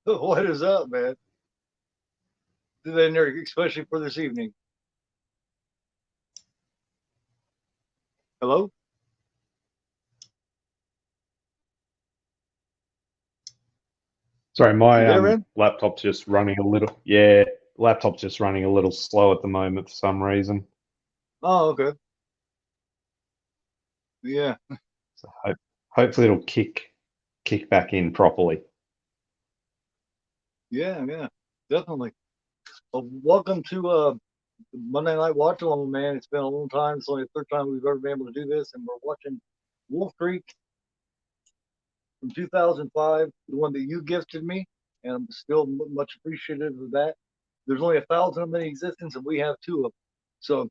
What is up, man? Then there, especially for this evening. Hello? Sorry, You my there, man? laptop's just running a little. Yeah, laptop's just running a little slow at the moment for some reason. Oh, okay. Yeah. So hopefully it'll kick back in properly. Yeah, yeah. Definitely. Well, welcome to Monday Night Watch Along, man. It's been a long time. It's only the third time we've ever been able to do this, and we're watching Wolf Creek from 2005, the one that you gifted me, and I'm still much appreciative of that. There's only 1,000 of them in existence, and we have two of them. So,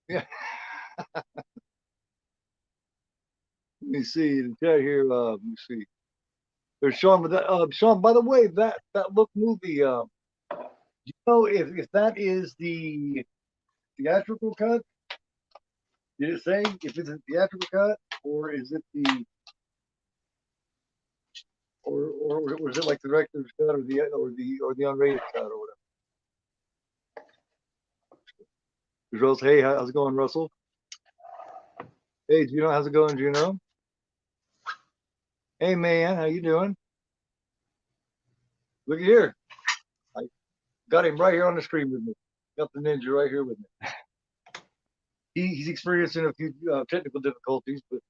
yeah. Let me see the chat here. Let me see. There's Sean. But Sean, by the way, that look movie. You know if that is the theatrical cut? Did it say if it's a theatrical cut or is it the or is it like the director's cut or the unrated cut or whatever? Russell, hey, how's it going, Russell? Hey, Juno, how's it going, Juno? Hey, man, how you doing? Look at here, I got him right here on the screen with me. Got the ninja right here with me. He's experiencing a few technical difficulties, but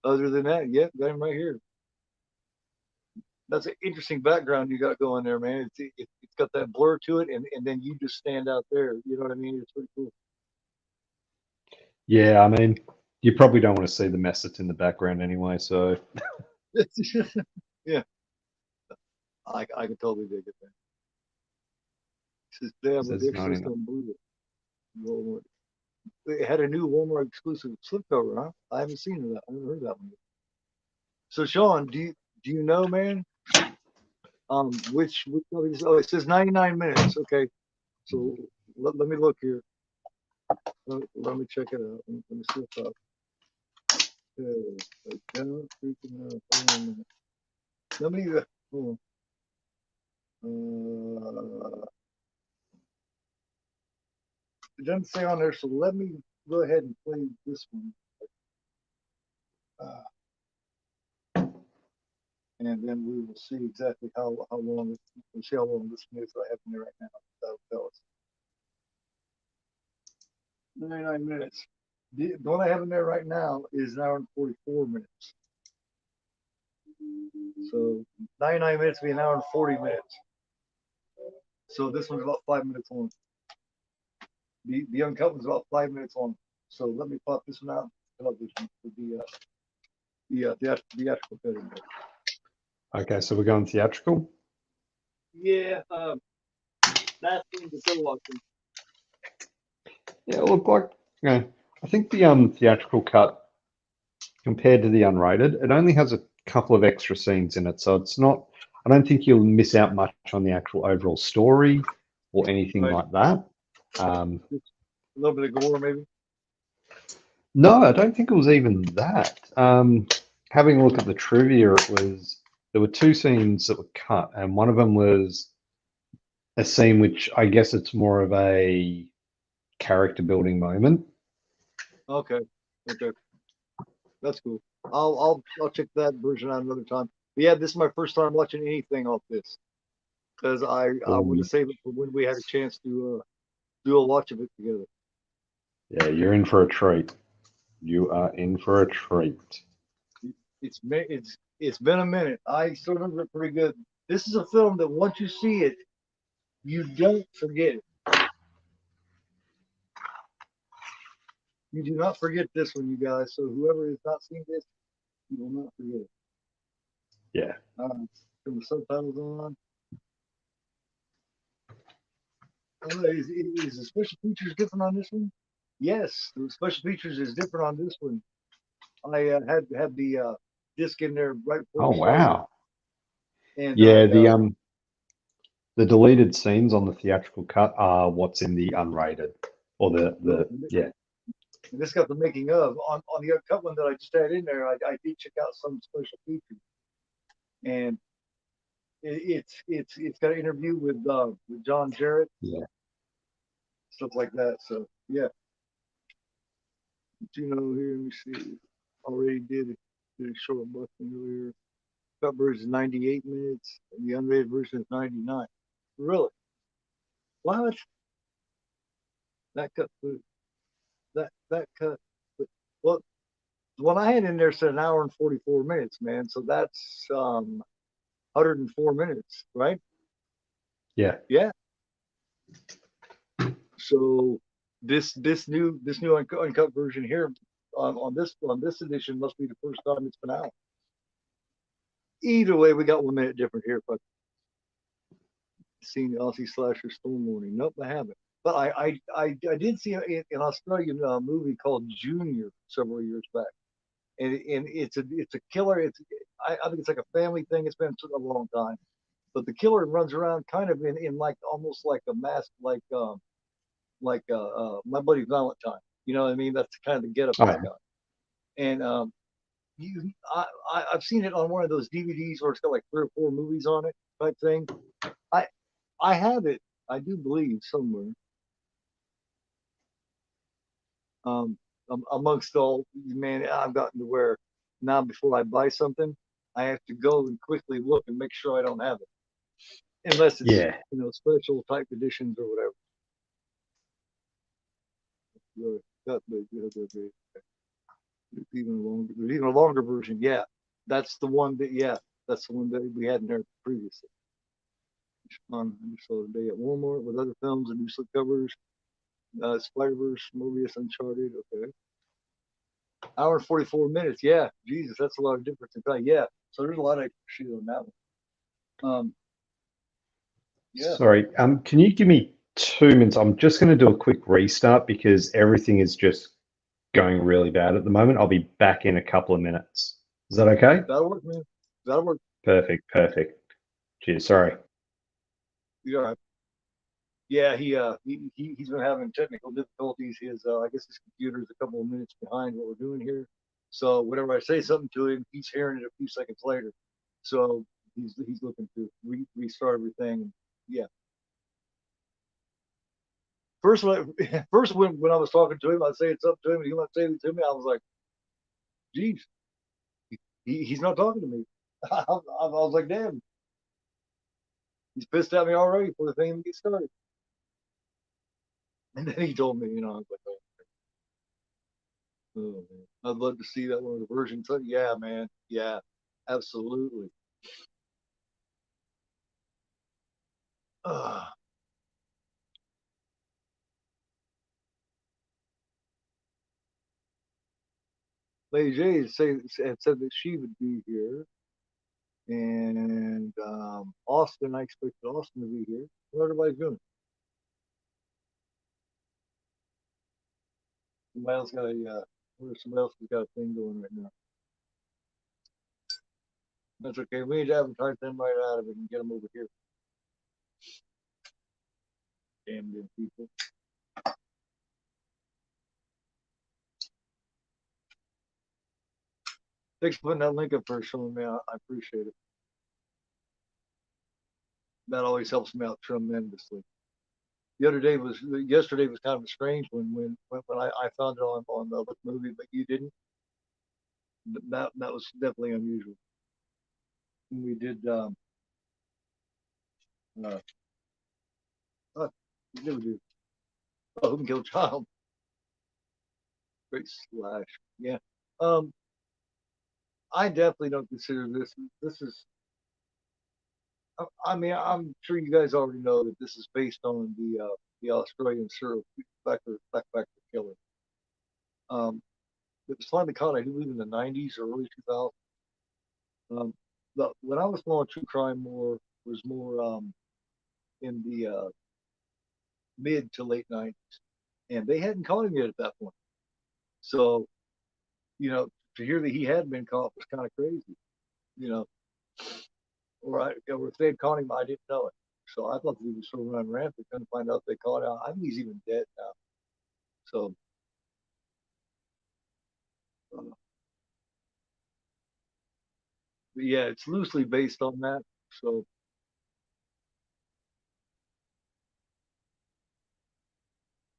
other than that, yeah, got him right here. That's an interesting background you got going there, man. It's got that blur to it, and then you just stand out there. You know what I mean? It's pretty cool. Yeah, I mean, you probably don't want to see the mess that's in the background anyway. So Yeah, I can totally dig it, man. Says, damn, the says dick 99. system blew it. Walmart. It had a new Walmart exclusive slipcover, huh? I haven't seen that. I haven't heard that one yet. So, Sean, do you know, man? Which oh, it says 99 minutes. Okay, so let me look here. Let me check it out. Let me see what's up. Let me hold on. It doesn't say on there, so let me go ahead and play this one. Uh, and then we will see exactly how long we'll see how long this one is that I have in there right now. That'll tell us. 99 minutes. The one I have in there right now is an hour and 44 minutes. So 99 minutes will be an hour and 40 minutes. So this one's about 5 minutes long. The uncut one's about 5 minutes long. So let me pop this one out. Television for the theatrical cut. Okay, so we're going theatrical. Yeah, that's the still watching. Yeah, look like I think the theatrical cut compared to the unrated, it only has a couple of extra scenes in it, so it's not. I don't think you'll miss out much on the actual overall story or anything Right. like that. Um, Just a little bit of gore, maybe. no, I don't think it was even that. Having a look at the trivia, there were two scenes that were cut, and one of them was a scene which I guess it's more of a character building moment. Okay. Okay. That's cool. I'll check that version out another time. But yeah, this is my first time watching anything off this because I Oh, want to save it for when we had a chance to do a watch of it together. yeah, you're in for a treat. You are in for a treat. It's been a minute. I still remember it pretty good. This is a film that once you see it, you don't forget it. You do not forget this one, you guys. So whoever has not seen this, you will not forget it. Yeah. Turn the subtitles on. Is the special features different on this one? Yes, the special features is different on this one. I had the disc in there right before Oh we started, wow. and Yeah, I the deleted scenes on the theatrical cut are what's in the unrated or oh, the yeah. And this got the making of on the uncut one that I just had in there. I did check out some special features, and it's got an interview with John Jarrett, Yeah. stuff like that. So yeah, but, here, let me see. Already did a short busting earlier. Cut version is 98 minutes, and the unrated version is 99. Really? What? That cut that cut. Well, the one I had in there said an hour and 44 minutes, man. So that's 104 minutes, right? Yeah. Yeah. So this new uncut version here on this edition must be the first time it's been out. Either way, we got 1 minute different here. If I've seen the Aussie slasher Storm Warning, nope, I haven't. But I did see an Australian movie called Junior several years back, and it's a killer. I think it's like a family thing. It's been a long time, but the killer runs around kind of in like almost like a mask, like My Buddy Valentine. You know what I mean? That's kind of the getup Oh, he's yeah. got. And you, I've seen it on one of those DVDs where it's got like 3 or 4 movies on it type thing. I I have it. I do believe somewhere. Um, amongst all, man, I've gotten to where now before I buy something, I have to go and quickly look and make sure I don't have it, unless it's Yeah. special type editions or whatever. There's even a longer version. Yeah, that's the one that. Yeah, that's the one that we had in there previously. I just saw today at Walmart with other films and new slipcovers. Spider Verse, Mobius, Uncharted. Okay, hour and 44 minutes. Yeah, Jesus, that's a lot of difference in time. Yeah, so there's a lot of shit on that one. Yeah, Sorry. Can you give me 2 minutes? I'm just going to do a quick restart because everything is just going really bad at the moment. I'll be back in a couple of minutes. Is that okay? that'll work, man. That'll work. Perfect. Perfect. Cheers. Sorry. You're all right. Yeah, he's been having technical difficulties. His I guess his computer is a couple of minutes behind what we're doing here. So whenever I say something to him, he's hearing it a few seconds later. So he's looking to restart everything. Yeah. First first when I was talking to him, I'd say it's up to him, and he wouldn't say it to me. I was like, geez, he's not talking to me. I was like, damn, he's pissed at me already before the thing even gets started. And then he told me, I was like, oh man, I'd love to see that one of the versions. So, yeah, man, yeah, absolutely. Uh, Lady J had said that she would be here, and Austin, I expected Austin to be here. What everybody's doing? Somebody else got somebody else has got a thing going right now. That's okay. We need to advertise them right out of it and get them over here. Damn good people. Thanks for putting that link up for showing me. I appreciate it. That always helps me out tremendously. Yesterday was kind of a strange one when I found it on the movie, but you didn't. That was definitely unusual. When we did uh, uh we never do. Oh, Who Can Kill a Child? Great slash. Yeah. Um, I definitely don't consider this. This is. I mean, I'm sure you guys already know that this is based on the Australian serial backpacker killer. Um, it was finally caught, I believe, in the 90s or early 2000s. But when I was following true crime more was more in the mid to late 90s, and they hadn't caught him yet at that point. So to hear that he had been caught was kind of crazy. You know, or if they had caught him, I didn't know it. So I thought he was still running rampant. Couldn't find out they caught him. I think he's even dead now. So But yeah, it's loosely based on that. So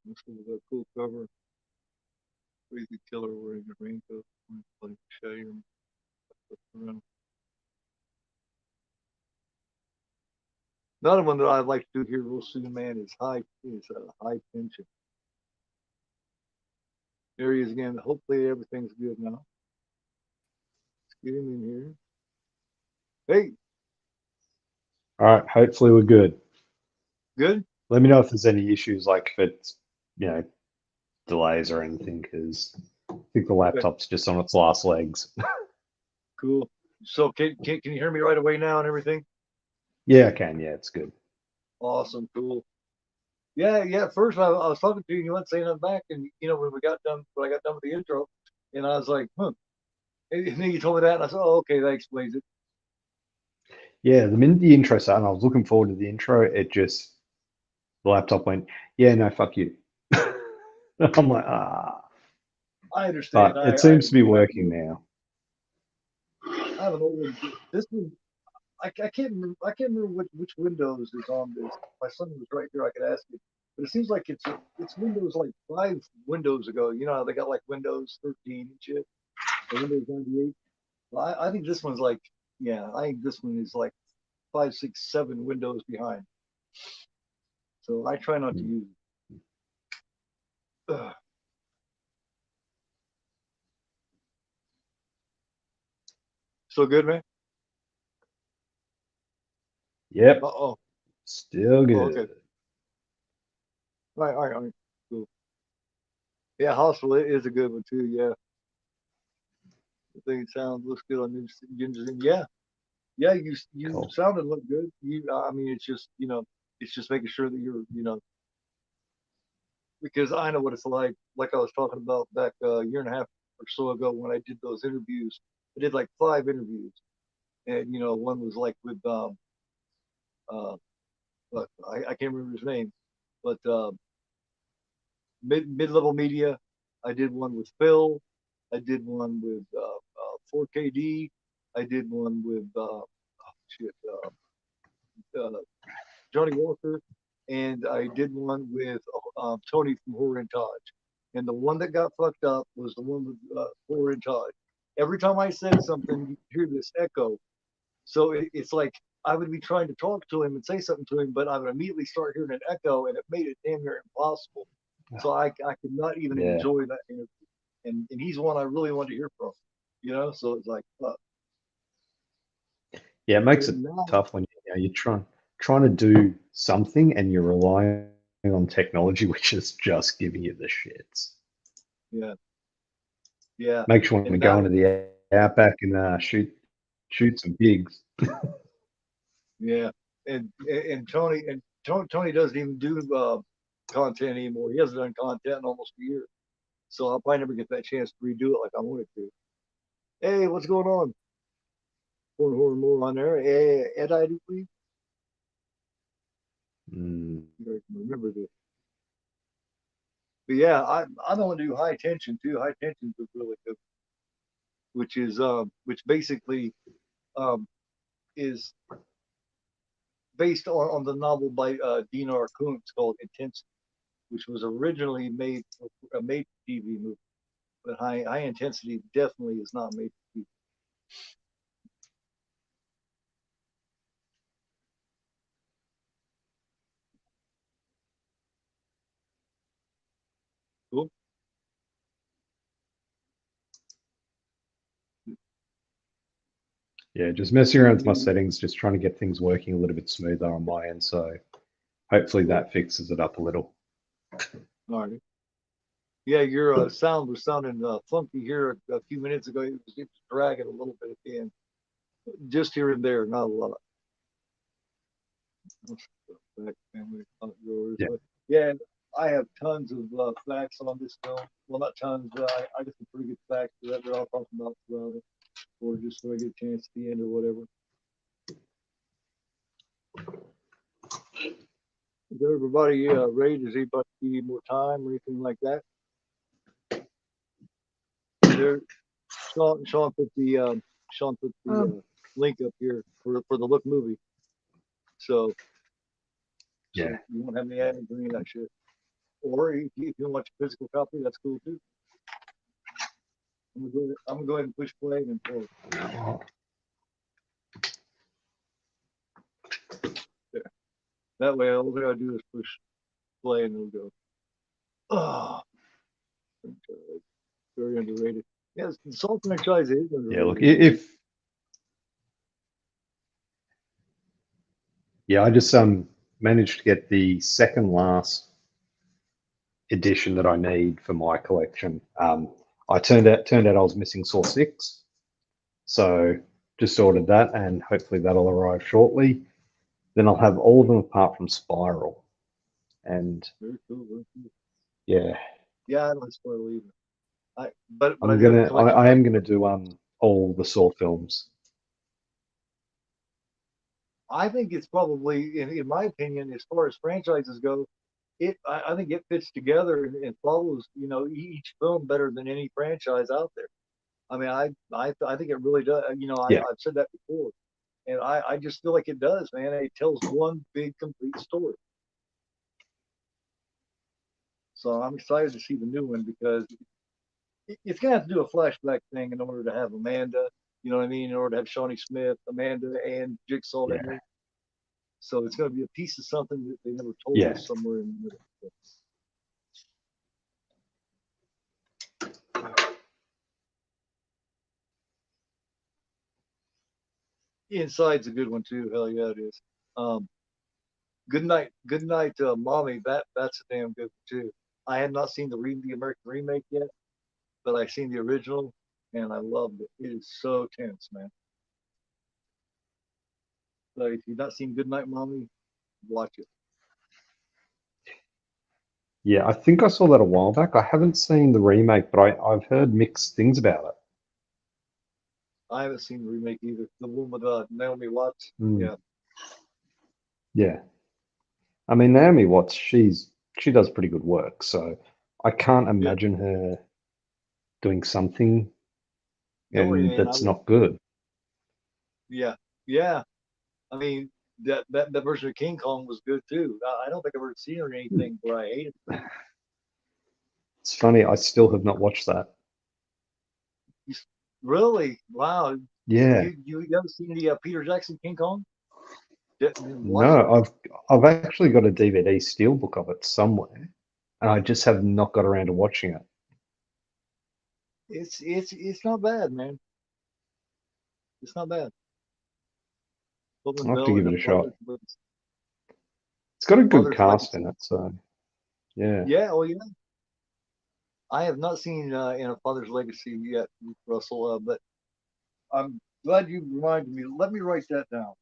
this is a cool cover. Crazy killer wearing a raincoat. Like shame. Another one that I'd like to do here real soon, man, is high tension. There he is again. Hopefully everything's good now. Let's get him in here. Hey, All right, hopefully we're good. good? Let me know if there's any issues, like if it's, delays or anything, because I think the Okay, laptop's just on its last legs. cool. So can you hear me right away now and everything? Yeah, I can. Yeah, it's good. Awesome, cool. Yeah, yeah. At first I was talking to you and you weren't saying nothing back, and when I got done with the intro, and I was like, huh. And then you told me that, and I said, oh, okay, that explains it. Yeah, the minute the intro started, and I was looking forward to the intro, the laptop went, yeah, no, fuck you. I'm like, I understand. but it seems to be working now. I have an old one. This one I can't remember. I can't remember which Windows is on this. My son was right here. I could ask him, but it seems like it's Windows like 5 Windows ago. You know how they got like Windows 13 and shit, or Windows 98. Well, I think this one's like, yeah, I think this one is like 5, 6, 7 Windows behind. So I try not to use it. Ugh. Still good, man. Yep, Oh, still oh, okay. good. All right, cool. Yeah, Hospital is a good one too. Yeah, I think it sounds looks good on Ginja Ninja. Yeah, yeah, you Cool. sounded look good. I mean, it's just it's just making sure that you're because I know what it's like I was talking about back a year and a half or so ago when I did those interviews. I did like 5 interviews, and one was like with uh, but I can't remember his name, but mid level media. I did one with Phil. I did one with 4KD. I did one with shit. Johnny Walker, and I did one with Tony from Horror and Taj. And the one that got fucked up was the one with Horror and Taj. Every time I said something, you hear this echo. So it's like I would be trying to talk to him and say something to him, but I would immediately start hearing an echo, and it made it damn near impossible. So I could not even Yeah. enjoy that interview. And he's one I really wanted to hear from, So it's like, fuck. Yeah, it makes But it now, tough when you're trying to do something and you're relying on technology which is just giving you the shits. yeah, yeah. Makes you want to And go now, into the outback and shoot some pigs. yeah, and Tony doesn't even do content anymore. He hasn't done content in almost a year, so I'll probably never get that chance to redo it like I wanted to. Hey, what's going on? More on there. Hey, Ed, I do please. Mm, You guys can remember this. But yeah, I don't do high tension too. High tension is really good, which basically um, is based on the novel by Dinar Kuntz called Intensity, which was originally made for a made TV movie. But high intensity definitely is not made for TV. Cool. yeah, just messing around with my settings, just trying to get things working a little bit smoother on my end. So hopefully Cool. that fixes it up a little. All right. Yeah, your sound was sounding funky here a few minutes ago. It was dragging a little bit at the end, just here and there, not a lot. Back family yours, Yeah. but yeah, I have tons of facts on this film. Well, not tons, but I got some pretty good facts that I'll talk about throughout it, or just when I get a chance at the end or whatever. Is everybody ready? Does anybody need more time or anything like that? There, Sean put the Sean put the Um, link up here for the Look movie. So Yeah. you won't have any ads or any of that shit. Or if you want a physical copy, that's cool too. I'm gonna go ahead and push play and pause. Oh, Yeah. That way, all we gotta do is push play and it'll go. Oh, very underrated. Yes, the Saw franchise is yeah, look, underrated, man. if yeah, I just managed to get the second last edition that I need for my collection. I turned out I was missing Saw 6, so just ordered that, and hopefully that'll arrive shortly. Then I'll have all of them apart from Spiral, and Very cool, very cool. yeah, Yeah, I don't spoil either. But I I'm do have a gonna collection. I am gonna do all the Saw films. I think it's probably, in my opinion, as far as franchises go, I think it fits together and follows, each film better than any franchise out there. I mean, I think it really does. Yeah, I've said that before, and I just feel like it does, man. It tells one big complete story. So I'm excited to see the new one because it's gonna have to do a flashback thing in order to have Amanda. You know what I mean? In order to have Shawnee Smith, Amanda, and Jigsaw in yeah, there. So it's gonna be a piece of something that they never told yeah, us somewhere in the middle. So, Inside's a good one too. Hell yeah, it is. Um, good night, mommy. That's a damn good one too. I had not seen the American remake yet, but I seen the original and I loved it. It is so tense, man. Like if you've not seen Good Night, Mommy, watch it. yeah. I think I saw that a while back. I haven't seen the remake, but I've heard mixed things about it. I haven't seen the remake either. The one with Naomi Watts. Mm, Yeah, yeah. I mean, Naomi Watts, she does pretty good work, so I can't yeah. imagine her doing something No, and and I that's would. not good. Yeah, yeah. I mean that version of King Kong was good too. I don't think I've ever seen her in anything where I hated It's funny, I still have not watched that. it. Really? Wow. Yeah, You haven't seen the Peter Jackson King Kong? Watch no, that. I've actually got a DVD steelbook of it somewhere, and I just have not got around to watching it. It's not bad, man. It's not bad. Coleman I'll have to Bell give and it a a shot. It's got a good father's cast in legacy. it, so yeah. Yeah, oh yeah. I have not seen in a father's legacy yet, Russell, but I'm glad you reminded me. Let me write that down.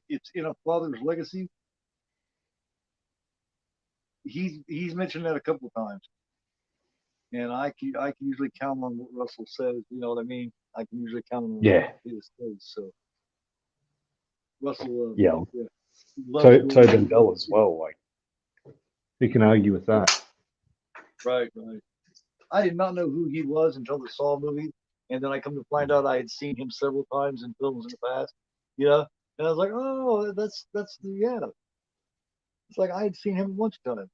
It's in a father's legacy. He's mentioned that a couple of times, and I can usually count on what Russell says. You know what I mean? I can usually count on Yeah, his says. So Russell, yeah. yeah, loves doing Tobin Bell as well. Like, who can argue with yeah, that? right, right. I did not know who he was until the Saw movie, and then I come to find out I had seen him several times in films in the past. You know, and I was like, oh, yeah. It's like I had seen him a bunch of times,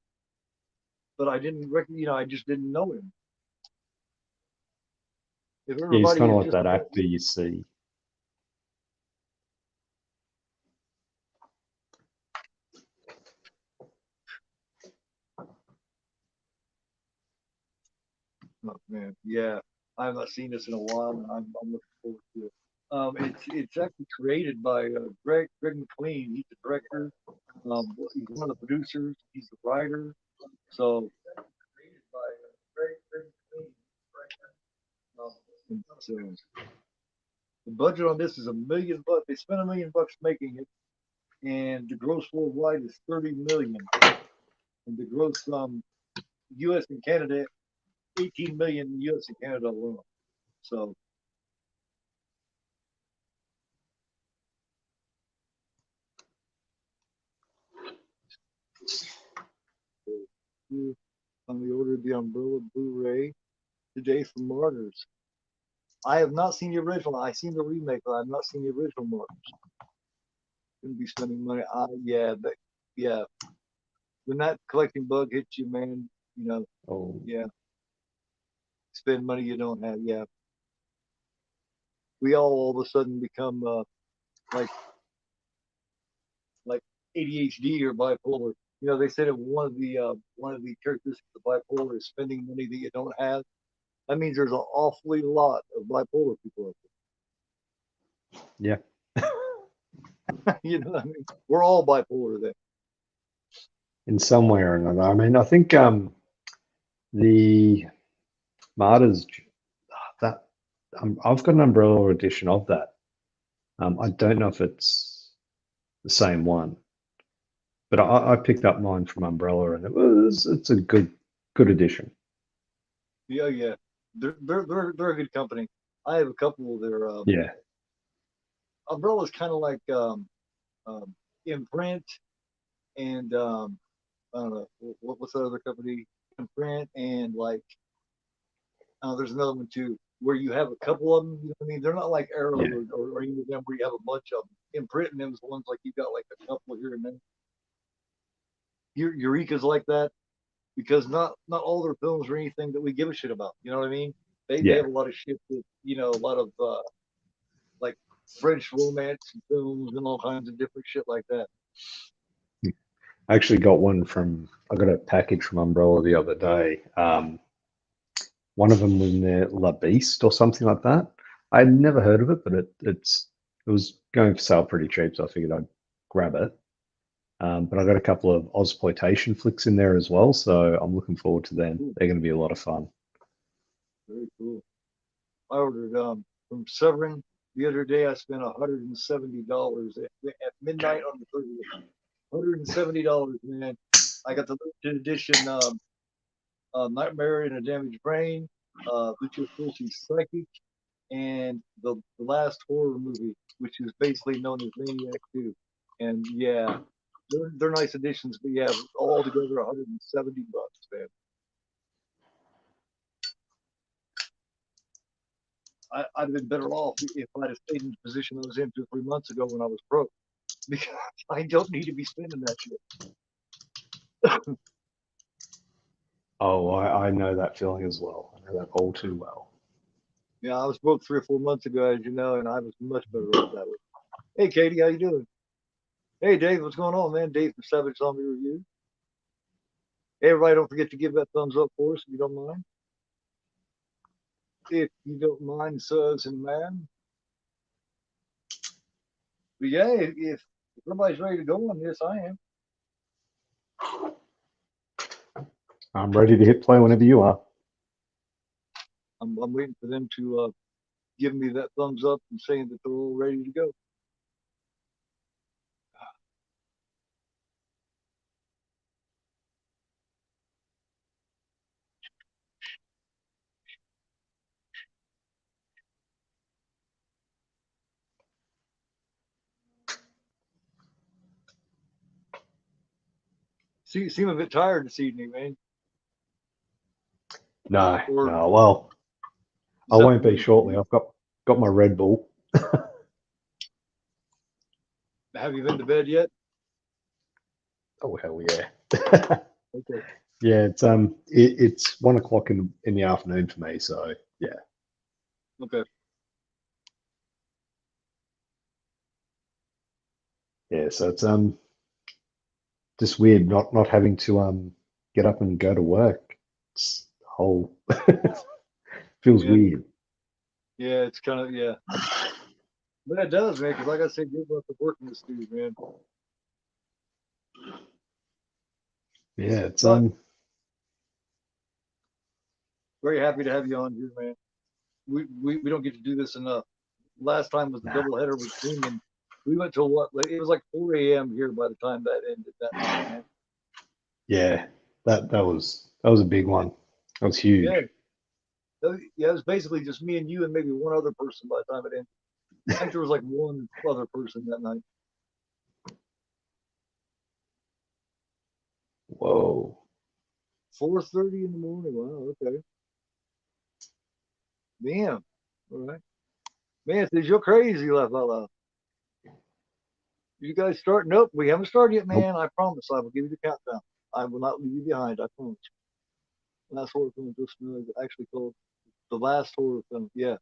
but I didn't I just didn't know him. If Yeah, he's everybody kind of is like just that actor you see. oh, man, yeah, I have not seen this in a while, and I'm looking forward to it. It's actually created by Greg McLean. He's the director. He's one of the producers. He's the writer. So created by Greg McLean. So the budget on this is $1 million. They spent $1 million making it, and the gross worldwide is 30 million. And the gross U.S. and Canada, 18 million U.S. and Canada alone. So on the order of the Umbrella Blu-ray today for Martyrs. I have not seen the original. I seen the remake, but I've not seen the original one. Gonna be spending money. Yeah, but yeah, when that collecting bug hits you, man, you know, Oh, yeah, spend money you don't have. Yeah, we all of a sudden become like like ADHD or bipolar. You know, they said that one of the characteristics of bipolar is spending money that you don't have. That means there's an awfully lot of bipolar people yeah. out there. You know what I mean? We're all bipolar then. In some way or another. I mean, I think the Martyrs that I've got an umbrella edition of that. I don't know if it's the same one, but I picked up mine from Umbrella, and it's a good edition. Yeah, yeah. They're a good company. I have a couple of their Yeah, umbrellas, kind of like um, Imprint and I don't know what's that other company? Imprint and like there's another one too where you have a couple of them. You know what I mean? They're not like Arrow yeah, or any of them where you have a bunch of them. Imprint and them's ones like you got like a couple here and there. Eureka's like that because not all their films are anything that we give a shit about. You know what I mean? They yeah. have a lot of shit that a lot of like French romance films and all kinds of different shit like that. I actually got one I got a package from Umbrella the other day. One of them was in there, La Beast or something like that. I'd never heard of it, but it was going for sale pretty cheap, so I figured I'd grab it. But I got a couple of Ozploitation flicks in there as well, so I'm looking forward to them. Ooh, They're going to be a lot of fun. very cool. I ordered from Severin the other day. I spent $170 at midnight on the 30th. $170, man. I got the limited edition Nightmare in a Damaged Brain, Lucio Fulci's Psychic, and the last horror movie, which is basically known as Maniac 2. And yeah, they're nice additions, but yeah, all together $170, man. I'd have been better off if I'd have stayed in the position I was in 2 or 3 months ago when I was broke, because I don't need to be spending that shit. Oh, I know that feeling as well. I know that all too well. Yeah, I was broke 3 or 4 months ago, as you know, and I was much better off that way. Hey, Katie, how you doing? Hey, Dave, what's going on, man? Dave from Savage Zombie Review. Hey, everybody, don't forget to give that thumbs up for us if you don't mind. If you don't mind, sirs and man. But yeah, if everybody's ready to go on this, I am. I'm ready to hit play whenever you are. I'm waiting for them to give me that thumbs up and saying that they're all ready to go. Seem a bit tired this evening, man. No, Or no. Well, I is that the won't be moon? shortly. I've got my Red Bull. Have you been to bed yet? Oh hell yeah. Okay. Yeah, it's 1 o'clock in the afternoon for me, so yeah. Okay. Yeah, so it's just weird not having to get up and go to work. It's whole feels Yeah. weird. Yeah. It's kind of yeah. But it does, man. Because like I said, give up the working this dude, man. Yeah, it's But very happy to have you on here, man. We don't get to do this enough. Last time was the nah, doubleheader with King, and we went till what? It was like 4 a.m. here by the time that ended that night, man. yeah, that was a big one. That was Yeah, huge. yeah. It was basically just me and you and maybe one other person by the time it ended. I think there was like one other person that night. Whoa. 4:30 in the morning. Wow. Okay. Damn. All right. Man, says you're crazy, la fella. You guys starting up? We haven't started yet, Nope. man. I promise. I will give you the countdown. I will not leave you behind. I promise. Last horror film just actually called the last horror film. Yeah.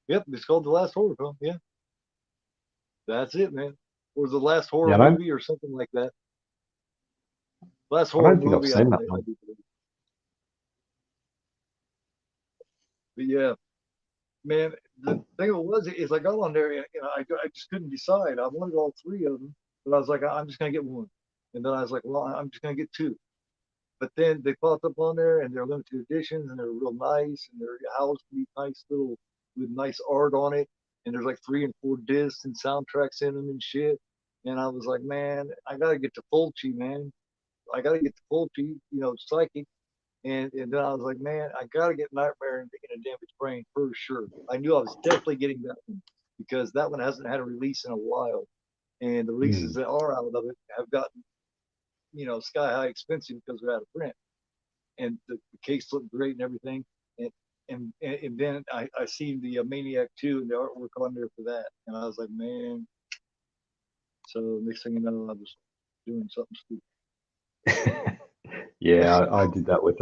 Yep. It's called the last horror film. Yeah. That's it, man. Or the last horror Yeah, movie or something like that. Last I horror don't think I've movie. I seen that one. do believe. But yeah, man. The thing was is I got on there and I just couldn't decide. I wanted all three of them, but I was like, I'm just gonna get one. And then I was like, well, I'm just gonna get two. But then they popped up on there and they're limited editions and they're real nice and they're housed with nice little with nice art on it. And there's like 3 and 4 discs and soundtracks in them and shit. And I was like, man, I gotta get to Fulci, man. I gotta get to Fulci, Psychic. And then I was like, man, I gotta get Nightmare in a Damaged Brain for sure. I knew I was definitely getting that one because that one hasn't had a release in a while. And the releases Mm. that are out of it have gotten, sky high expensive because they're out of print and the case looked great and everything. And and then I seen the Maniac 2 and the artwork on there for that, and I was like, man. So next thing you know, I was doing something Yeah, stupid. I did that with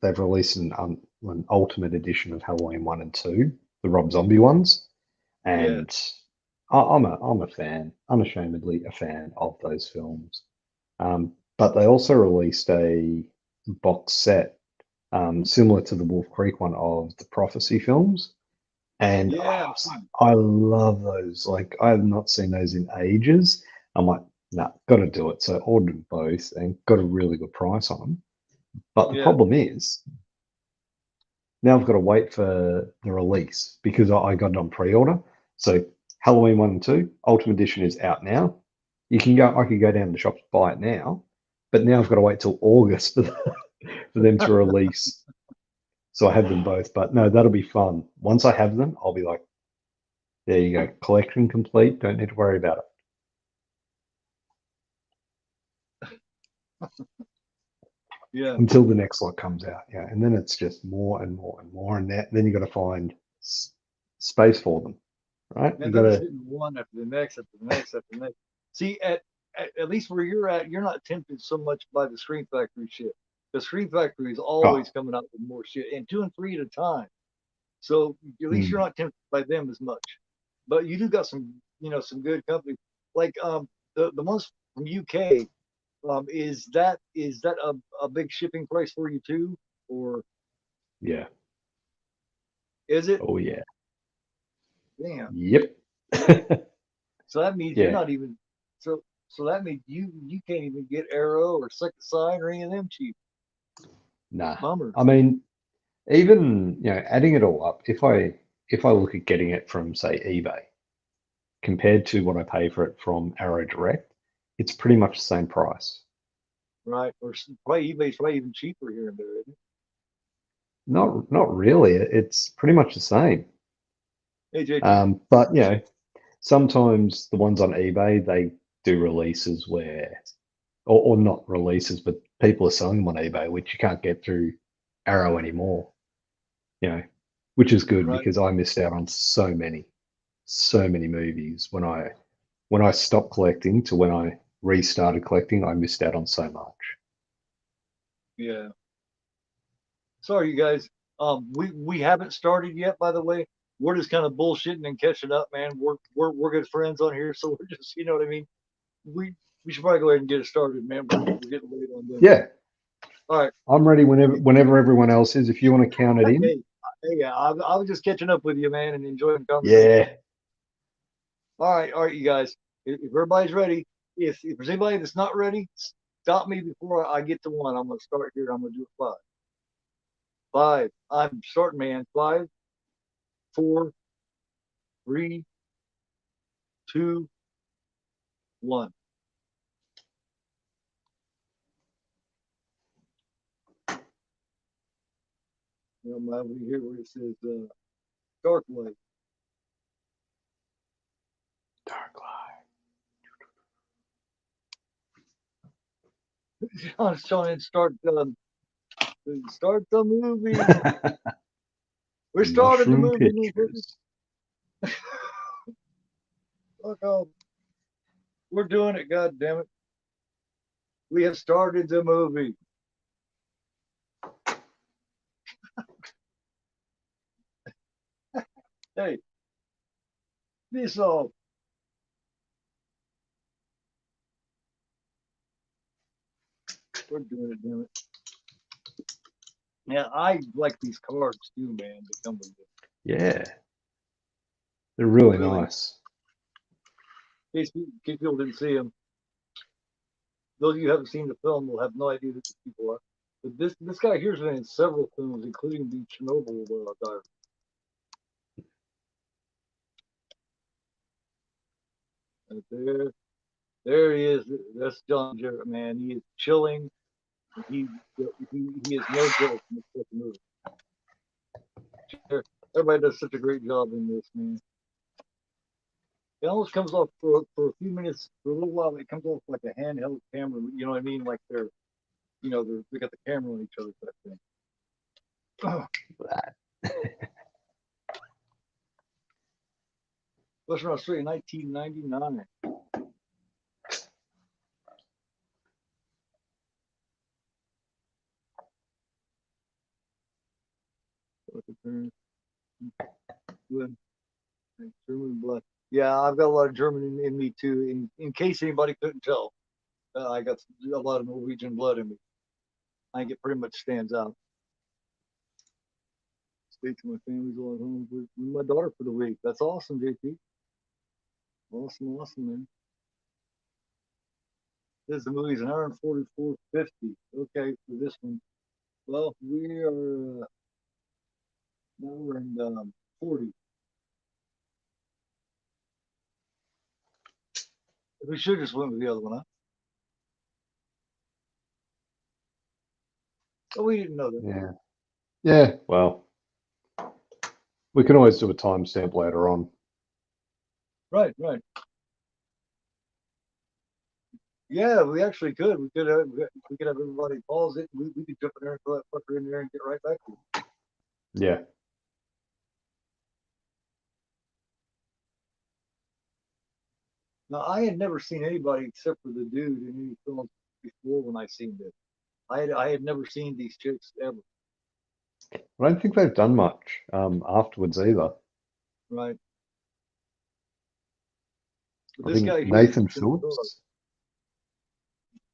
they've released an ultimate edition of Halloween 1 and 2, the Rob Zombie ones, Yeah, and I'm a fan, unashamedly a fan of those films. But they also released a box set similar to the Wolf Creek one of the Prophecy films, and yeah, I've seen I love those. Like I have not seen those in ages. I'm like, nah, got to do it. So I ordered both and got a really good price on them. But the yeah, problem is now I've got to wait for the release because I got it on pre-order. So Halloween 1 and 2 Ultimate Edition is out now. I could go down to the shops buy it now, but now I've got to wait till August for them to release. So I have them both. But no, that'll be fun. Once I have them, I'll be like, there you go, collection complete. Don't need to worry about it yeah. until the next lot comes out. Yeah, and then it's just more and more and more, and then you got to find space for them, right? Man, You they're got just to. hitting one after the next, after the next, after the next. See, at least where you're at, you're not tempted so much by the Screen Factory shit. The Screen Factory is Oh, always coming out with more shit, and 2 and 3 at a time. So at least you're mm, not tempted by them as much. But you do got some, some good company. Like the ones from UK. Is that a big shipping price for you too, or yeah. is it? Oh yeah. Damn. Yep. So that means you're Yeah. not even. So that means you can't even get Arrow or Second Sight or any of them cheap. Nah. Bummer. I mean, even adding it all up, if I look at getting it from say eBay compared to what I pay for it from Arrow Direct, it's pretty much the same price. Right? Or probably eBay's probably even cheaper here and there, isn't Not really. It's pretty much the same. it? Hey JK. But sometimes the ones on eBay they do releases where, or not releases, but people are selling them on eBay, which you can't get through Arrow anymore. You know, which is good Right? because I missed out on so many movies when I stopped collecting to when I restarted collecting. I missed out on so much. Yeah. Sorry, you guys. We haven't started yet. By the way, we're just kind of bullshitting and catching up, man. We're good friends on here, so we're just, you know what I mean. We should probably go ahead and get it started, man. We're getting late on them. Yeah, All right. I'm ready whenever everyone else is. If you want to count it in, Hey, hey, yeah, I was just catching up with you, man, and enjoying the conversation. yeah, All right, you guys. If everybody's ready, if there's anybody that's not ready, stop me before I get to one. I'm gonna start here. I'm gonna do it five. Five. I'm starting, man. Five, four, three, two, one. I'm over here where it says dark light. Dark Light. John's trying to start the movie. We're starting the Mushroom movie, motherfucker. pictures. Fuck off. We're doing it, god damn it. We have started the movie. Hey, this all. We're doing it, damn it. Yeah, I like these cards too, man. That come with it. Yeah, they're really Really, nice. in case people didn't see them, those of you who haven't seen the film will have no idea who these people are. But this guy here's been in several films, including the Chernobyl diary. Right there he is. That's John Jarrett, man. He is chilling. He he is no joke in this fucking movie. Everybody does such a great job in this, man. It almost comes off for a few minutes, for a little while. It comes off like a handheld camera. You know what I mean? Like they got the camera on each other type thing. Western Australia, 1999. German blood. Yeah, I've got a lot of German in me too. In case anybody couldn't tell, I got a lot of Norwegian blood in me. I think it pretty much stands out. Stay to my family's all at home with my daughter for the week. That's awesome, JP. Awesome, awesome, man. This the movie's an hour and 44:50. Okay, for this one. Well, we are now we're in 40. We should just went with the other one, huh? Oh, we didn't know that. Yeah. Yeah, well, we can always do a timestamp later on. Right, right. Yeah, we actually could. We could have everybody pause it. We could jump in there and throw that fucker in there and get right back to it. Yeah. Now, I had never seen anybody except for the dude in any film before when I seen this. I had never seen these chicks ever. I don't think they've done much afterwards either. Right. But I this think guy here Nathan is in the car. Phillips.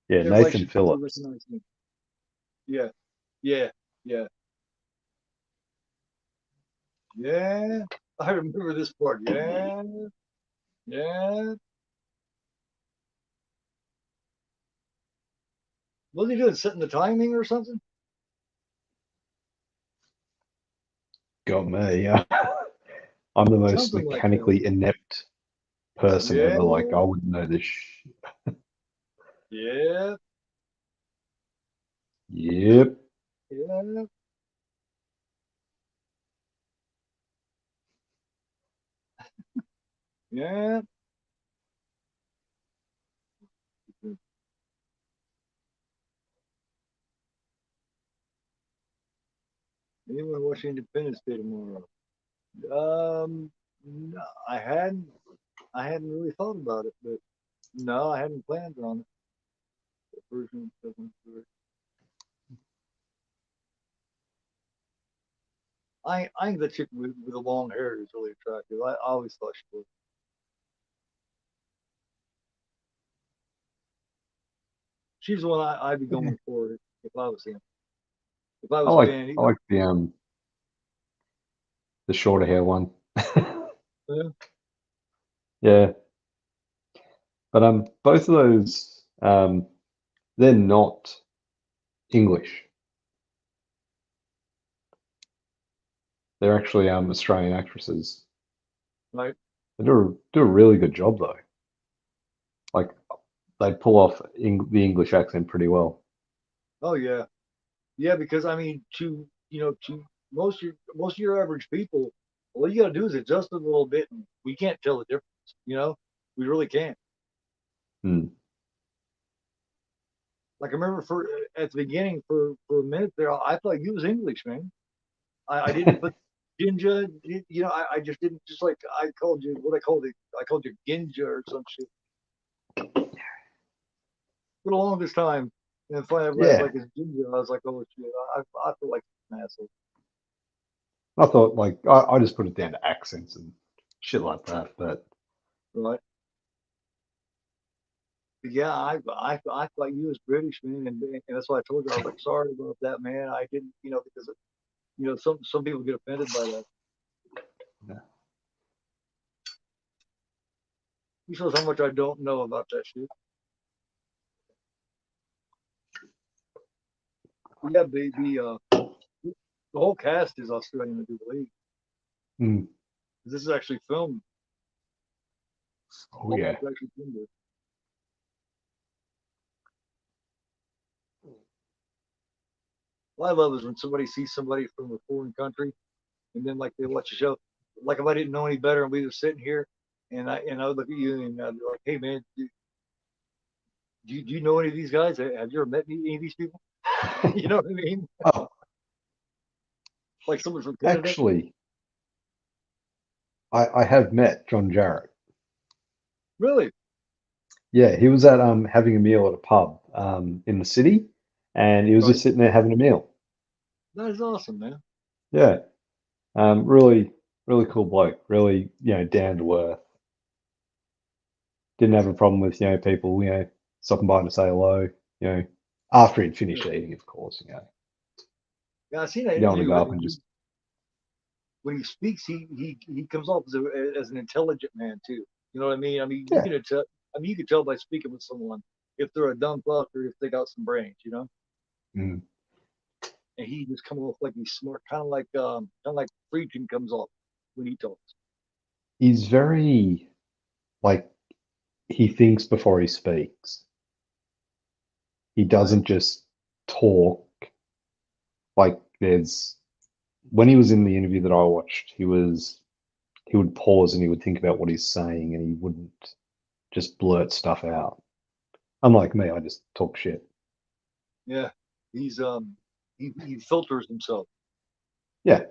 Yeah, Everybody Nathan should be able to Phillips. recognize him. Yeah, yeah, yeah, yeah. I remember this part. Yeah, yeah. What was he doing? Setting the timing or something? Got me. Yeah. I'm the most Something like that. mechanically inept person Yeah, ever. Like, I wouldn't know this. yeah, Yep. yeah, yeah. Anyone watch Independence Day tomorrow? No, I hadn't really thought about it, but no, I hadn't planned on it. The version doesn't do it. I think the chick with the long hair is really attractive. I always thought she was. She's the one I'd be going for if I was him. If I I was like Ben, I like the shorter hair one. yeah, Yeah. But both of those they're not English. They're actually Australian actresses. right. They do a really good job though. Like they pull off the English accent pretty well. Oh yeah, yeah. Because I mean, to most of your average people, all you got to do is adjust a little bit, and we can't tell the difference. You know, we really can't. Hmm. Like I remember for at the beginning for a minute there, I thought you was English, man. I didn't put Ginja. You know, I just didn't just like I called you what I called it. I called you Ginja or some shit for the longest time. And finally I realized Yeah, like it's Ginja. I was like, oh shit, I feel like an asshole, I thought like I just put it down to accents and shit like that. But right? But yeah, I thought you was British, man, and that's why I told you I was like, sorry about that, man. I didn't, you know, because you know some people get offended by that. yeah. He shows how much I don't know about that shit. But yeah, the whole cast is Australian, I do believe. Mm. This is actually filmed. Oh All yeah. of it's actually filmed there. What I love is when somebody sees somebody from a foreign country and then like they watch the show. Like if I didn't know any better and we were sitting here and I would look at you and I'd be like, hey man, do you know any of these guys? Have you ever met any of these people? You know what I mean? Oh, Like someone from Canada. actually, I have met John Jarrett. Really? Yeah, he was at having a meal at a pub in the city, and he was Right. just sitting there having a meal. That is awesome, man. Yeah, really, really cool bloke. Really, down to earth. Didn't have a problem with people stopping by to say hello. You know, after he'd Yeah, finished eating, of course. yeah I seen that You don't want to interview go with up and him. just When he speaks, he comes off as an intelligent man too. You know what I mean? I mean, you yeah. can tell. I mean, you can tell by speaking with someone if they're a dumb fuck or if they got some brains. You know? Mm. And he just comes off like he's smart, kind of like Friedkin comes off when he talks. He's very like he thinks before he speaks. He Right. doesn't just talk. Like there's when he was in the interview that I watched, he would pause and he would think about what he's saying and he wouldn't just blurt stuff out. Unlike me, I just talk shit. Yeah. He's he filters himself. Yeah,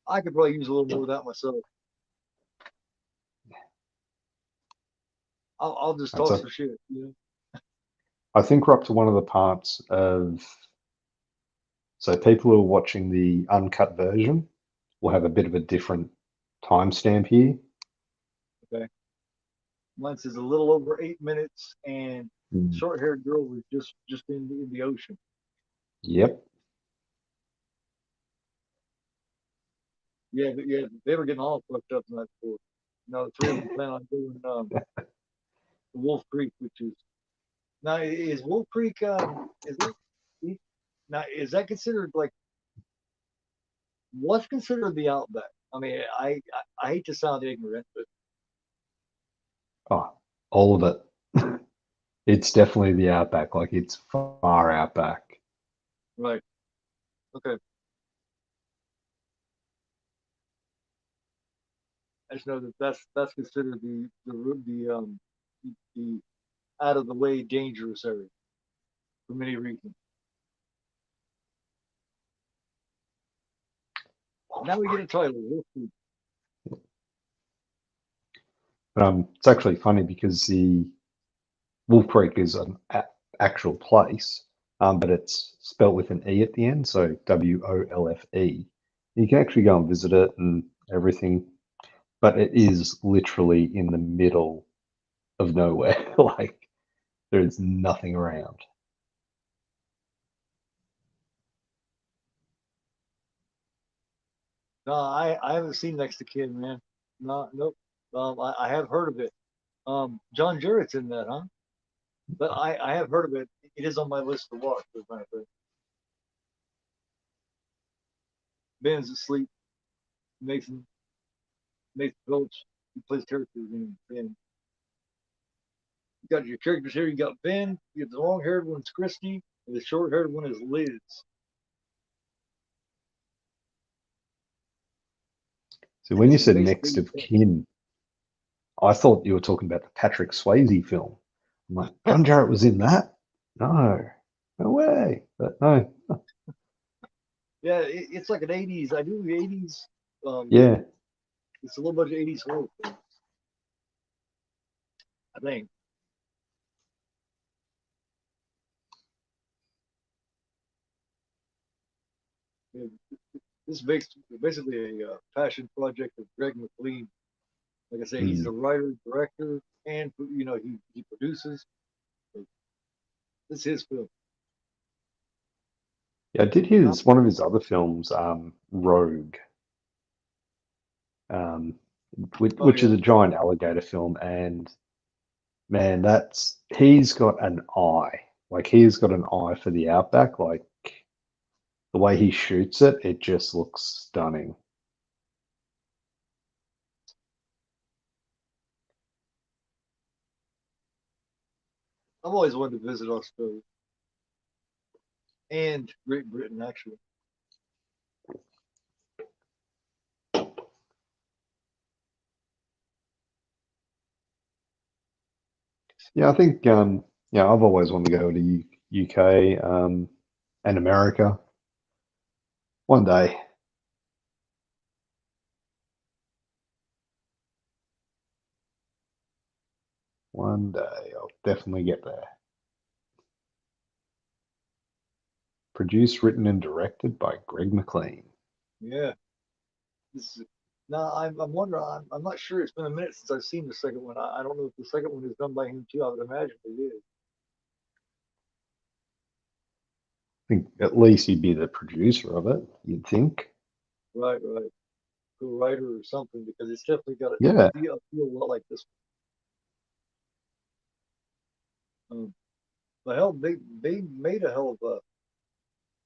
I could probably use a little more of that myself. I'll just that's talk a. some shit. You know? I think we're up to one of the parts of so people who are watching the uncut version will have a bit of a different timestamp here. Okay. Mine says a little over 8 minutes, and Mm. short haired girl was just in the ocean. Yep. Yeah, but yeah, they were getting all fucked up in that sport. You know, the three of them plan on doing the Wolf Creek, which is now is Wolf Creek is it now is that considered like what's considered the outback? I mean, I hate to sound ignorant, but Oh, all of it. It's definitely the outback. Like it's far outback. right, okay. I just know that that's considered the out of the way dangerous area for many reasons. Now we get a title. Wolf Creek. But it's actually funny because the Wolf Creek is an actual place, but it's spelt with an E at the end, so WOLFE. You can actually go and visit it and everything, but it is literally in the middle of nowhere. Like there is nothing around. No, I haven't seen Next to Kin, man. No, nope. I have heard of it. John Jarrett's in that, huh? But I have heard of it. It is on my list to watch. As a matter of fact. Ben's asleep. Nathan Nathan Phillips, he plays characters in Ben. You got your characters here. You got Ben. You got the long haired one's Christy, and the short haired one is Liz. So And when you this is said next basically of kin, I thought you were talking about the Patrick Swayze film. I'm like, John Jarrett was in that? No, no way. But no, Yeah, it's like an '80s. I do the '80s. yeah, It's a little bunch of '80s horror films. I think. Yeah, this is basically a passion project of Greg McLean. Like I say, he's mm. the writer, director, and he produces. This is his film. Yeah. I did Not, his one of his other films, Rogue, um, oh which yeah, is a giant alligator film, and man, he's got an eye. Like he's got an eye for the outback. Like the way he shoots it, it just looks stunning. I've always wanted to visit Australia and Great Britain actually. Yeah, I think yeah, I've always wanted to go to UK and America one day. One day I'll definitely get there. Produced, written, and directed by Greg McLean. Yeah, this is. Now I'm wondering. I'm not sure. It's been a minute since I've seen the second one. I don't know if the second one is done by him too. I would imagine it is. I think at least he'd be the producer of it, you'd think. Right, right. Co-writer or something because it's definitely got Yeah. a feel a lot like this one. But hell, they made a hell of a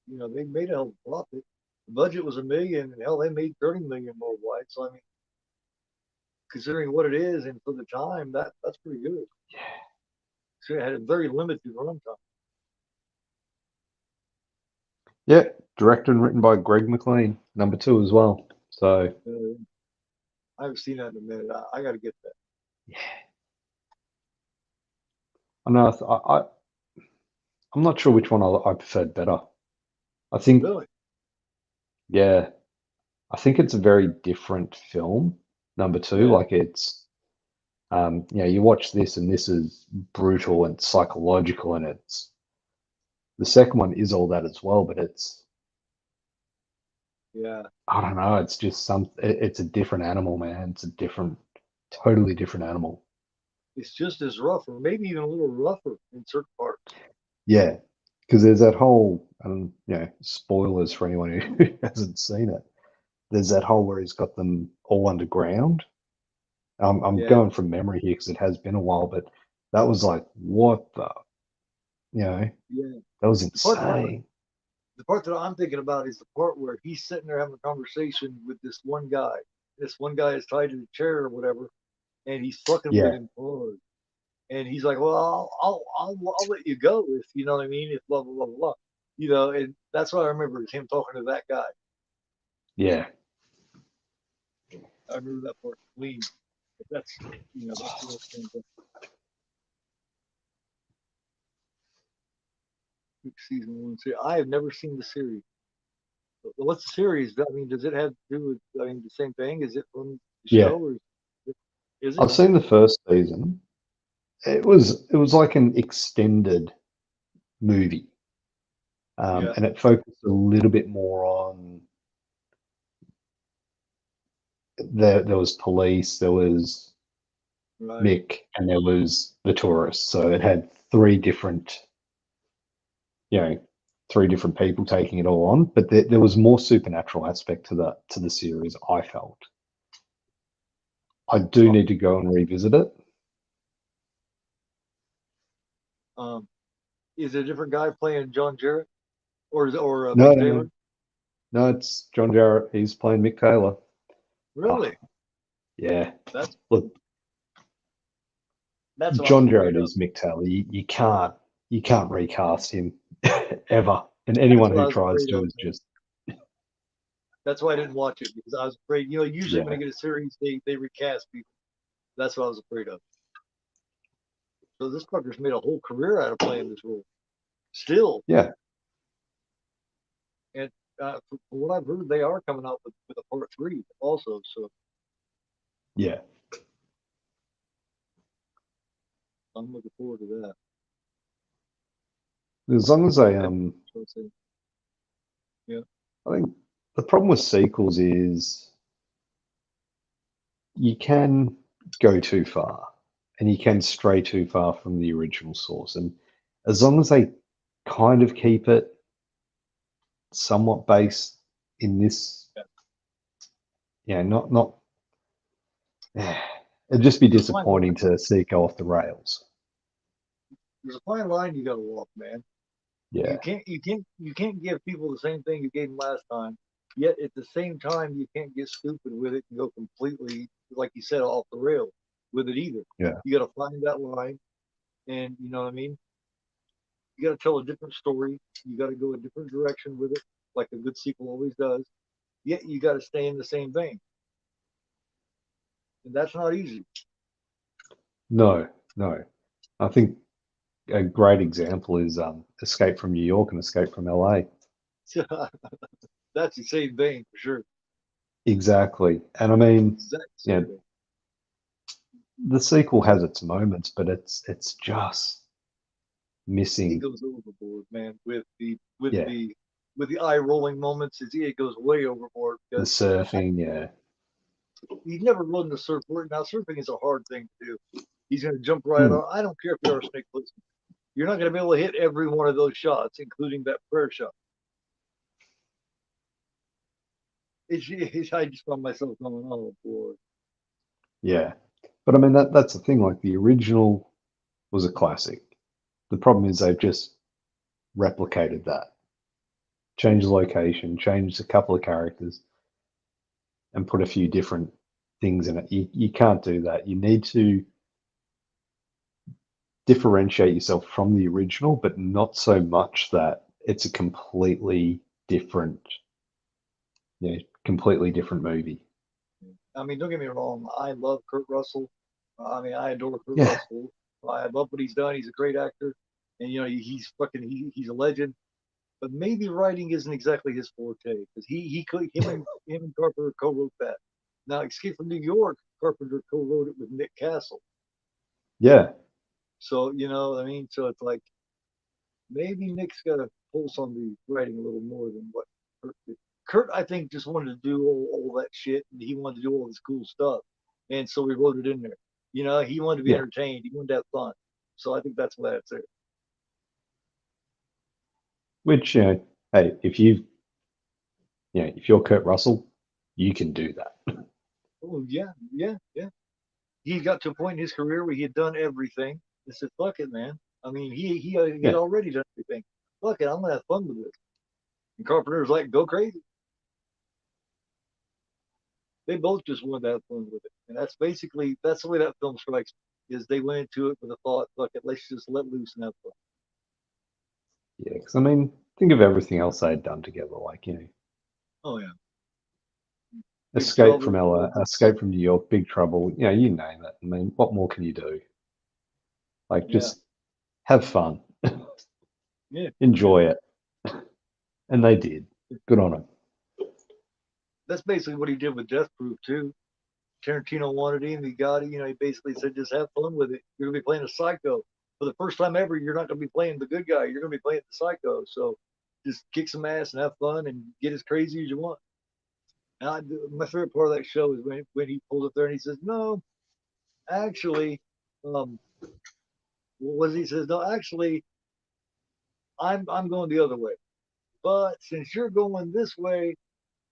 they made a hell of a profit. The budget was 1 million, and hell, they made 30 million worldwide. So I mean, considering what it is and for the time, that's pretty good. So it had a very limited runtime. Yeah. Directed and written by Greg McLean, number two as well. So Uh, I haven't seen that in a minute. I got to get that. I know I'm not sure which one I preferred better. I think, Really? yeah, I think it's a very different film, number two. Yeah, Like you watch this and this is brutal and psychological, and the second one is all that as well, but yeah. I don't know, it's just it's a different animal, man. It's a totally different animal. It's just as rough, or maybe even a little rougher in certain parts. Yeah, because there's that whole, spoilers for anyone who hasn't seen it. There's that whole where he's got them all underground. I'm Yeah, going from memory here because it has been a while, but that was like, what the, you know, yeah. that was The part that insane. the part that I'm thinking about is the part where he's sitting there having a conversation with this one guy. This one guy is tied to the chair or whatever, and he's fucking with Yeah, him hard. And he's like, "Well, I'll let you go if you know what I mean. If blah blah blah blah, And that's what I remember is him talking to that guy. yeah. I remember that part clean. But that's the thing. Season one. See, I have never seen the series. What's the series? I mean, does it have to do with? I mean, the same thing? Is it from the Yeah. show or is it? I've seen the first season. It was like an extended movie, Yeah, and it focused a little bit more on there was police, there was right. Mick, and there was the tourist. So it had you know, three different people taking it all on. But there was more supernatural aspect to the series. I felt I do Oh, need to go and revisit it. um, is it a different guy playing John Jarrett or No, Mick no, Taylor? no, no. It's John Jarrett. He's playing Mick Taylor. Oh, Really? yeah. That's Look, that's what I was John afraid Jarrett of. is Mick Taylor. You can't recast him ever. And That's anyone what I who was tries afraid to of. is just That's why I didn't watch it because I was afraid. Usually when yeah. they get a series, they recast people. That's what I was afraid of. So this fucker's made a whole career out of playing this role. Still, Yeah, and from what I've heard, they are coming out with a part 3 also. So yeah. I'm looking forward to that. As long as they So I'd say, yeah, I think the problem with sequels is you can go too far and you can stray too far from the original source. And as long as they kind of keep it somewhat based in this, yeah. not it'd just be There's a fine disappointing line. to see it go off the rails. There's a fine line you got to walk, man. Yeah, You can't give people the same thing you gave them last time. Yet at the same time, you can't get stupid with it and go completely, like you said, off the rail with it either. yeah. You got to find that line, and you know what I mean. You got to tell a different story. You got to go a different direction with it, like a good sequel always does. Yet you got to stay in the same vein, and that's not easy. No, no. I think a great example is Escape from New York and Escape from LA. That's the same vein for sure. Exactly. And I mean, Exact yeah, same vein. the sequel has its moments, but it's just He missing, goes overboard, man, with the with yeah, the with the eye rolling moments. It goes way overboard the because surfing, yeah, he's never run the surfboard. Now surfing is a hard thing to do. He's going to jump right mm, on. I don't care if you're a snake plissken. You're not going to be able to hit every one of those shots, including that prayer shot. I just found myself going, oh boy. yeah. But I mean that's the thing. Like the original was a classic. The problem is they've just replicated that, changed the location, changed a couple of characters, and put a few different things in it. You can't do that. You need to differentiate yourself from the original, but not so much that it's a different, completely different movie. I mean, don't get me wrong. I love Kurt Russell. I mean, I adore Kurt Yeah, Russell. I love what he's done. He's a great actor, and you know he's fucking he's a legend. But maybe writing isn't exactly his forte because he could him and Carpenter co-wrote that. Now, Escape from New York, Carpenter co-wrote it with Nick Castle. yeah, So you know, I mean, so it's like maybe Nick's got a pulse on the writing a little more than what Kurt did. Kurt, I think, just wanted to do all that shit, and he wanted to do all this cool stuff, and so he wrote it in there. You know, he wanted to be yeah. entertained. He wanted to have fun. So I think that's why it's there. Which hey, if you're Kurt Russell, you can do that. Oh yeah, yeah, yeah. He got to a point in his career where he had done everything. He said, "Fuck it, man." I mean, he had Yeah, already done everything. Fuck it, I'm gonna have fun with this. And Carpenter's like, "Go crazy." They both just wanted to have fun with it, and that's the way that film strikes me. Is they went into it with a thought, "Fuck it, let's just let loose and have fun." yeah. Because I mean, think of everything else they had done together. Like Oh yeah, Big Escape from Trouble. LA, Escape from New York, Big Trouble. You name it. I mean, what more can you do? Like, Yeah, just have fun, yeah, yeah. enjoy it, and they did. Good on them. That's basically what he did with Death Proof too. Tarantino wanted him. He got it. You know, he basically said, just have fun with it. You're gonna be playing a psycho for the first time ever. You're not gonna be playing the good guy. You're gonna be playing the psycho. So just kick some ass and have fun and get as crazy as you want. And my favorite part of that show is when he pulls up there and he says, "No, actually, um, what was he says? No, actually, I'm going the other way. But since you're going this way,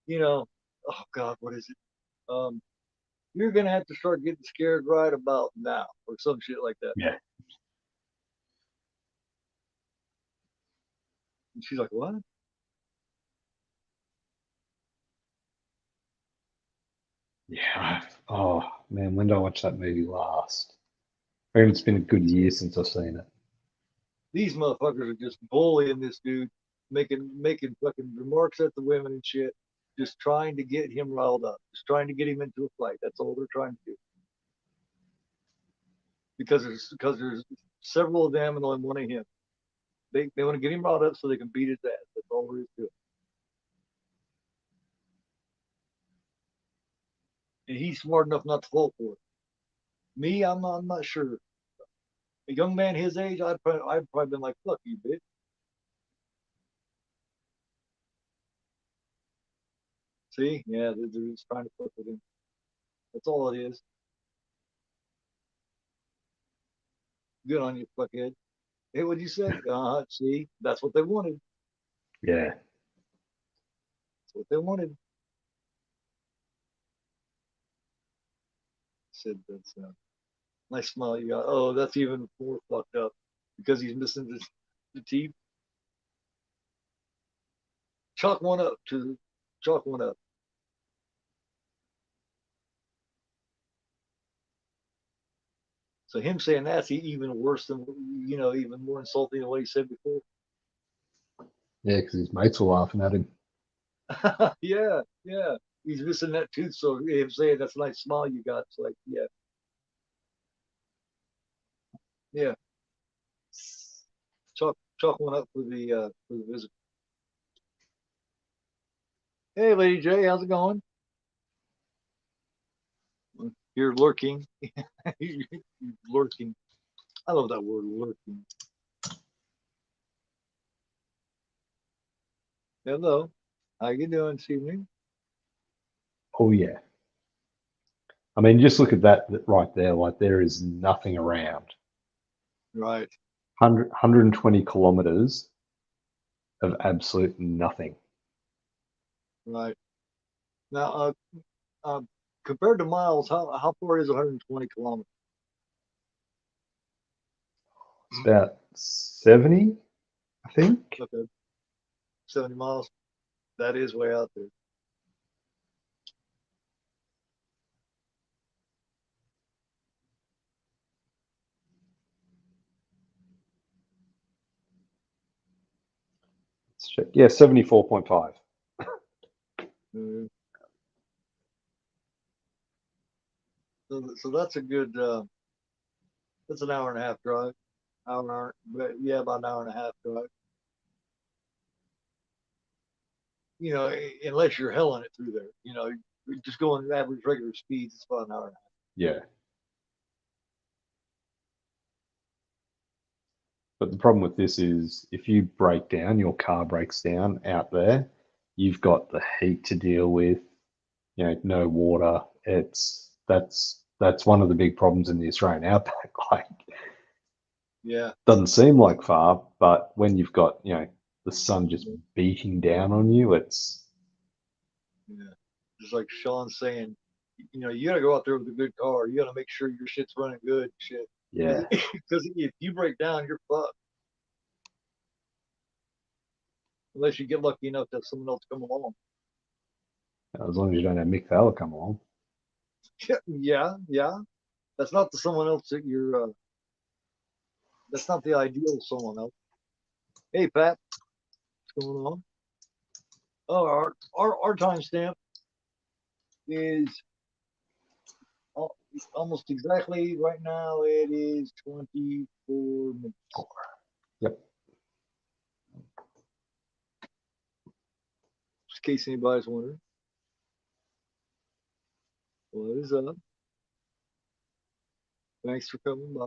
you know, oh God, what is it? Um, you're gonna have to start getting scared right about now, or some shit like that." Yeah, And she's like, "What?" yeah. Oh man, when did I watch that movie last? I reckon it's been a good year since I've seen it. These motherfuckers are just bullying this dude, making fucking remarks at the women and shit, just trying to get him riled up, just trying to get him into a fight. That's all they're trying to do. Because there's several of them and only one of him. They want to get him brought up so they can beat his ass. That's all there is to it. And he's smart enough not to fall for it. Me, I'm not sure. A young man his age, I'd probably been like, "Fuck you, bitch." See, yeah, they're just trying to fuck with him. That's all it is. Good on you, fuckhead. Hey, what'd you say? See, that's what they wanted. Yeah. That's what they wanted. Said that's nice smile you got. Oh, that's even more fucked up because he's missing the teeth. Chalk one up to chalk one up. So him saying that's even worse than even more insulting than what he said before. Yeah, because his mates were laughing at him. Yeah, yeah. He's missing that tooth, so him saying that's a nice smile you got. It's like, yeah, yeah. Chalk one up for the visit. Hey, Lady J, how's it going? You're lurking. You're lurking. I love that word, lurking. Hello. How you doing this evening? Oh yeah. I mean, just look at that right there. Like there is nothing around. Right, 120 kilometers of absolute nothing. right. Now, uh, compared to miles, how far is 120 kilometers? It's about 70, I think. Okay, 70 miles. That is way out there. Let's check. Yeah, 74.5. Mhm. So that's a good. That's an hour and a half drive. Hour, but yeah, about an hour and a half drive. Unless you're helling it through there. Just going average regular speeds, it's about an hour and a half. Yeah. But the problem with this is if you break down, your car breaks down out there, you've got the heat to deal with, no water. That's one of the big problems in the Australian outback. Like, Yeah, doesn't seem like far, but when you've got, the sun just beating down on you, it's yeah. Just like Sean saying, you got to go out there with a good car. You got to make sure your shit's running good, shit. yeah. Because if you break down, you're fucked. Unless you get lucky enough to have someone else come along. As long as you don't have Mick Fowler come along. Yeah, yeah. That's not the someone else that you're. That's not the ideal someone else. Hey, Pat, what's going on? Oh, our timestamp is almost exactly right now. It is 24 minutes. Yep. Just in case anybody's wondering. What is up? Thanks for coming by.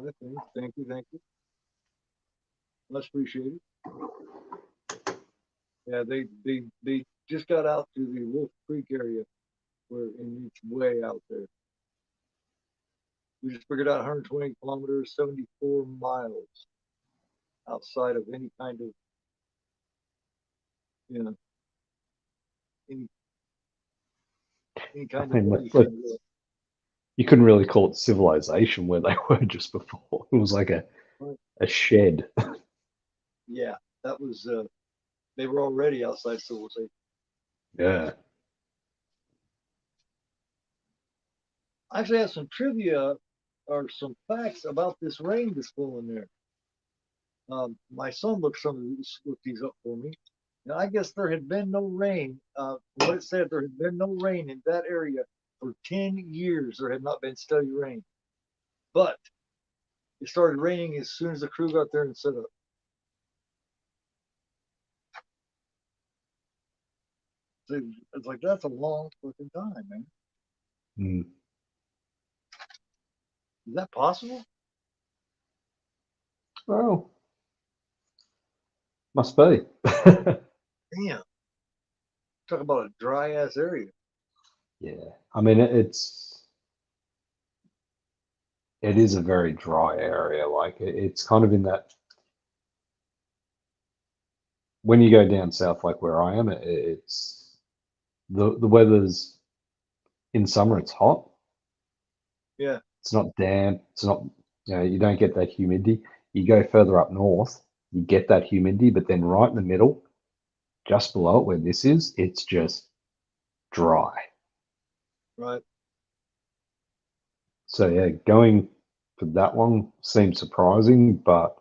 Thank you. Much appreciated. Yeah, they just got out to the Wolf Creek area, and it's way out there. We just figured out 120 kilometers, 74 miles outside of any kind of, you know, any I kind of mean, anything. you couldn't really call it civilization where they were just before. It was like a shed. Yeah, that was. They were already outside civilization. Yeah. I actually have some trivia or some facts about this rain that's falling there. My son looked these up for me. And I guess there had been no rain. What it said, there had been no rain in that area for 10 years. There had not been steady rain. But It started raining as soon as the crew got there and set up. So it's like that's a long fucking time, man. Mm. Is that possible? Well, must be. Damn. Talk about a dry ass area. Yeah, I mean it is a very dry area. Like it's kind of in that when you go down south, like where I am, it's the weather's in summer. It's hot. Yeah. It's not damp. It's not you don't get that humidity. You go further up north, you get that humidity, but then right in the middle, just below it where this is, it's just dry. Right. So yeah, going for that long seems surprising, but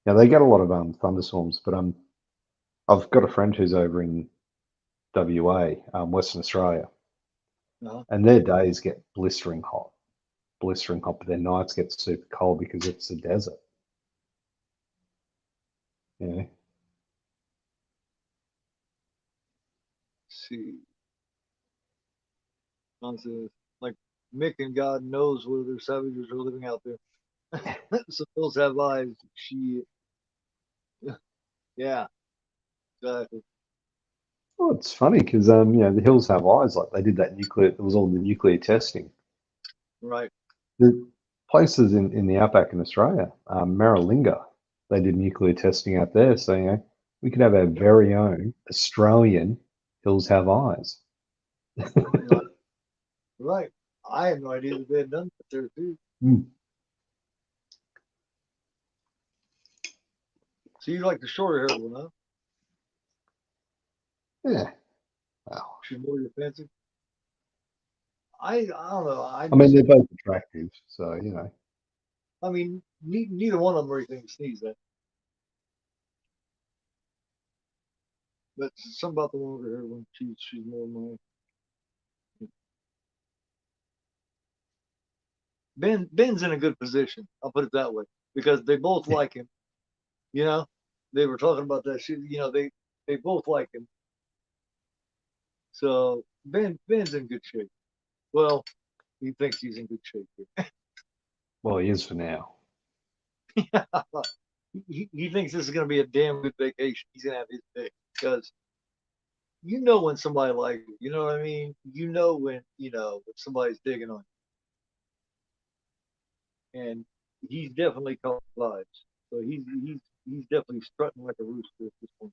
yeah, they get a lot of thunderstorms. But I've got a friend who's over in WA, Western Australia, Uh-huh. and their days get blistering hot, but their nights get super cold because it's a desert. Yeah, Let's see. Nonsense. Like Mick and God knows what other savages are living out there. So those have eyes. She. Yeah. Exactly. well, it's funny because the hills have eyes. Like they did that nuclear. It was all the nuclear testing. Right. The places in the outback in Australia, Maralinga, they did nuclear testing out there. So we could have our very own Australian hills have eyes. Right. Right. I had no idea that they had done that there too. Mm. So you like the shorter haired one, huh? Yeah. Well, She's more defensive. I don't know. I I mean, just they're both attractive. So I mean neither one of them are anything to sneeze at. But something about the longer haired one. She's more my Ben's in a good position. I'll put it that way because they both like him. You know, they were talking about that shit. They both like him. So Ben's in good shape. Well, he thinks he's in good shape. well, he is for now. He thinks this is going to be a damn good vacation. He's going to have his day because you know when somebody likes you. You know what I mean? You know when somebody's digging on you, and he's definitely caught vibes. So he's definitely strutting like a rooster at this point.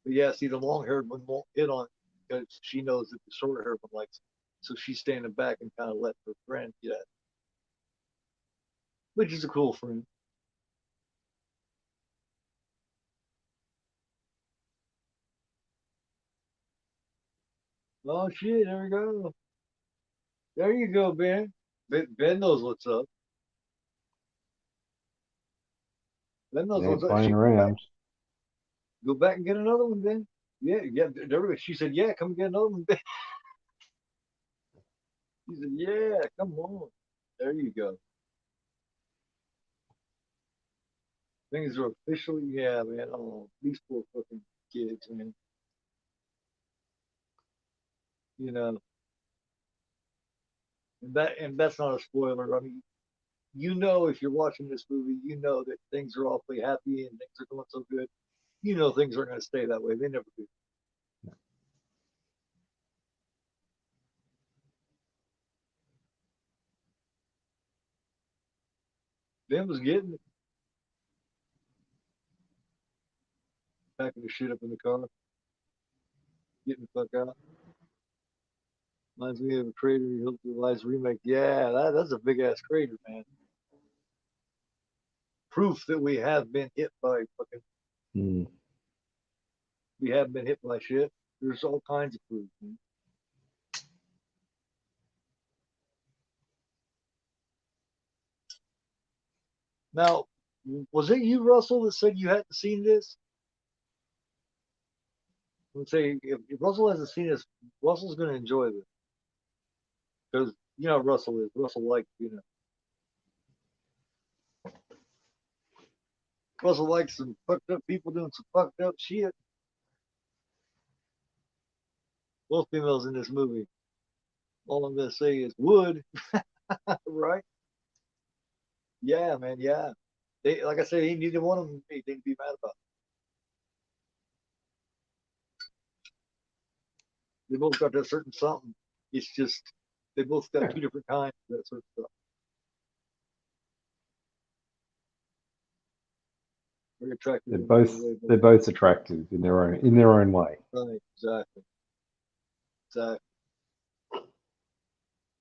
But yeah, see, the long haired one won't hit on because she knows that the short haired one likes it. So she's standing back and kind of let her friend get at it, which is a cool friend. Oh shit, there we go. There you go, Ben. Ben knows what's up. Ben knows He ain't what's up. playing She around. go back and get another one, Ben. Yeah, yeah. She said, "Yeah, come get another one, Ben." He said, "Yeah, come on." There you go. Things are officially, yeah, man. Oh, these poor fucking kids, man. You know, and that's not a spoiler. I mean, if you're watching this movie, you know that things are awfully happy and things are going so good. You know things aren't going to stay that way. They never do. Ben was getting it, packing the shit up in the car, getting the fuck out. Reminds me of a crater he hooked to the last remake. Yeah, that's a big ass crater, man. Proof that we have been hit by fucking, Mm. we have been hit by shit. There's all kinds of proof, man. Now, was it you, Russell, that said you hadn't seen this? Let's say if Russell hasn't seen this, Russell's going to enjoy this. Because you know how Russell is. Russell likes, Russell likes some fucked up people doing some fucked up shit. Both females in this movie. All I'm gonna say is would, right? Yeah, man, yeah. They, like I said, he neither one of them anything to be mad about. They both got that certain something. It's just they both got Yeah. two different kinds of that certain stuff. Very attractive They're in their both own way. they're both attractive in their own way. Right, exactly. Exactly.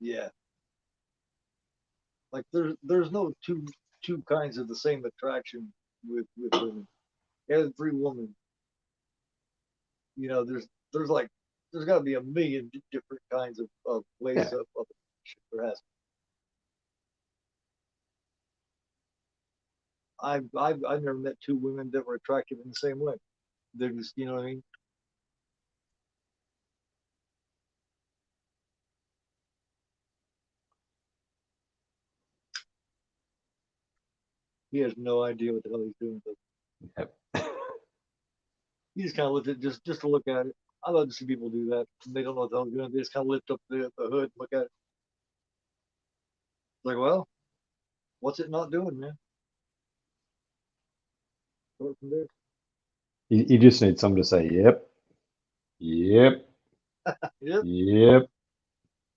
Yeah. Like there's no two kinds of the same attraction with women. Every woman, there's like there's got to be a million different kinds of ways Yeah. of there has. I've never met two women that were attractive in the same way. They're just, you know what I mean? He has no idea what the hell he's doing, but Yep. he just kind of looked at just to look at it. I love to see people do that. They don't know what the hell they're doing. They just kind of lift up the hood, and look at it. Like, well, what's it not doing, man? Start from there. You just need someone to say, "Yep, yep, Yep, yep."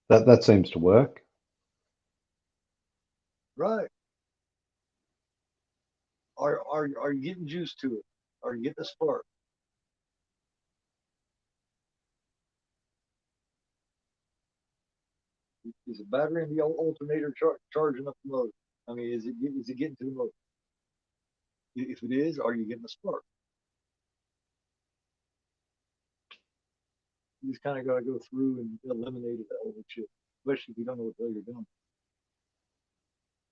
That seems to work. right. Are you getting juice to it? Are you getting a spark? Is the battery in the alternator charging up the motor? I mean, is it getting to the motor? If it is, are you getting a spark? You just kind of got to go through and eliminate that old shit, especially if you don't know what the hell you're doing.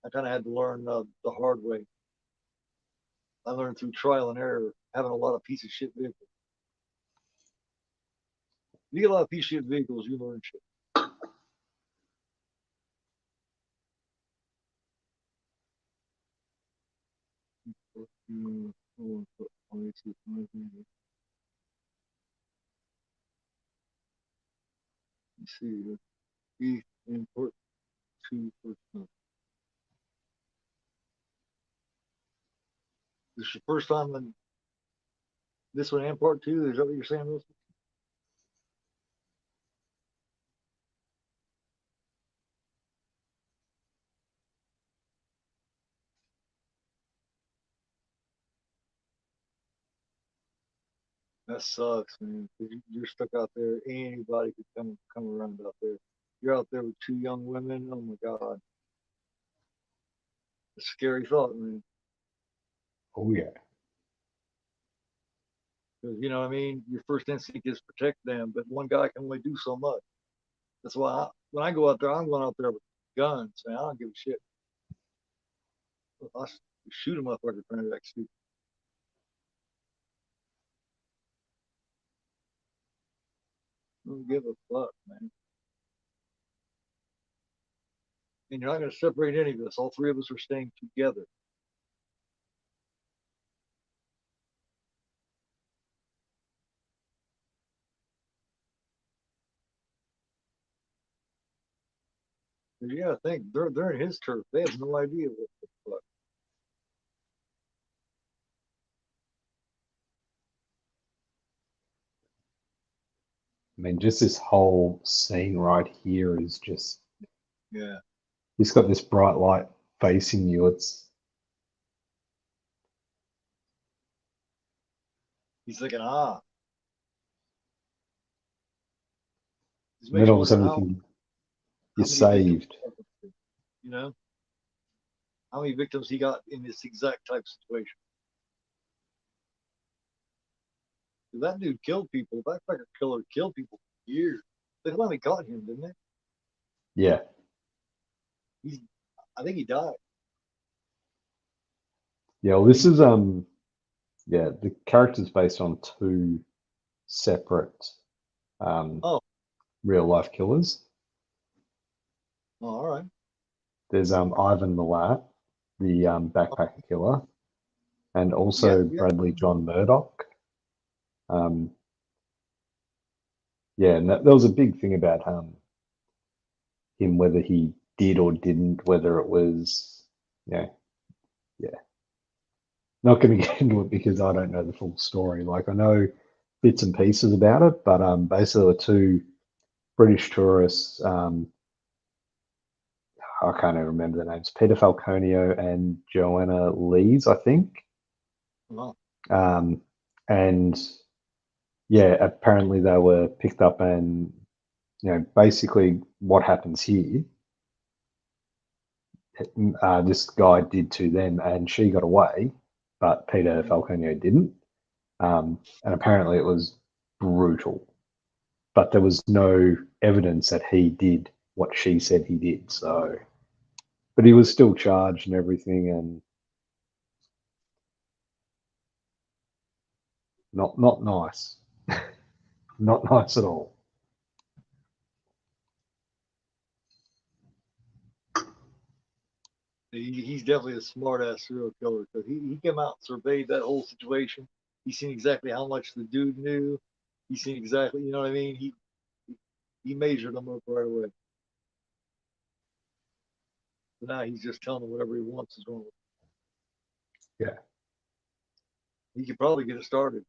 I kind of had to learn the hard way. I learned through trial and error, having a lot of piece of shit vehicles. You get a lot of piece of shit vehicles, you learn shit. Let me see. Let's see. Beef import two person. This is your first time in this one and part two. Is that what you're saying, Wilson? That sucks, man. 'Cause you're stuck out there. Anybody could come around out there. You're out there with two young women. Oh my God, a scary thought, man. Oh yeah. Because you know what I mean. Your first instinct is protect them, but one guy can only do so much. That's why when I go out there, I'm going out there with guns, man. I don't give a shit. I'll shoot a motherfucker trying to execute. I don't give a fuck, man. And you're not going to separate any of us. All three of us are staying together. You got to think they're in his turf. They have no idea what the fuck. I mean, just this whole scene right here is just, Yeah, he's got this bright light facing you. It's he's thinking, this and then makes you all of a wonder sudden you how think you're how many victims, saved. you know, how many victims he got in this exact type of situation. That dude killed people. Backpacker killer killed people for years. They finally caught him, didn't they? Yeah. He's, I think he died. Yeah, well, this is yeah, the character's based on two separate um Oh, real life killers. Oh, all right. There's Ivan Milat, the backpacker killer, and Yeah, also yeah. Bradley John Murdoch. Um, yeah, and that was a big thing about him, whether he did or didn't, whether it was, yeah, yeah. Not going to get into it because I don't know the full story. Like I know bits and pieces about it, but basically there were two British tourists. I can't even remember the names. Peter Falconio and Joanna Lees, I think. Wow. Um, and yeah, apparently they were picked up, and basically what happens here, this guy did to them, and she got away, but Peter Mhm. Falconio didn't. And apparently it was brutal, but there was no evidence that he did what she said he did. So, but he was Right. still charged and everything, and not nice, not nice at all. He's definitely a smart ass serial killer because he came out and surveyed that whole situation. He seen exactly how much the dude knew. He seen exactly, you know what I mean? He measured them up right away. So now he's just telling them whatever he wants is wrong. Yeah, He could probably get it started.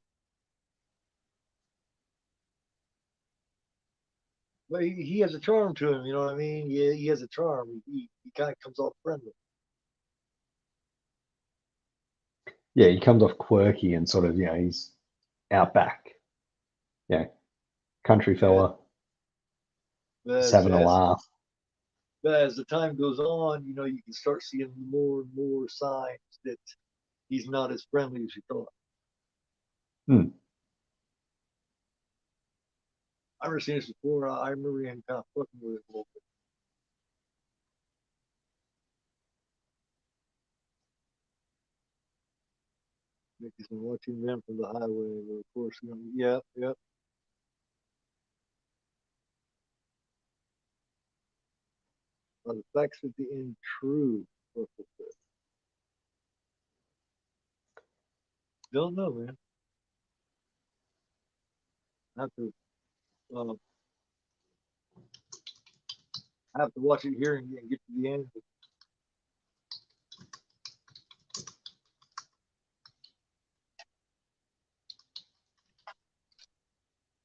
But he has a charm to him, you know what I mean? Yeah, he has a charm. He kind of comes off friendly. yeah, he comes off quirky and sort of, he's out back, yeah, country Yeah. fella, But just having a laugh. as the time goes on, you know, you can start seeing more and more signs that he's not as friendly as you thought. Hmm. I've never seen this before. I remember him kind of fucking with it a little bit. He's been watching them from the highway, but of course, you know, yeah, yeah. Are the facts at the end true? Don't know, man. I have to, I have to watch it here and get to the end. But,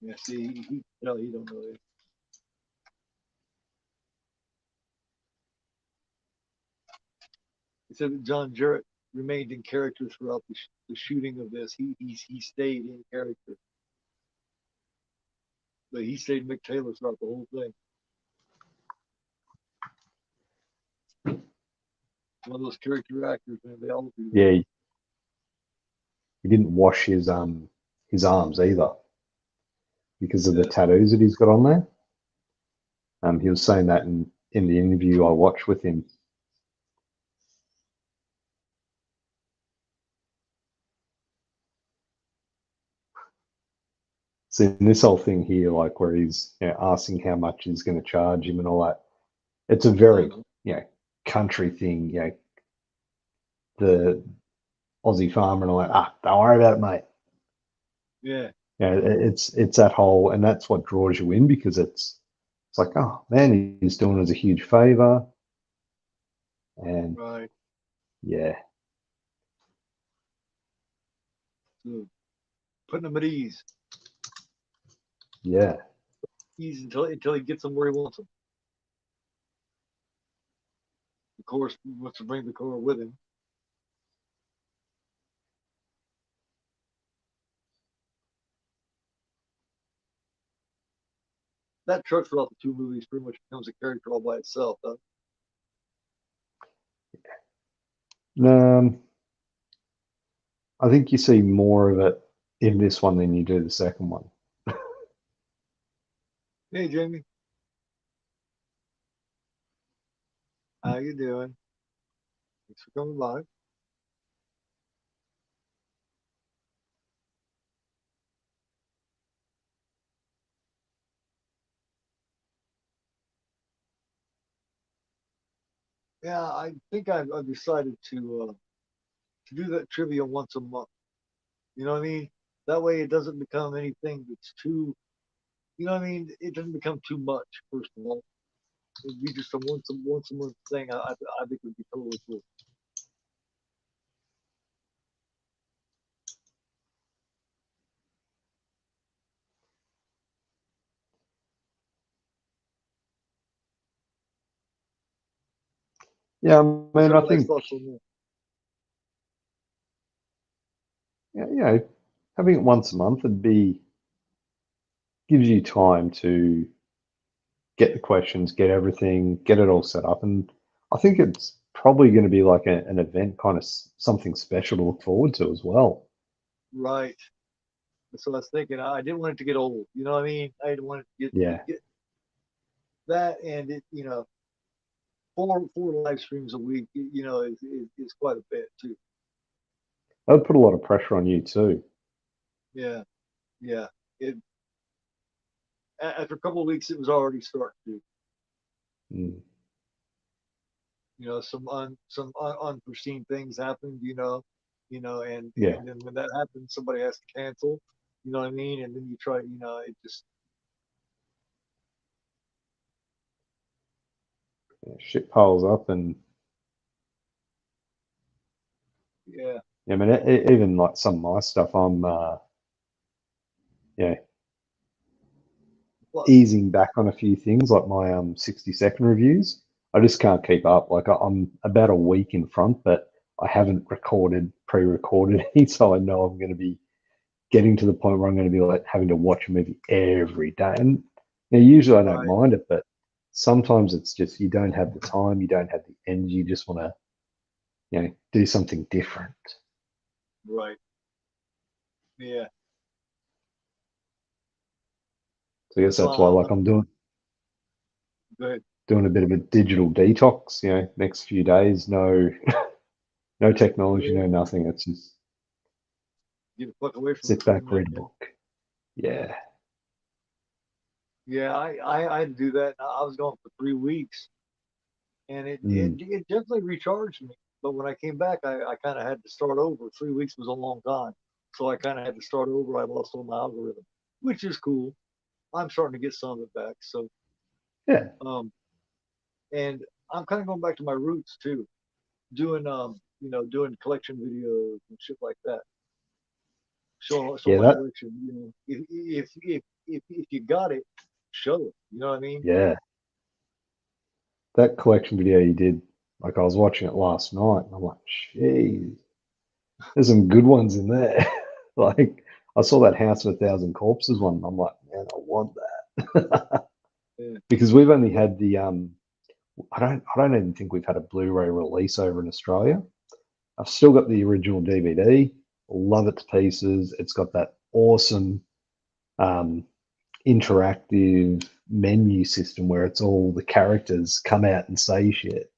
yeah, see, no, he don't know it. He said that John Jarrett remained in character throughout the shooting of this. He stayed in character, but he stayed Mick Taylor throughout the whole thing. One of those character actors, man. They all do that. Yeah, he didn't wash his arms either because of the Yeah. tattoos that he's got on there. He was saying that in the interview I watched with him. So in this whole thing here, like where he's asking how much he's going to charge him and all that, it's a very Uh-huh. country thing. The Aussie farmer and all that. Don't worry about it, mate. Yeah. It's that whole, and that's what draws you in because it's like, oh man, he's doing us a huge favor, and Right. yeah, So putting him at ease. yeah, Ease until he gets him where he wants him. Of course, he wants to bring the car with him. That truck throughout the two movies pretty much becomes a character all by itself. Huh? um, I think you see more of it in this one than you do the second one. Hey, Jamie, how you doing? Thanks for coming by. Yeah, I think I've decided to do that trivia once a month. You know what I mean? That way it doesn't become anything that's too. You know what I mean? It doesn't become too much. First of all, it'd be just a once a month thing. I think would be totally cool. Yeah, I What's mean, I everybody's think, thoughts on that? yeah, having it once a month would be gives you time to get the questions, get everything, get it all set up, and I think it's probably going to be like an event, kind of something special to look forward to as well. Right. That's what I was thinking. I didn't want it to get old. You know what I mean? I didn't want it to Yeah, get that, and it. You know, four live streams a week. You know, is quite a bit too. that would put a lot of pressure on you too. Yeah. Yeah. It after a couple of weeks, it was already starting to. Mm, You know, unforeseen things happened. yeah, And then when that happens, somebody has to cancel. You know what I mean? And then you try. You know, it just yeah, shit piles up, and yeah. yeah, I mean, even like some of my stuff, I'm yeah Well, easing back on a few things, like my 60-second reviews. I just can't keep up. Like I'm about a week in front, but I haven't pre-recorded any, so I know I'm going to be getting to the point where I'm going to be like having to watch a movie every day. And usually I don't right, mind it, but sometimes it's just you don't have the time, you don't have the energy, you just want to, do something different. right. Yeah. So I guess So that's why like I'm good. doing a bit of a digital detox, next few days, no technology, no Yeah. nothing. It's just Get the fuck away from it sit for a back, minute. read a Yeah. book. Yeah. Yeah, I had to do that. I was gone for 3 weeks, and Mm. it definitely recharged me. But when I came back, I kind of had to start over. 3 weeks was a long time, so I kind of had to start over. I lost all my algorithm, which is cool. I'm starting to get some of it back. So, Yeah. um, and I'm kind of going back to my roots too, doing doing collection videos and shit like that. Show Yeah, my that collection. You know, if you got it, show it. You know what I mean? yeah. That collection video you did, like I was watching it last night and I'm like, geez, there's some good ones in there. Like I saw that House of a Thousand Corpses one and I'm like, man, I want that. Yeah. Because we've only had the I don't even think we've had a Blu-ray release over in Australia. I've still got the original DVD. Love it to pieces. It's got that awesome um, interactive menu system where it's all the characters come out and say shit.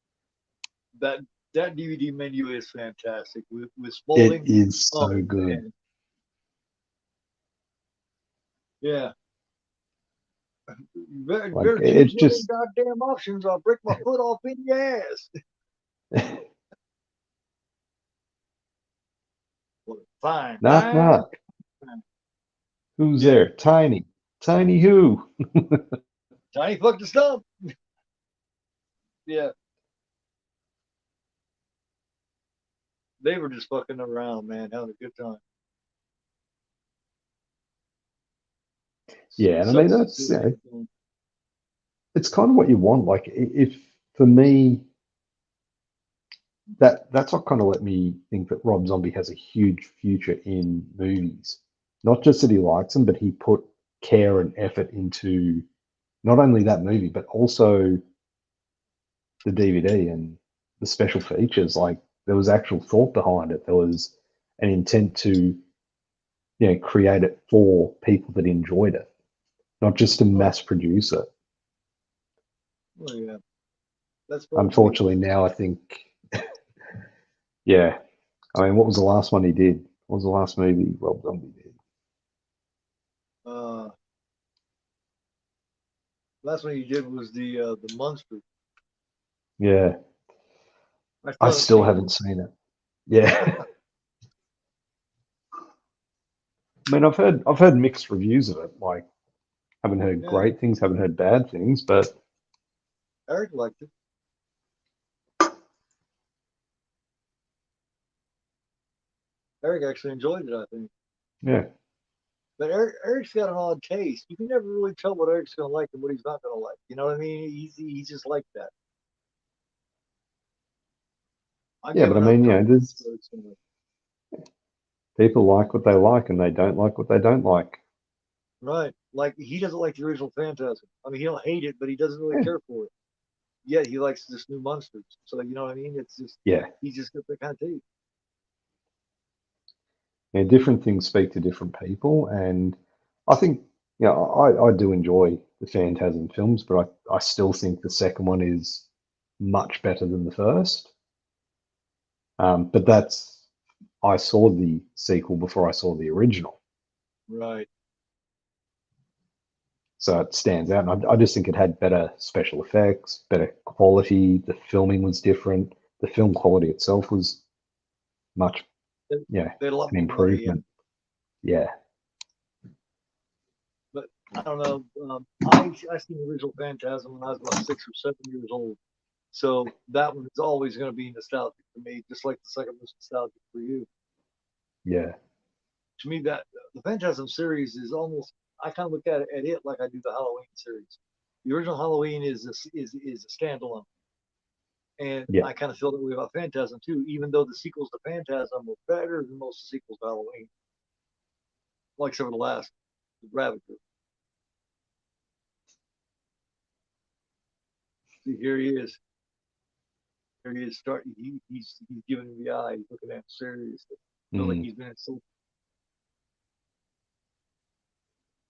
that that DVD menu is fantastic with It Spalding. is Oh so good. man, yeah. You Like better choose it one of them just goddamn options. I'll break my foot off in your ass. Well, fine, knock fine. knock. Who's Yeah, there? Tiny. Tiny who? Johnny fucked the stump. Yeah, they were just fucking around, man, having a good time. Yeah, and I mean Such that's silly fun. it's kind of what you want. Like if for me that's what kind of let me think that Rob Zombie has a huge future in movies. Not just that he likes them, but he put care and effort into not only that movie, but also the DVD and the special features. Like there was actual thought behind it. There was an intent to, create it for people that enjoyed it, not just to Oh, mass produce it. oh yeah, that's probably Unfortunately, now I think, yeah. I mean, what was the last one he did? What was the last movie Rob Zombie did? uh last one you did was the monster. Yeah. I haven't still seen it. haven't seen it. Yeah. I mean, I've heard mixed reviews of it. Like, haven't heard Yeah, great things, haven't heard bad things, but Eric liked it. Eric actually enjoyed it, I think. yeah. But Eric's got an odd taste. You can never really tell what Eric's going to like and what he's not going to like. You know what I mean? He's just like that. I Yeah, give but I enough mean, time to see there's what Eric's going to like. people like what they like and they don't like what they don't like. Right. Like, he doesn't like the original Phantasm. I mean, he don't hate it, but he doesn't really Yeah. care for it. Yet he likes this new Monsters. So, you know what I mean? It's just, Yeah. he's just got that kind of taste. Yeah, different things speak to different people, and I think I do enjoy the Phantasm films, but I still think the second one is much better than the first. But that's I saw the sequel before I saw the original, Right. so it stands out. And I just think it had better special effects, better quality. The filming was different. The film quality itself was much, They, yeah, they had a lot an more money, yeah. improvement. Yeah, But I don't know. I seen the original Phantasm when I was about 6 or 7 years old. So that one is always going to be nostalgic for me, just like the second was nostalgic for you. yeah, To me, that the Phantasm series is almost, I kind of look at it like I do the Halloween series. The original Halloween is a standalone, and yeah. I kind of feel that way about Phantasm too. Even though the sequels to Phantasm were better than most of the sequels to Halloween, like some of the last, the Ravager. See, here he is. Here he is. Starting. He's giving him the eye. He's looking at him seriously. Feels like Mm. he's been insulted.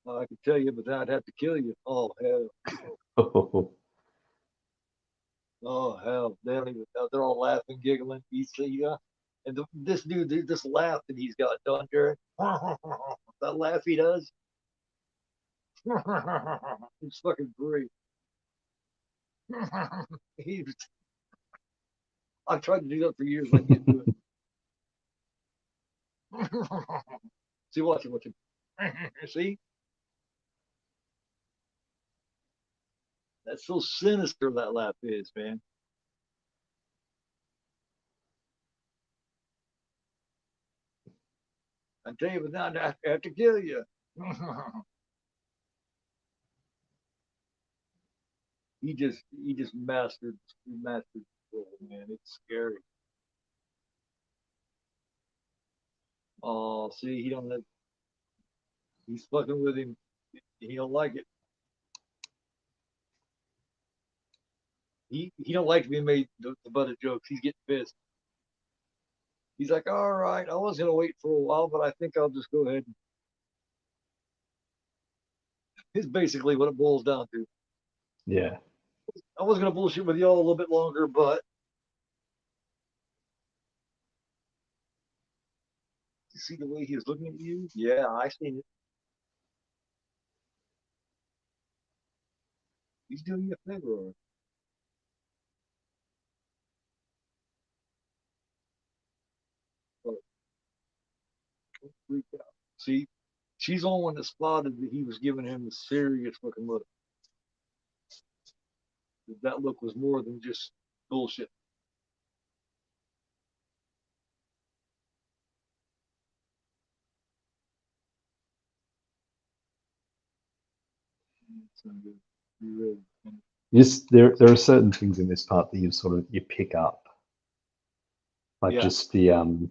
I could tell you, but then I'd have to kill you. Oh hell. Oh hell. They don't even. They're all laughing, giggling. He's and this dude, this laugh that he's got done, Jarrett. That laugh he does. It's fucking great. he, I've tried to do that for years. I can't do it. See, watch it, watch it. See, that's so sinister that laugh is, man. I tell you, but now I have to kill you. he just mastered the role, man. It's scary. Oh, see, he don't let he's fucking with him. He don't like it. He don't like to be made the butt of jokes. He's getting pissed. He's like, all right, I was gonna wait for a while, but I think I'll just go ahead. It's basically what it boils down to. Yeah. I was gonna bullshit with y'all a little bit longer, but you see the way he's looking at you? Yeah, I seen it. He's doing you a favor, or freak out. See, she's the only one that spotted that he was giving him a serious looking look. That look was more than just bullshit. It's not good. You really. Yes, there are certain things in this part that you pick up, like Yeah. just the and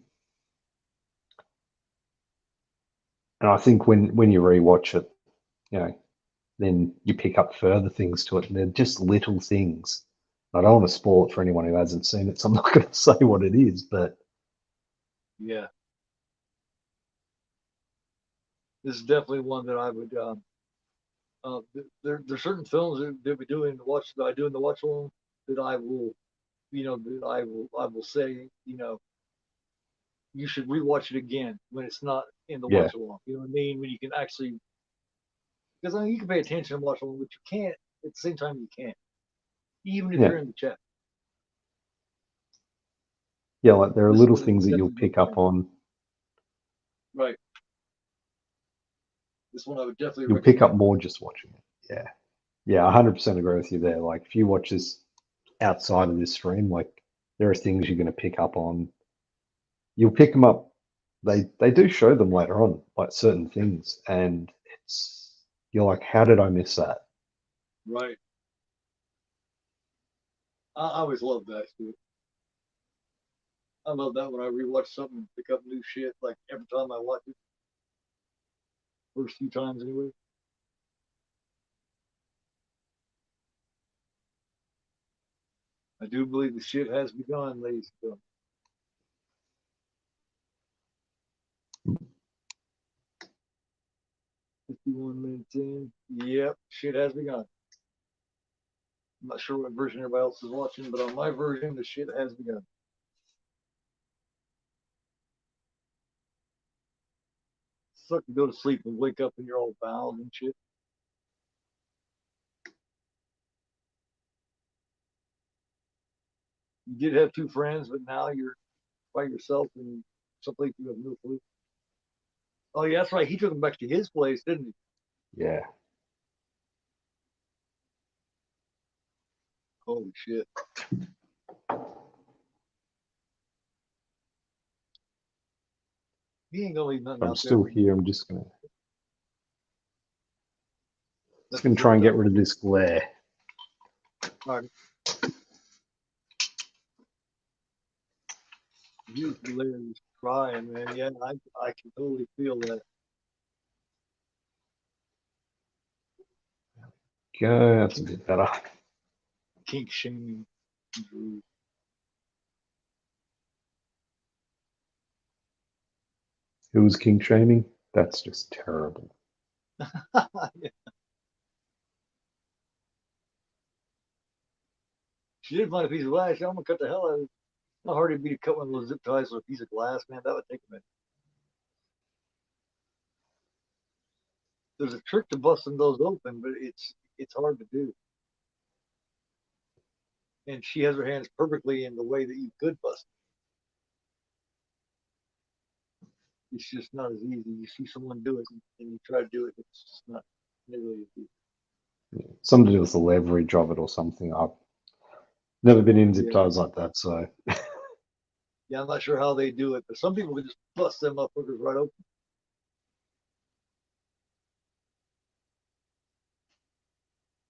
I think when you rewatch it, you know, then you pick up further things to it, and they're just little things. I don't want to spoil it for anyone who hasn't seen it, so I'm not going to say what it is, but Yeah. This is definitely one that I would. There's certain films that we do in the watch that I do in the watch along that I will, that I will say, you should rewatch it again when it's not in the yeah, watch along. You know what I mean? When you can actually, because I mean, you can pay attention and watch along, but you can't at the same time. You can't, even if yeah, you're in the chat. Yeah, like there are This little one things that you'll definitely pick up on. right. This one I would definitely You'll pick up recommend. more just watching it. Yeah. Yeah, 100% agree with you there. Like if you watch this outside of this stream, like there are things you're going to pick up on. You'll pick them up. They do show them later on, like certain things, and you're like, how did I miss that? Right. I always love that shit. I love that when I rewatch something and pick up new shit. Like every time I watch it, first few times anyway. I do believe the shit has begun, ladies and gentlemen. 51 minutes in. Yep, shit has begun. I'm not sure what version everybody else is watching, but on my version, the shit has begun. Suck to go to sleep and wake up and you're all bowed and shit. You did have two friends, but now you're by yourself and someplace you have no clue. Oh, yeah, that's right. He took him back to his place, didn't he? Yeah. Holy shit. He ain't gonna leave nothing I'm out there still for you. here. I'm just That's gonna zip try and get tie. rid of this glare. All right. He was hilarious crying, man. Yeah, I can totally feel that. Go. That's a Kink, bit better. kink shaming. Drew. Who's king shaming? That's just terrible. Yeah. She did find a piece of glass. I'm gonna cut the hell out of it. How hard it'd be to cut one of those zip ties with a piece of glass, man. That would take a minute. There's a trick to busting those open, but it's hard to do. And she has her hands perfectly in the way that you could bust. It's just not as easy. You see someone do it and you try to do it, it's just not nearly as easy. Something to do with the leverage of it or something. I've never been in zip Yeah, ties like that, so yeah. I'm not sure how they do it, but some people can just bust them motherfuckers right open.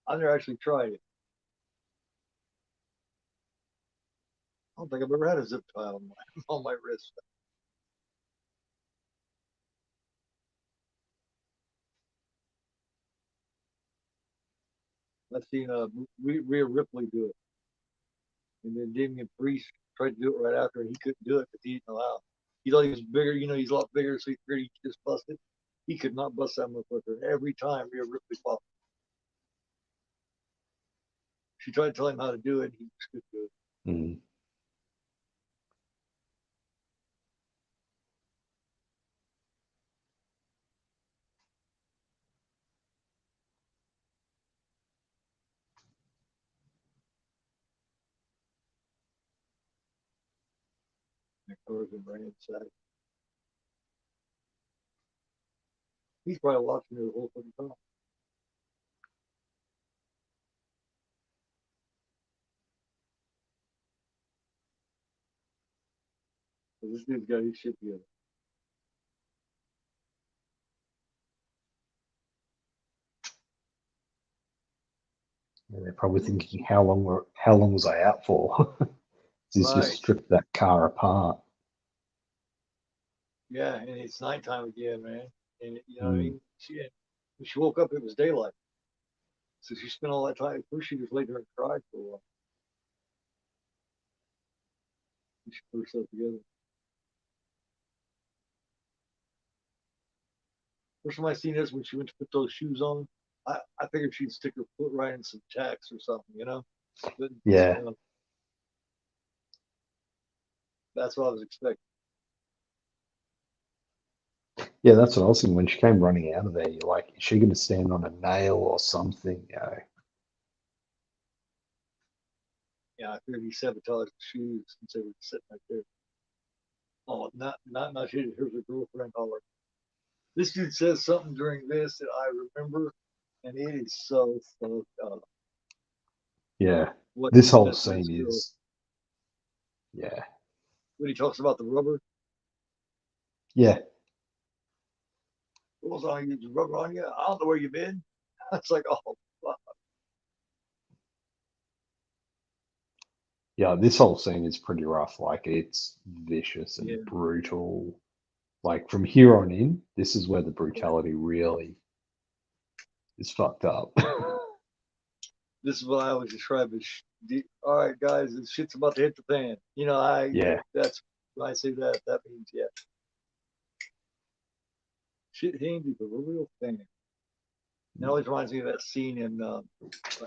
I've never actually tried it. I don't think I've ever had a zip tie on my on my wrist. I've seen Rhea Ripley do it, and then Damian Priest tried to do it right after, and he couldn't do it because he didn't know how. He thought he was bigger, he's a lot bigger, so he figured he could just bust it. He could not bust that motherfucker. Every time Rhea Ripley popped, she tried to tell him how to do it, he just couldn't do it. mm. That car's been right inside. He's probably watching her the whole fucking time. This dude's got his shit together. And they're probably thinking, how long was I out for? He's just Right. stripped that car apart. Yeah, and it's nighttime again, man. And you know what I Mm. mean? When she woke up, it was daylight. So she spent all that time. First, she just laid there and cried for a while. She put herself together. First time I seen this when she went to put those shoes on, I figured she'd stick her foot right in some tacks or something. But Yeah, that's what I was expecting. yeah, that's what I was thinking. When she came running out of there, you're like, is she going to stand on a nail or something? Yeah, I figured he sabotaged the shoes since they were sitting right there. Oh, not here's her girlfriend. Holler. This dude says something during this that I remember, and it is so fucked up. Yeah. What This he whole says to this scene girl is, yeah. when he talks about the rubber. Yeah. What's on you? Rubber on you? I don't know where you've been. It's like, oh, fuck. Yeah, this whole scene is pretty rough. Like, it's vicious Yeah, and brutal. Like, from here on in, this is where the yeah. brutality really is fucked up. This is what I always describe as, all right, guys, this shit's about to hit the fan. Yeah. That's when I say that, that means, yeah, shit hitting the real fan. It always reminds me of that scene in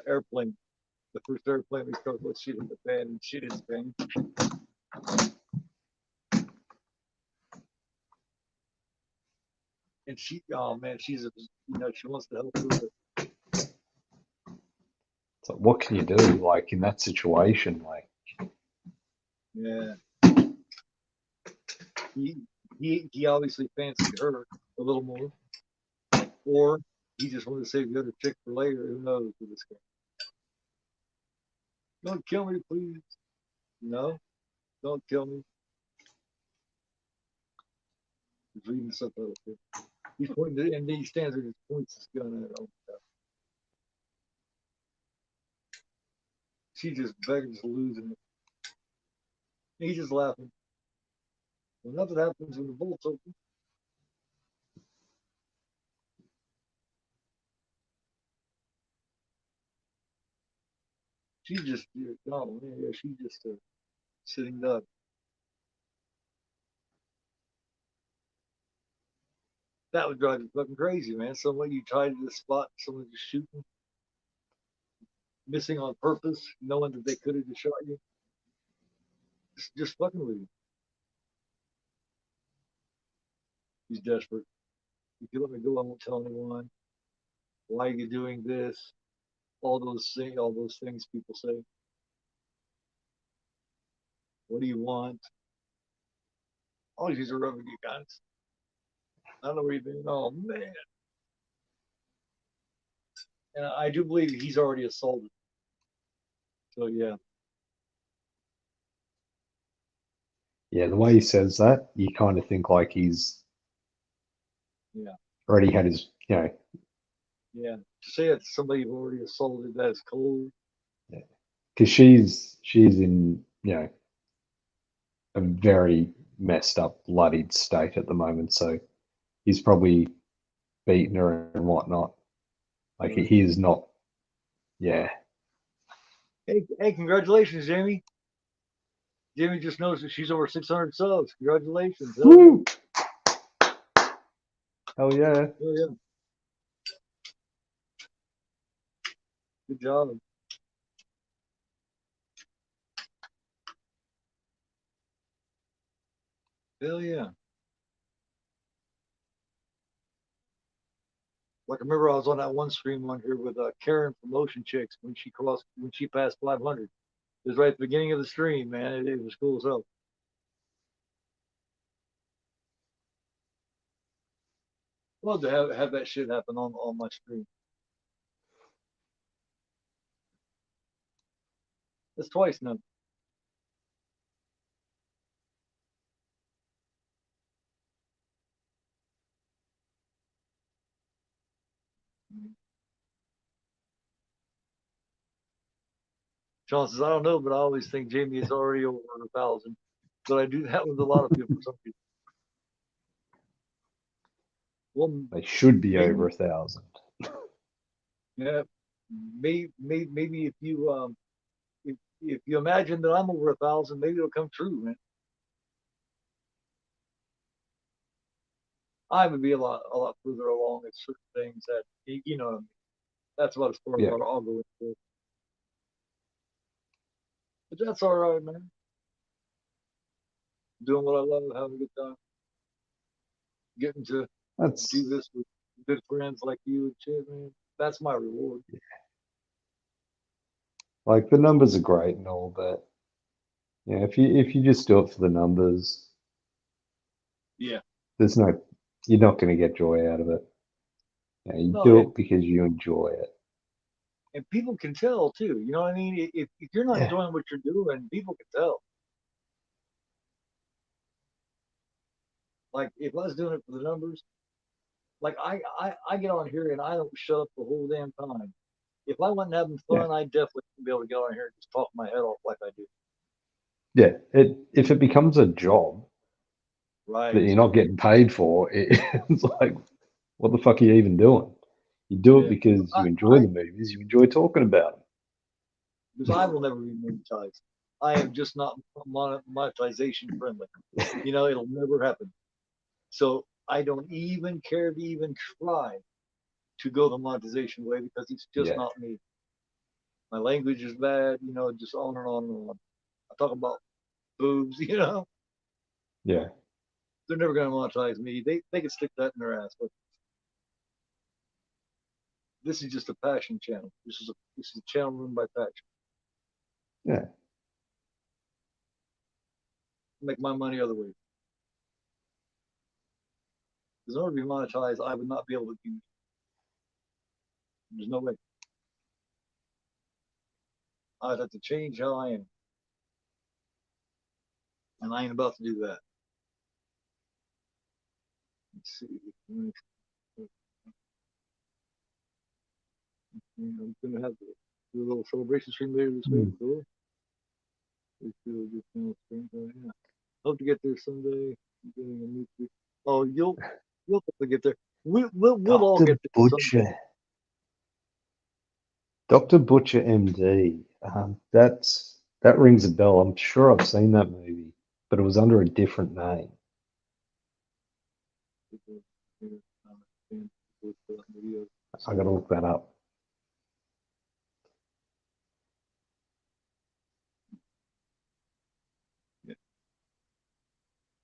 Airplane, the first Airplane, we talk about shit hit the fan and shit hits the fan. And she, oh man, she wants to help her, but So what can you do? Like, in that situation, like, yeah, he, he obviously fancied her a little more, or he just wanted to save the other chick for later. Who knows with this guy? Don't kill me, please. No, don't kill me. He's reading something out of it. He's pointing to, and then he stands there and just points his gun at her. She just begging to losing it. And he's just laughing. Well, nothing happens when the bolt's open. She's just, oh man, yeah, she's just sitting duck. That would drive you fucking crazy, man. Someone you tied to the spot, someone just shooting, missing on purpose, knowing that they could have just shot you. Just fucking with you. He's desperate. If you let me go, I won't tell anyone. Why are you doing this? All those things people say. What do you want? Oh, these are rubbing you guys. I don't know where you've been. Oh man. And I do believe he's already assaulted. So yeah, yeah, the way he says that, you kind of think like he's yeah, already had his, yeah. To say it's somebody you've already assaulted, that is cold. because she's in, a very messed up, bloodied state at the moment. So he's probably beaten her and whatnot. Like Right. he is not, yeah, Hey, congratulations, Jamie. Jamie just knows that she's over 600 subs. Congratulations. Hell yeah. woo, hell yeah, Hell yeah. Good job. Hell yeah. Like I remember I was on that one stream on here with Karen from Motion Chicks when she passed 500. It was right at the beginning of the stream, man. It was cool as hell. Love to have that shit happen on my stream. That's twice now. Sean says, I don't know, but I always think Jamie is already over 1,000. But I do that with a lot of people for some reason. Well, they should be over maybe, 1,000. yeah, maybe if you imagine that I'm over 1,000, maybe it'll come true, man. I would be a lot further along at certain things that that's about as far as Yeah, I'll go into. But that's all right, man. Doing what I love, having a good time, getting to do that's this with good friends like you and shit, man. That's my reward. like the numbers are great and all, but yeah, if you just do it for the numbers, Yeah. There's no, you're not going to get joy out of it. You No, do it because you enjoy it. and people can tell too. You know what I mean? If you're not Yeah, enjoying what you're doing, people can tell. Like if I was doing it for the numbers, like I get on here and I don't shut up the whole damn time. If I wasn't having yeah, fun, I definitely would be able to get on here and just talk my head off like I do. yeah. If it becomes a job that Right. you're not getting paid for, it's like, what the fuck are you even doing? You do it Yeah. because I, you enjoy I the movies, you enjoy talking about because I will never be monetized. I am just not monetization friendly. You know, it'll never happen. So I don't even care to even try to go the monetization way because it's them. just Yeah, not me. My language is bad, you know, just on and on and on. I talk about boobs, you know. yeah, They're never gonna monetize me. They can stick that in their ass, but this is just a passion channel. This is a channel run by passion. yeah. Make my money other ways. Because in order to be monetized, I would not be able to do. There's no way. I'd have to change how I am, and I ain't about to do that. Let's see. I'm gonna have to do a little celebration stream later this week. Mm. Cool. Yeah. Hope to get there someday. I'm getting a new. Oh, you'll have to get there. We'll all Dr. get there someday. Butcher, Dr. Butcher MD. That rings a bell. I'm sure I've seen that movie, but it was under a different name. I got to look that up. Yeah.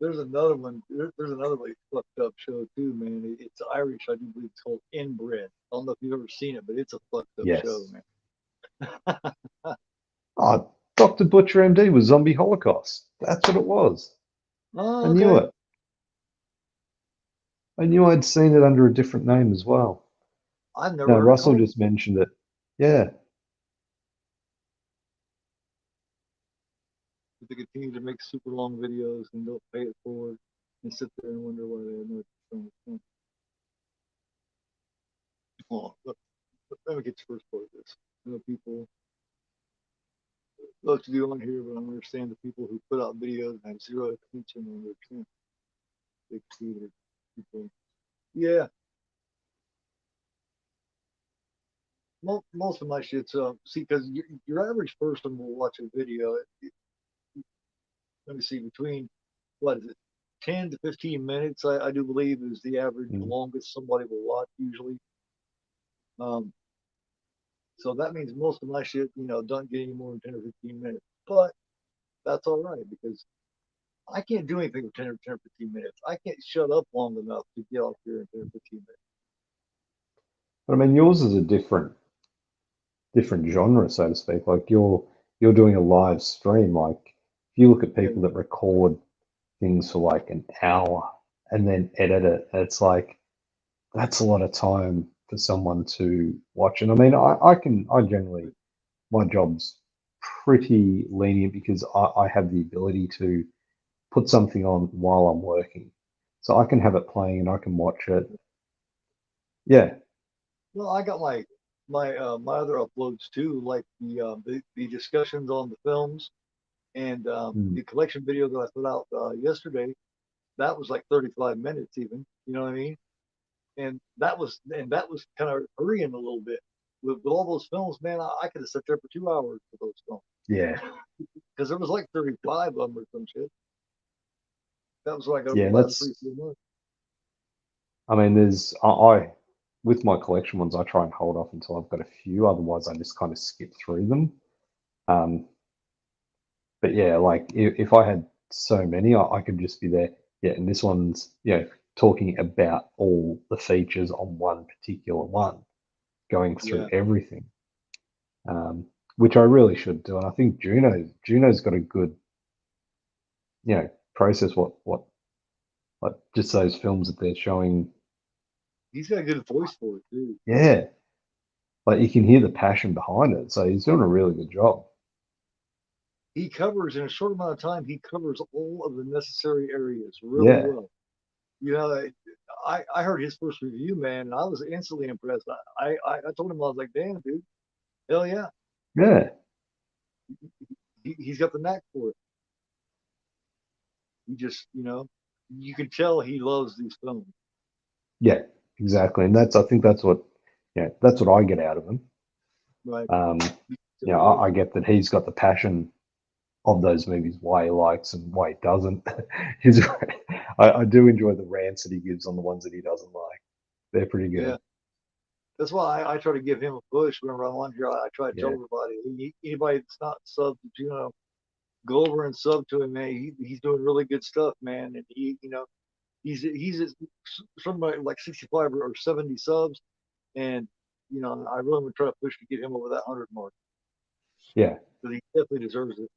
There's another one. There's another like fucked up show too, man. It's Irish. I do believe it's called Inbred. I don't know if you've ever seen it, but it's a fucked up show, Yes. man. Oh, Dr. Butcher MD was Zombie Holocaust. That's what it was. I Oh, knew okay. it. I knew I'd seen it under a different name as well. I've never No, heard it Russell called. just mentioned it. Yeah. But they continue to make super long videos and don't pay it forward and sit there and wonder why they have no trying to. Let me get the first part of this. You know, people love to do on here, but I understand the people who put out videos and have zero attention on their channel. They see their people. Yeah, most of my shit's see because your average person will watch a video. Let me see, between what is it, 10 to 15 minutes? I do believe is the average Mm. longest somebody will watch usually. Um, so that means most of my shit, you know, don't get any more than 10 or 15 minutes. But that's all right because I can't do anything for 10 or 15 minutes. I can't shut up long enough to get off here in 10 or 15 minutes. But I mean, yours is a different genre, so to speak. Like you're doing a live stream. Like if you look at Yeah, people that record things for like an hour and then edit it, it's like that's a lot of time for someone to watch. And I mean, I generally, my job's pretty lenient because I have the ability to put something on while I'm working. So I can have it playing and I can watch it. Yeah. well, I got my other uploads too, like the discussions on the films and Mm. the collection video that I put out yesterday. That was like 35 minutes, even. You know what I mean? And that was kind of hurrying a little bit. With all those films, man, I could have sat there for 2 hours for those films Yeah. because there was like 35 of them or some shit. That was like over Yeah. the And last three, that's, 4 months. I mean, I with my collection ones, I try and hold off until I've got a few. Otherwise, I just kind of skip through them. Um, but yeah, like if I had so many, I could just be there. Yeah, and this one's talking about all the features on one particular one, going through Yeah. everything, which I really should do. And I think Juno's got a good process. What Like just those films that they're showing. He's got a good voice for it too. Yeah, like you can hear the passion behind it. So he's doing a really good job. He covers in a short amount of time. He covers all of the necessary areas really Yeah, well. You know, I heard his first review, man, and I was instantly impressed. I told him, I was like, damn, dude, hell yeah, yeah, he's got the knack for it. He just, you can tell he loves these films. yeah, exactly. And I think that's what, yeah, that's what I get out of him. Right. Um, So, you know, I get that he's got the passion of those movies, why he likes and why he doesn't. His, I do enjoy the rants that he gives on the ones that he doesn't like. They're pretty yeah, good. that's why I try to give him a push whenever I'm on here. I try to tell Yeah, everybody, anybody that's not subbed, go over and sub to him, man. He's doing really good stuff, man, and he's somebody like 65 or 70 subs, and I really would try to push to get him over that 100 mark yeah, because he definitely deserves it.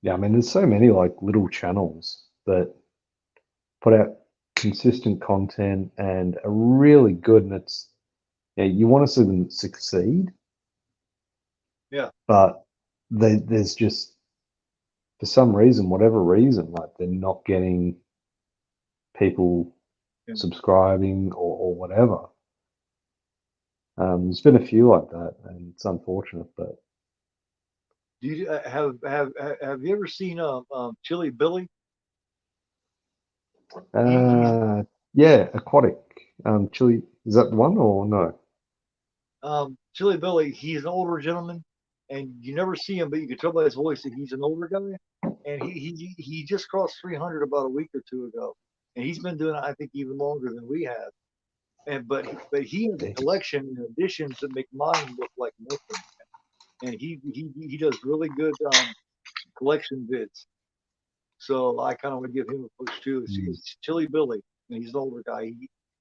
yeah. I mean, there's so many like little channels that put out consistent content and are really good, and it's yeah, you want to see them succeed, Yeah, but there's just for some reason, whatever reason, like they're not getting people yeah. subscribing or whatever. There's been a few like that, and it's unfortunate, but Do you have you ever seen Chili Billy? He's uh, yeah, aquatic. Chili, is that the one or no? Chili Billy. He's an older gentleman, and you never see him, but you can tell by his voice that he's an older guy. And he just crossed 300 about a week or two ago, and he's been doing it, I think, even longer than we have. And but he has a Jeez. collection and additions that make mine look like nothing. And he does really good collection vids. So I kind of want to give him a push too. Mm. It's Chili Billy, and he's an older guy.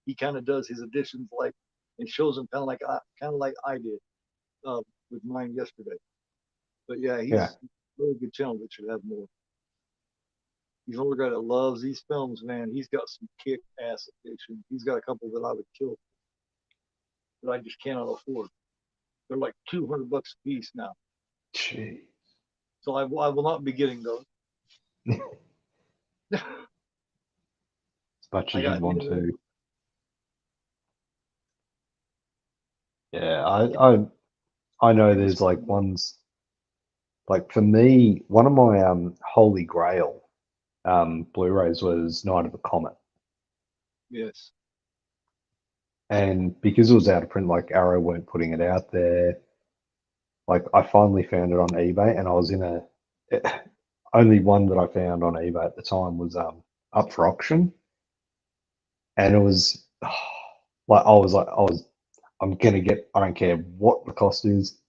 He kind of does his additions like and shows them kind of like I did with mine yesterday. But yeah, Yeah, he's a really good channel that should have more. He's an older guy that loves these films, man. He's got some kick ass addiction. He's got a couple that I would kill that I just cannot afford. They're like $200 a piece now. gee. So I will not be getting those. As much I as you'd got, want to. Yeah, I know famous there's like ones like for me, one of my holy grail Blu-rays was Night of the Comet. yes. And because it was out of print, like Arrow weren't putting it out there, like I finally found it on eBay and I was in a only one that I found on eBay at the time was up for auction. And it was like I'm gonna get, I don't care what the cost is.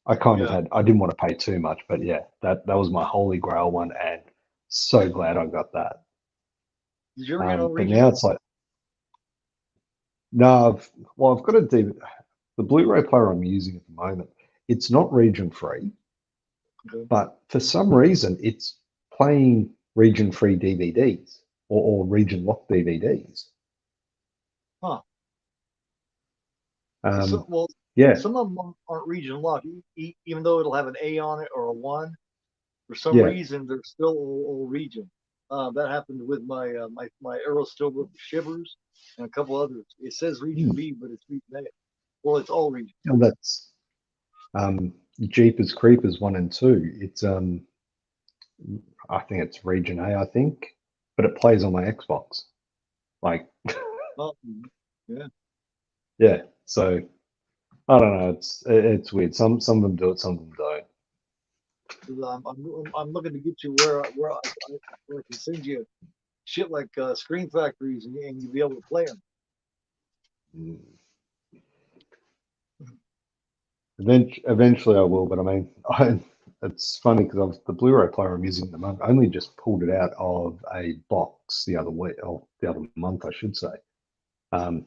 I kind of Yeah. had, I didn't want to pay too much, but yeah, that was my holy grail one, and so glad I got that. Did you ever get on But now regional? it's like, no, I've got a the Blu-ray player I'm using at the moment. It's not region free, Okay. but for some reason, it's playing region free DVDs or region locked DVDs. Huh. So, Um, well, yeah, some of them aren't region locked, even though it'll have an A on it or a one. For some yeah, reason, they're still all region. That happened with my Arrow Stillbrook Shivers and a couple others. It says region mm, B, but it's region A. Well, it's all region. well, that's Jeepers Creepers 1 and 2. It's I think it's region A, I think, but it plays on my Xbox. Like, Oh, yeah. yeah, so I don't know. It's weird. Some of them do it, some of them don't. 'Cause I'm looking to get you where I can send you shit like Screen Factories and you'll be able to play them. Mm. Eventually I will, but I mean, it's funny because the Blu-ray player I'm using at the moment, I only just pulled it out of a box the other week, or the other month, I should say. Um,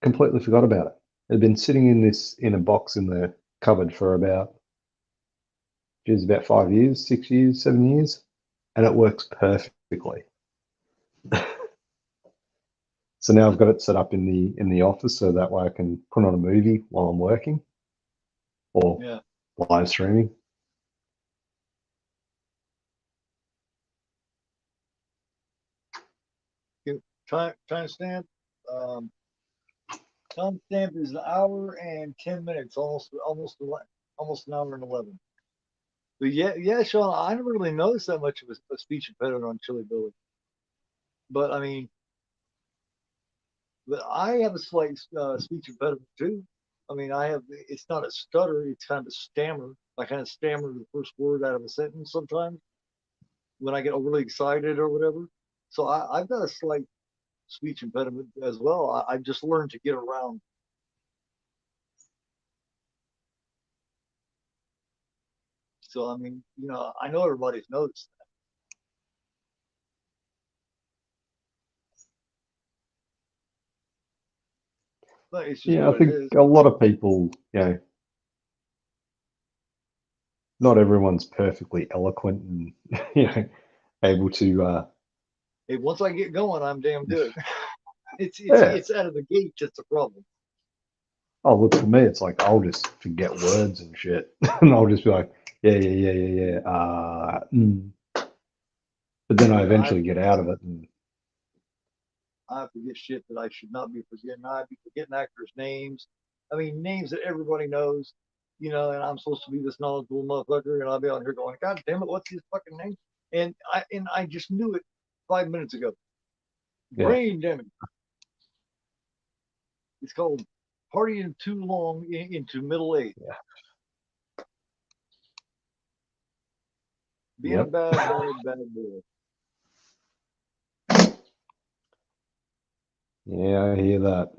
Completely forgot about it. It had been sitting in a box in the cupboard for about geez, about 5 years, 6 years, 7 years, and it works perfectly. So now I've got it set up in the office, so that way I can put on a movie while I'm working or live streaming. Timestamp. Timestamp is an hour and 10 minutes, almost an hour and 11. But yeah, Sean, I never really noticed that much of a speech impediment on Chili Billy. But I mean, but I have a slight speech impediment too. I mean, it's not a stutter, it's kind of a stammer. I kind of stammer the first word out of a sentence sometimes when I get overly excited or whatever. So I've got a slight speech impediment as well. I've just learned to get around. So I mean, I know everybody's noticed that. But it's just Yeah, I what it think is. a lot of people, not everyone's perfectly eloquent and able to. Hey, once I get going, I'm damn good. Yeah. It's out of the gate that's a problem. Oh, look, for me, it's like I'll just forget words and shit, and I'll just be like, yeah. But then I eventually get out of it. And I forget shit that I should not be forgetting. I be forgetting actors' names. I mean, names that everybody knows, and I'm supposed to be this knowledgeable motherfucker, and I'll be out here going, God damn it, what's his fucking name? And I just knew it 5 minutes ago. yeah, Brain damage. It's called partying too long into middle age. yeah, Being a yep, bad boy. yeah, I hear that.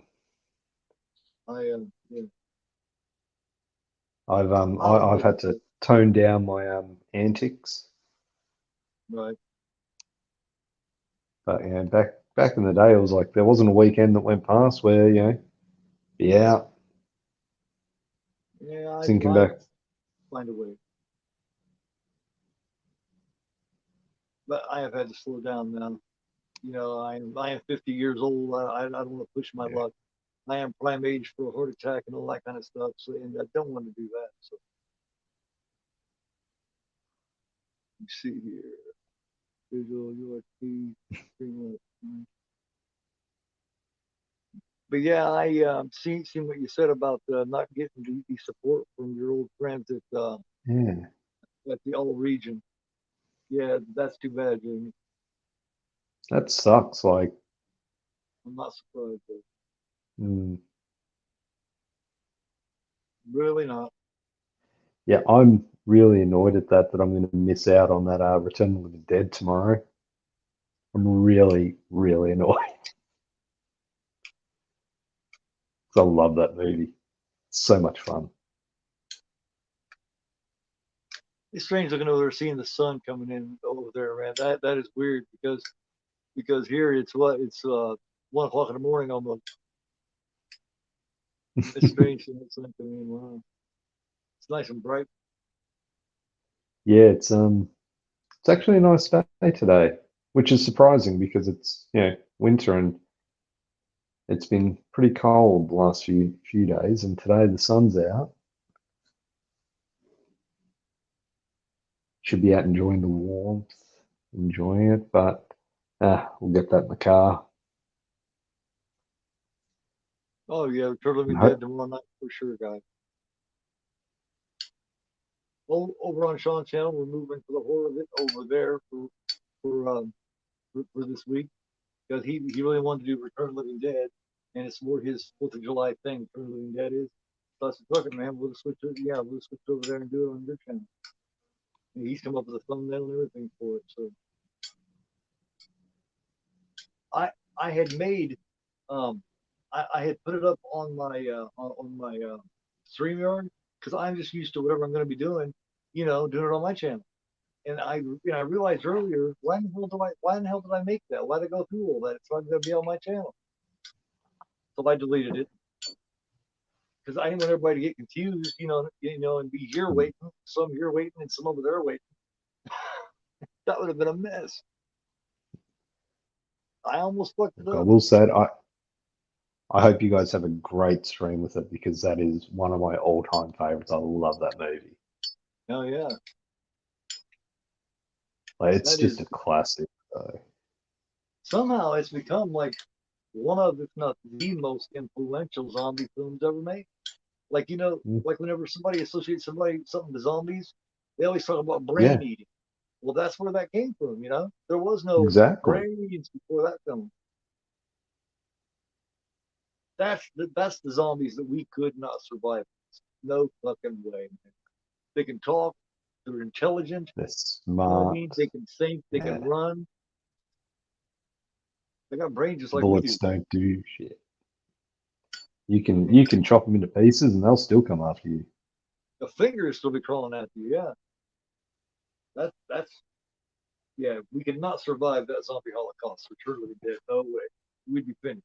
Yeah. I've had to tone down my antics, Right. but back in the day, it was like there wasn't a weekend that went past where be out Yeah, I thinking try back. to find a way. But I have had to slow down now. I am 50 years old. I don't want to push my Yeah, luck. I am prime age for a heart attack and all that kind of stuff. So, and I don't want to do that. So, you see here, visual USP, but yeah, I seen what you said about not getting the support from your old friends yeah, at the all region. Yeah, that's too bad, Jamie. that sucks. Like, I'm not surprised. Though. mm, Really not. yeah, I'm really annoyed at that I'm going to miss out on that Return of the Living Dead tomorrow. I'm really, really annoyed. 'Cause I love that movie. It's so much fun. It's strange looking over there, seeing the sun coming in over there, man. That is weird because here it's 1 o'clock in the morning almost. It's strange seeing the sun coming in. Wow. It's nice and bright. Yeah, it's actually a nice day today, which is surprising because it's winter and it's been pretty cold the last few days, and today the sun's out. Should be out enjoying the warmth, enjoying it, but we'll get that in the car. Oh yeah, Turtle And Be Dead tomorrow night for sure, guys. Over on Sean's channel, we're moving to the horror of it over there for this week because he really wanted to do Return of the Living Dead, and it's more his 4th of July thing. Return of the Living Dead is. So I said, "Fuck it, man, we'll switch it. Yeah, we'll switch over there and do it on your channel." And he's come up with a thumbnail and everything for it. So I had made um I had put it up on my StreamYard because I'm just used to whatever I'm going to be doing, doing it on my channel. And I realized earlier why in the hell did I make that? Why did I go through all that? It's not going to be on my channel. So I deleted it because I didn't want everybody to get confused, and be here waiting, some here waiting, and some over there waiting. That would have been a mess. I almost fucked it I up. will say it, I hope you guys have a great stream with it because that is one of my all-time favorites. I love that movie. Oh yeah, Like, it's that just is. a classic. So. Somehow it's become like one of, if not the most influential zombie films ever made. Like like whenever somebody associates something to zombies, they always talk about brain Yeah, eating. Well, that's where that came from. There was no exactly. brains before that film. That's the zombies that we could not survive. No fucking way, man. They can talk. They're intelligent. They're You know what I smart. mean? They can think. They Yeah, can run. They got brains just like we bullets do. don't do shit. You can chop them into pieces and they'll still come after you. A finger is still be crawling at you. Yeah, that's yeah. We could not survive that zombie holocaust. We're truly dead. No way. We'd be finished.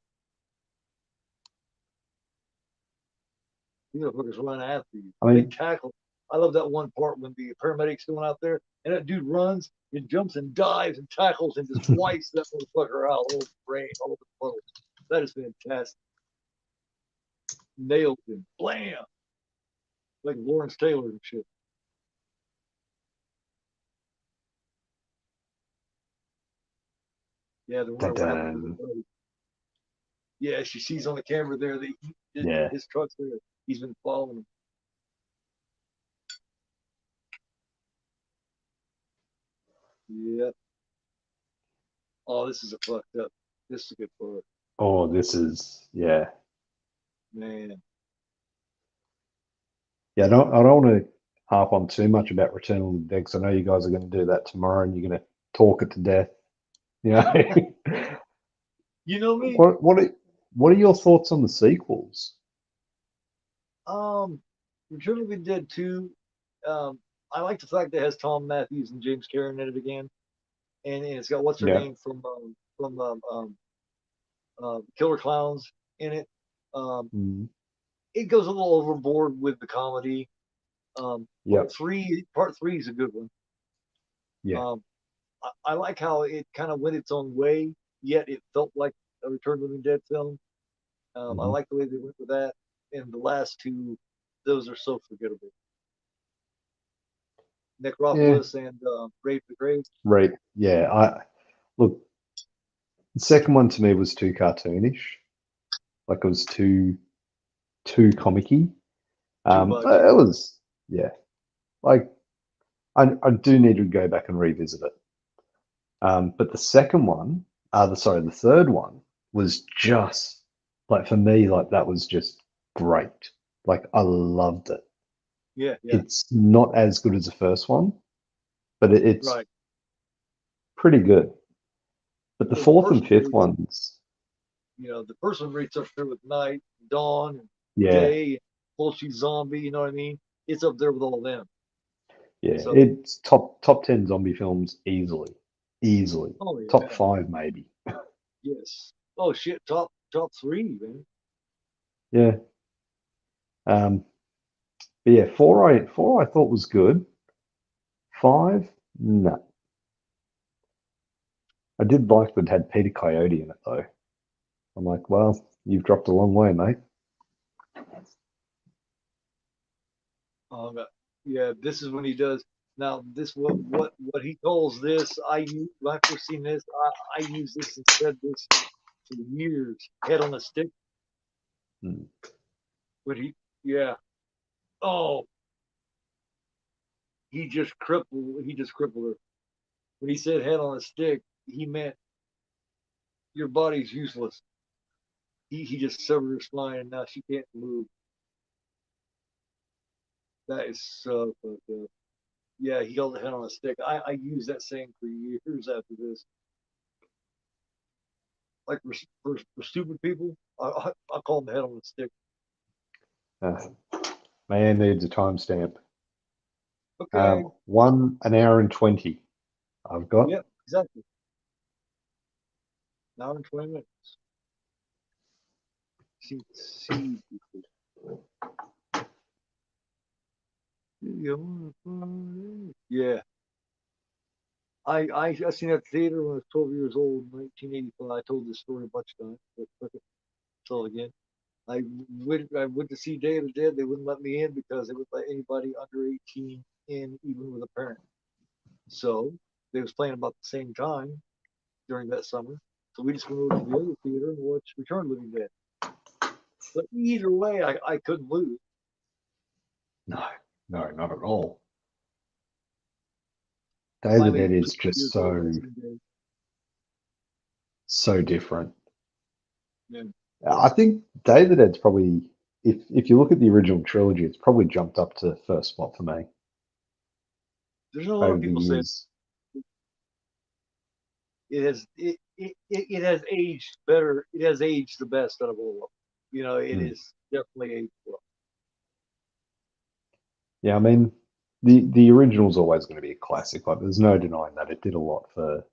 These motherfuckers run after you. I They mean, tackle. I love that one part when the paramedics going out there and that dude runs and jumps and dives and tackles and just wipes that motherfucker out all the brain, all the puddles. That is fantastic. Nailed him. Blam. Like Lawrence Taylor and shit. Yeah, the wonder what happened to the dun, buddy. Yeah, she sees on the camera there that yeah, his truck's there. He's been following him. Yeah. Oh, this is a fucked up. This is a good part. oh, this is, yeah. Man. Yeah, I don't want to harp on too much about Return of the Dead because I know you guys are going to do that tomorrow and you're going to talk it to death. You know, You know me? what are your thoughts on the sequels? Return of the Dead 2. Um, I like the fact that it has Tom Matthews and James Karen in it again, and it's got what's her Yeah, name from Killer Clowns in it. Um, mm, it goes a little overboard with the comedy. yep, Part three is a good one. yeah, Um, I like how it kind of went its own way, yet it felt like a Return of the Dead film. I hmm like the way they went with that. And the last two, those are so forgettable. yeah, Necropolis and Grave to Grave. right, yeah. I look, the second one to me was too cartoonish, like it was too comicky. Too much. It was, yeah, like I do need to go back and revisit it. But the second one, the third one was just like for me, like that was just great. Like I loved it. Yeah, yeah, It's not as good as the first one, but it's right. pretty good. But the Well, the fourth first and one fifth rates, ones, the first one rates up there with night, dawn, and yeah, day, bullshit zombie. You know what I mean? It's up there with all of them. yeah, So, it's top 10 zombie films easily, easily. oh Top yeah, five maybe. yes. Oh shit, top three, man. Yeah. Um, but yeah, four I thought was good. Five, no. I did like that it had Peter Coyote in it though. I'm like, well, you've dropped a long way, mate. Um, yeah, this is when he does. Now, this what he calls this. I use when I first seen this. I use this and said this for years. Head on a stick. Mm. But yeah. Oh, he just crippled her. When he said head on a stick, he meant your body's useless. He just severed her spine and now she can't move. That is so fucked up. Yeah, he called it head on a stick. I used that saying for years after this. Like for stupid people, I call them head on a stick. Uh, Man needs a timestamp. Okay. 1 hour and 20. I've got. Yep. Exactly. An hour and 20 minutes. See. Yeah. I seen that theater when I was 12 years old, 1985. I told this story a bunch of times, but fuck it, tell it again. I went to see Day of the Dead. They wouldn't let me in because they wouldn't let anybody under 18 in, even with a parent. So they was playing about the same time during that summer. So we just went over to the other theater and watched Return of the Living Dead. But either way, I couldn't lose. No, no, not at all. Day of the Finally, Dead is 50 just years old that so same day. so different. Yeah. I think Day of the Dead's probably, if you look at the original trilogy, it's probably jumped up to the first spot for me There's a lot of over the people say years. it has aged better. It has aged the best out of all of them. It Mm. is definitely aged well. Yeah, I mean, the original's always going to be a classic. Like, there's no denying that it did a lot for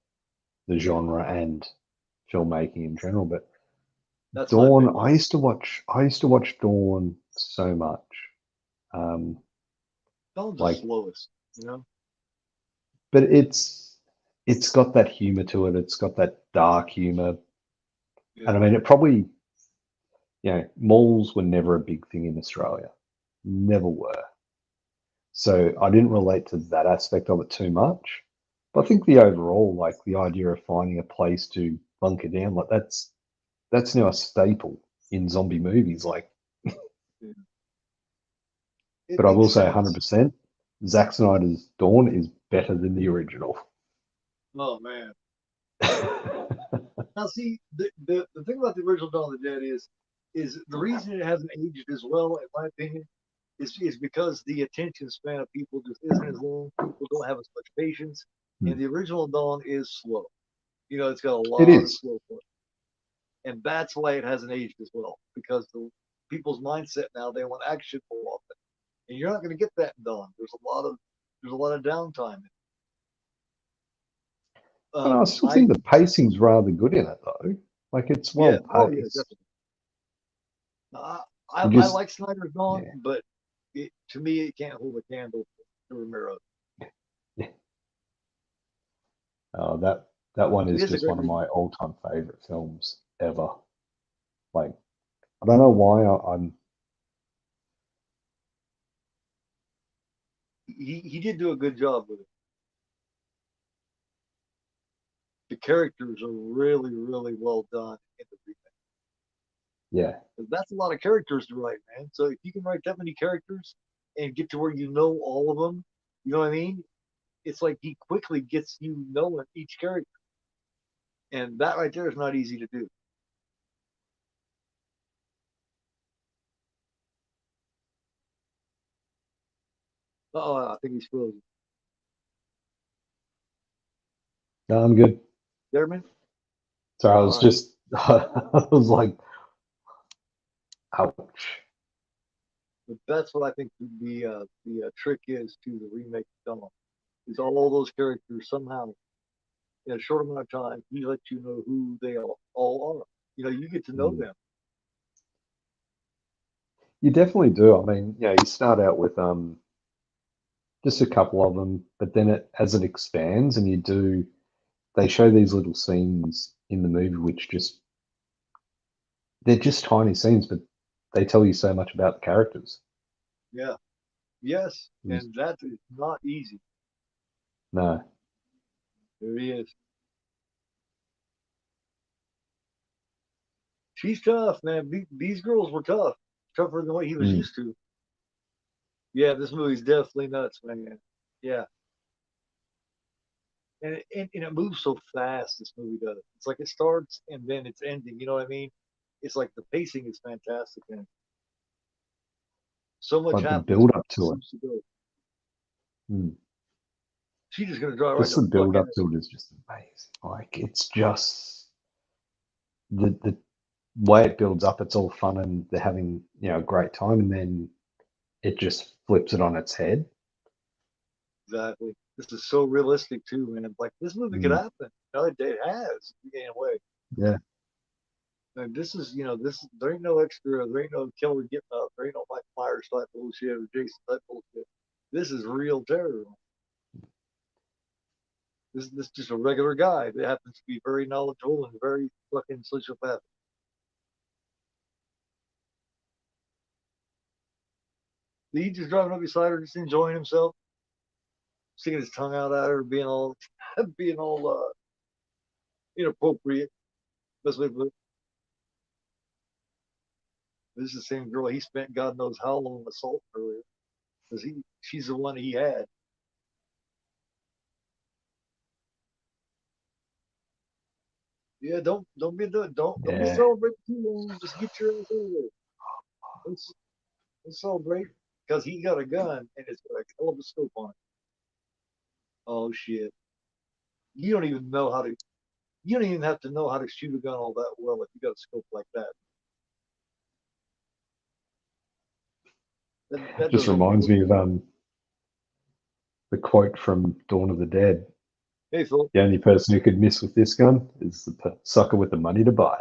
the genre and filmmaking in general. But That's my Dawn, opinion. I used to watch Dawn so much. Um, Dawn's the like, slowest, you know. but it's got that humor to it. It's got that dark humor, and Yeah. I mean, it probably, malls were never a big thing in Australia, never were. So I didn't relate to that aspect of it too much. But I think the overall, like the idea of finding a place to bunker down, like that's now a staple in zombie movies. Like, Yeah. but It I will makes say sense. 100%, Zack Snyder's Dawn is better than the original. Oh man. Now see, the thing about the original Dawn of the Dead is the reason it hasn't aged as well, in my opinion, is because the attention span of people just isn't as long. People don't have as much patience, and the original Dawn is slow. It's got a It lot of is. slow play, and that's why it hasn't aged as well because the people's mindset now they want action more often, and you're not going to get that in Dawn. There's a lot of downtime. And I still I think the pacing's rather good in it, though. Like, it's Yeah, well oh yeah, paced. definitely. Uh, I You I just, like Snyder's Dawn, yeah, but to me it can't hold a candle to Romero. yeah. That one It is is a just great one of remake. my all-time favorite films ever. Like, I don't know why I'm. He did do a good job with it. The characters are really really well done in the remake. Yeah, 'Cause that's a lot of characters to write, man. So if you can write that many characters and get to where you know all of them, you know what I mean? It's like he quickly gets you knowing each character, and that right there is not easy to do. Oh, I think he's frozen. no, I'm good. There, man. So I All was right. just, I was like, ouch. But that's what I think the trick is to the remake of Dawn. Is all those characters somehow in a short amount of time he lets you know who they all are. You get to know Mm. them. You definitely do. I mean, you start out with just a couple of them, but then as it expands and they show these little scenes in the movie which just they're just tiny scenes, but they tell you so much about the characters. Yeah. Yes. It's- And that is not easy. no, There he is. She's tough, man. These girls were tough, tougher than what he was mm, used to. Yeah, this movie's definitely nuts, man. Yeah, and it moves so fast. This movie does. It's like it starts and then it's ending. You know what I mean? It's like the pacing is fantastic and so much like the happens build when up it to it. seems to go. Mm. She's just gonna drive right Just the the fuck build up out. to it is just amazing. Like, it's just the way it builds up. It's all fun and they're having a great time, and then it just flips it on its head. Exactly. This is so realistic too, man. Like this movie could Mm. happen. It has in a way. Yeah, And this is, there ain't no extra, there ain't no killer getting up, there ain't no Mike Myers type bullshit or Jason type bullshit. This is real terror. This is just a regular guy that happens to be very knowledgeable and very fucking sociopathic. He's just driving up beside her, just enjoying himself, sticking his tongue out at her, being all, being all inappropriate. Best way to put it. This is the same girl he spent God knows how long assaulting earlier, because she's the one he had. Yeah, don't be Yeah. celebrating too long. Just get your ass over there. Don't, don't celebrate because he got a gun and it's got a hell of a scope on it. Oh shit! You don't even know how to. You don't even have to know how to shoot a gun all that well if you got a scope like that. That Just does almost. reminds me of the quote from Dawn of the Dead. Hey Phil. The only person who could miss with this gun is the sucker with the money to buy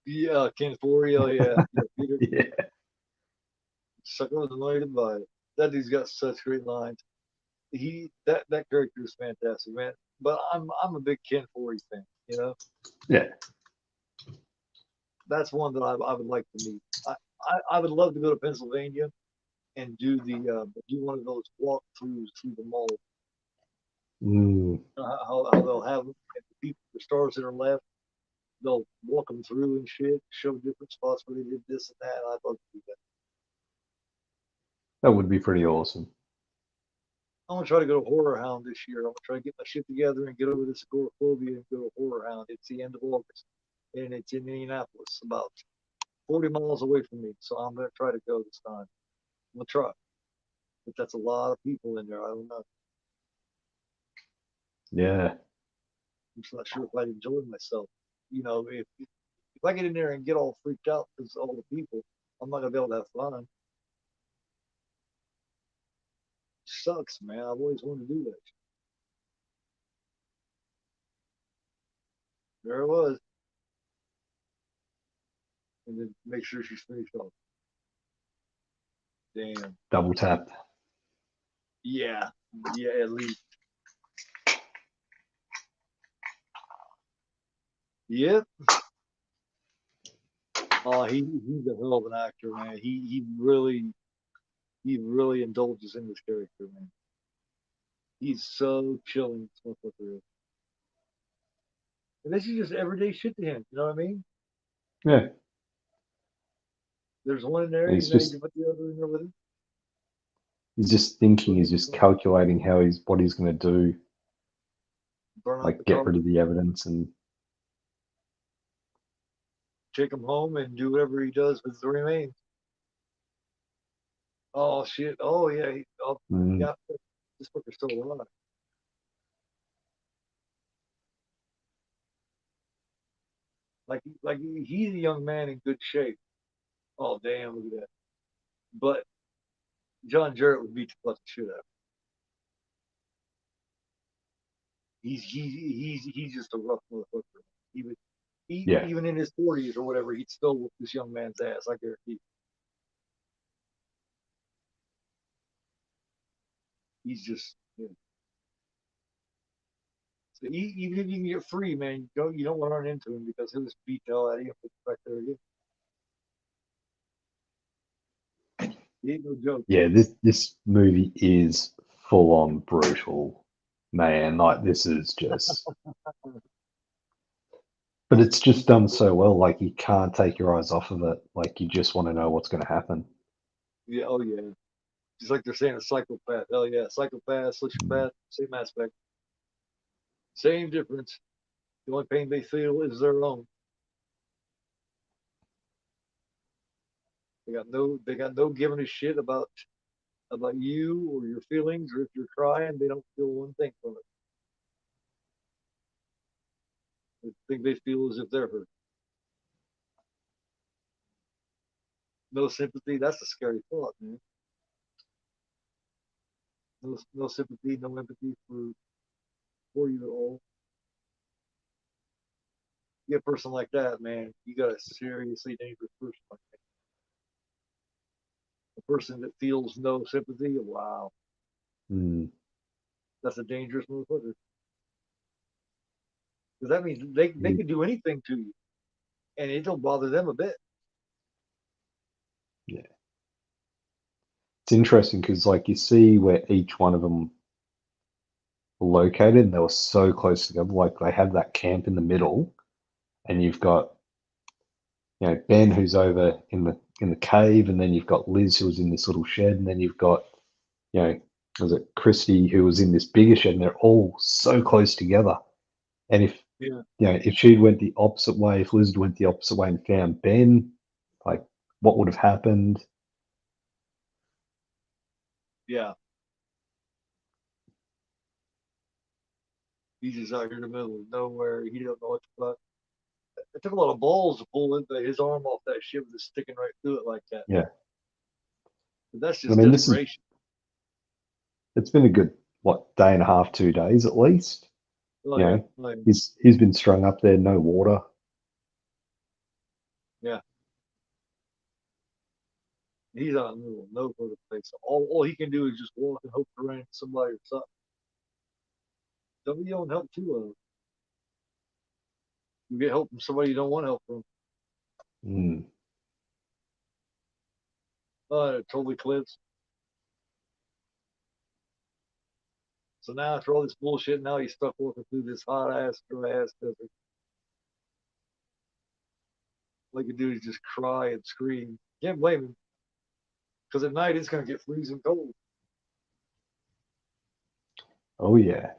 Yeah, Ken Forey. Oh yeah, Peter. it. Yeah. Suck with the money to buy it. That dude's got such great lines. That character is fantastic, man. But I'm a big Ken Forey fan. You know, Yeah. that's one that I would like to meet. I would love to go to Pennsylvania and do one of those walkthroughs through the mall. Mm, How they'll have them, and the people, the stars that are left, they'll walk them through and shit, show different spots where they did this and that. And I'd love to do that. that would be pretty awesome. I'm gonna try to go to Horror Hound this year. I'm gonna try to get my shit together and get over this agoraphobia and go to Horror Hound. It's the end of August, and it's in Indianapolis, about 40 miles away from me. So I'm gonna try to go this time. I'm gonna try, but that's a lot of people in there. I don't know. Yeah. I'm just not sure if I'd enjoy myself. You know, if I get in there and get all freaked out because all the people, I'm not gonna be able to have fun. Sucks, man. I've always wanted to do that. There it was, and then make sure she's finished off. Damn. Double tap. Yeah, yeah. At least. Yep. Oh, he's a hell of an actor, man. He really indulges in this character, man. He's so chilling, this motherfucker is. And this is just everyday shit to him. You know what I mean? Yeah. There's one in there. He's He's not even just put the other in there with him. he's just thinking, he's just calculating what he's gonna do, Burn out like the get car, rid of the evidence and take him home, and do whatever he does with the remains. Oh shit! Oh yeah! Oh mm, yeah! This fucker's still alive. He's a young man in good shape. Oh damn! Look at that. But John Jarrett would beat the fucking shit out of him. He's just a rough motherfucker. He would, yeah. even in his 40s or whatever, he'd still whoop this young man's ass. I guarantee. He's just, so even if you can get free, man, you don't want to run into him because he'll just beat the hell out of you and put you back there again. He ain't no joke. Yeah, this movie is full on brutal, man. Like this is just, but it's just done so well. Like you can't take your eyes off of it. Like you just want to know what's going to happen. Yeah, oh yeah. Just like they're saying a psychopath. Hell yeah, psychopath, Mm. sociopath, same aspect, same difference. The only pain they feel is their own. They got no giving a shit about you or your feelings, or if you're crying, they don't feel one thing from it. The thing they feel is if they're hurt. No sympathy. That's a scary thought, man. No sympathy, no empathy for you at all. You get a person like that, man, you got a seriously dangerous person like that. A person that feels no sympathy, wow. Mm, That's a dangerous motherfucker. Because that means they yeah. can do anything to you, and it don't bother them a bit. Yeah. It's interesting because, like, you see where each one of them were located, and they were so close together. Like, they have that camp in the middle, and you've got, Ben who's over in the cave, and then you've got Liz who was in this little shed, and then you've got, you know, was it Christy who was in this bigger shed, and they're all so close together. And Yeah, if she went the opposite way, if Liz went the opposite way and found Ben, like, what would have happened? yeah. He's just out here in the middle of nowhere. He don't know what the fuck. It took a lot of balls to pull his arm off that shit with it sticking right through it like that. Yeah. But that's I just mean, desperation. it's been a good, what, day and a half, 2 days at least. Oh You yeah, know, oh, yeah. he's been strung up there, no water. Yeah. He's out in the middle of nowhere place. All he can do is just walk and hope to run into somebody or something. W don't help too. You get help from somebody you don't want help from. Mm. It totally clips. So now after all this bullshit, now he's stuck walking through this hot ass, dry ass desert. All he can do is just cry and scream. Can't blame him, because at night it's gonna get freezing cold. Oh yeah.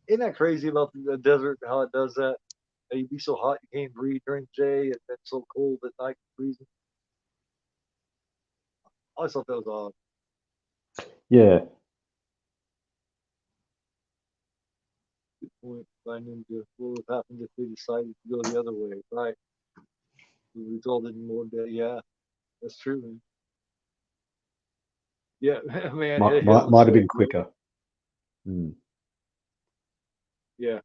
Isn't that crazy about the desert? How it does that? You'd be so hot you can't breathe during the day, and then so cold at night, freezing. I always thought that was odd. Yeah. Good point. By Ninja, what would have happened if they decided to go the other way? Right. The result in more day. Yeah, that's true, man. Yeah, man, Might hell might, and might have sweat. been quicker. Mm. Yeah,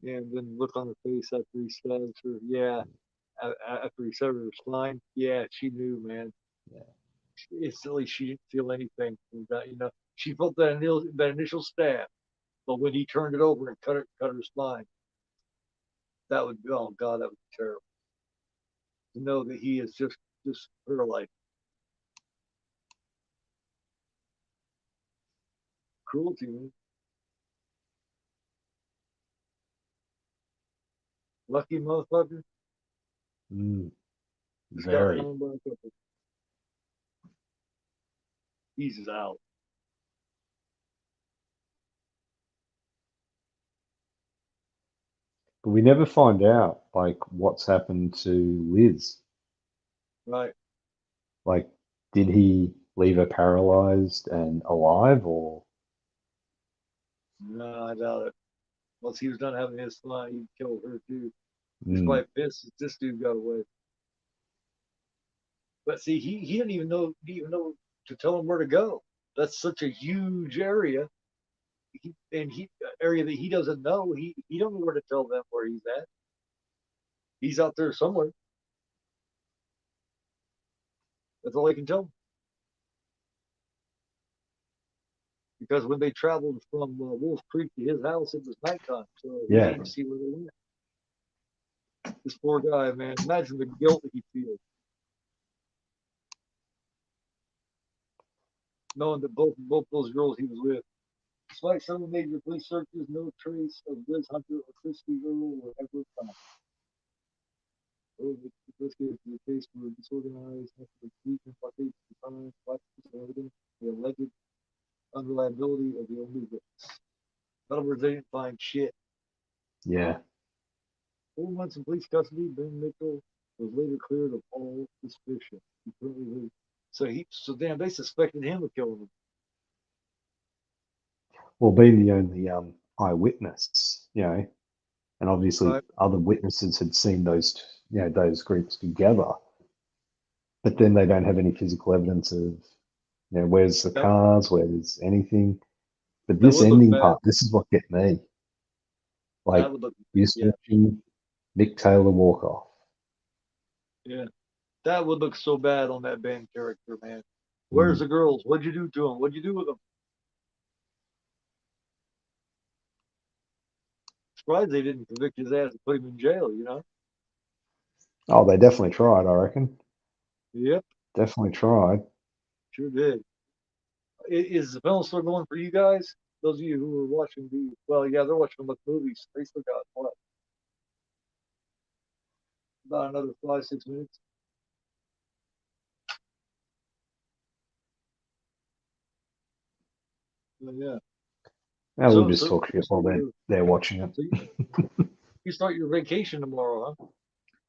yeah, and then look on her face after he stabs her. Yeah, after he severed her spine. Yeah, she knew, man. Yeah. Instantly, she didn't feel anything from that. She felt that initial stab, but when he turned it over and cut her spine, that would, oh god, that would be terrible. To know that he is just her life. Cruelty, man. Lucky motherfucker. Mm. Just got Very. thrown by a couple. He's out. But we never find out, like, what's happened to Liz. Right. Like, did he leave her paralyzed and alive, or? No, I doubt it. Once he was done having his fun, he'd kill her too. He's Mm. probably pissed that this dude got away. But see, he didn't even know to tell him where to go. That's such a huge area. And area that he doesn't know. He don't know where to tell them where he's at. He's out there somewhere. That's all I can tell him. Because when they traveled from Wolf Creek to his house, it was nighttime, so he didn't Yeah. even see where they went. This poor guy, man. Imagine the guilt that he feels, knowing that both those girls he was with. Despite some major police searches, no trace of Liz Hunter or Christy Earl were ever found. Investigators in the case were disorganized, after weekend blockades of time, evidence, the alleged unreliability of the only witness. In other words, they didn't find shit. Yeah. 4 months in police custody, Ben Mitchell was later cleared of all suspicion. He currently lives. So damn, they suspected him of killing him. Well, being the only eyewitness, and obviously Right? other witnesses had seen those groups together, but then they don't have any physical evidence of, where's the That cars, where's anything. But that this would look ending bad. part, this is what get me. That Like, would look you yeah. watching Mick Taylor walk off. Yeah. That would look so bad on that band character, man. Where's Mm. the girls? What'd you do to them? What'd you do with them? Surprised they didn't convict his ass and put him in jail, you know? Oh, they definitely tried, I reckon. Yep, Definitely tried. sure did. Is the film still going for you guys? Those of you who are watching the, well, yeah, they're watching the movies. They still got what? About another 5, 6 minutes. Yeah. Now we'll So, just so talk you shit while start your, they're watching it. so you start your vacation tomorrow, huh?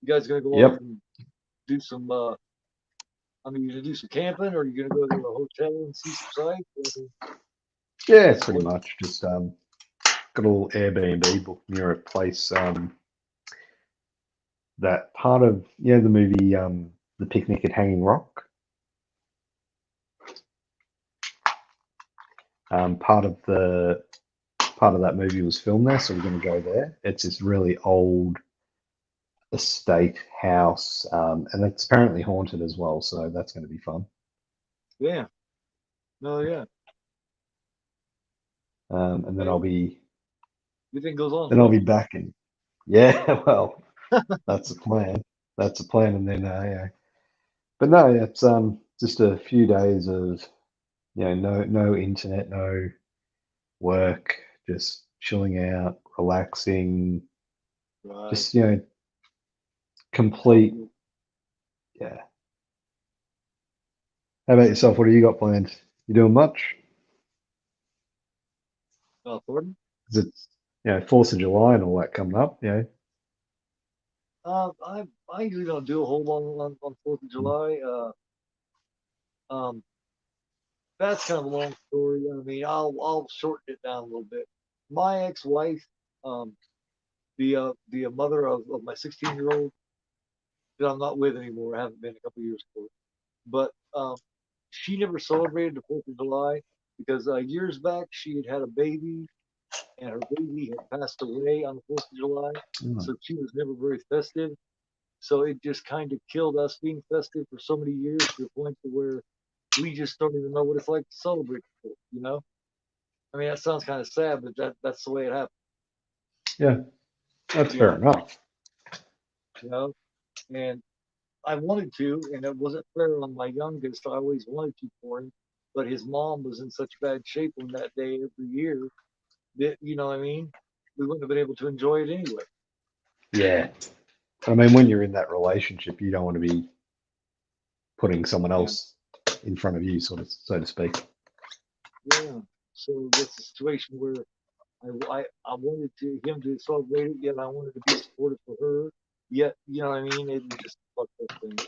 You guys gonna go off Yep. and do some? I mean, you gonna do some camping, or you gonna go to a hotel and see some sights? I mean, Yeah, what's pretty what? much. Just got a little Airbnb booked near a place that part of the movie The Picnic at Hanging Rock. Part of that movie was filmed there, so we're going to go there. It's this really old estate house, and it's apparently haunted as well, so that's going to be fun. Yeah. No, yeah. And then Hey, everything goes on fine. back in. Yeah, well, that's the plan. That's the plan, and then yeah. But no, it's just a few days of no internet, no work, just chilling out, relaxing, Right. just Sounds complete. good. Yeah. How about yourself? What do you got planned? You doing much? Pardon? Is it 4th of July and all that coming up? Yeah. I usually don't do a whole lot on 4th of July. Um, that's kind of a long story. I mean, I'll shorten it down a little bit. My ex-wife, um, the mother of my 16-year-old that I'm not with anymore. I haven't been a couple years ago, but she never celebrated the 4th of July because years back she had a baby and her baby had passed away on the 4th of July, Oh, so she was never very festive. So it just kind of killed us being festive for so many years to the point to where we just don't even know what it's like to celebrate the 4th, you know? I mean, that sounds kind of sad, but that's the way it happened, yeah, that's you fair know? enough. You know? And I wanted to, and it wasn't fair on my youngest. I always wanted to for him, but his mom was in such bad shape on that day every year that, you know what I mean? We wouldn't have been able to enjoy it anyway. Yeah. I mean, when you're in that relationship, you don't want to be putting someone Yeah. else in front of you, sort of, so to speak. Yeah. So that's a situation where I wanted him to celebrate it, yet I wanted to be supportive for her. Yet, you know what I mean? It was just a fucked up thing.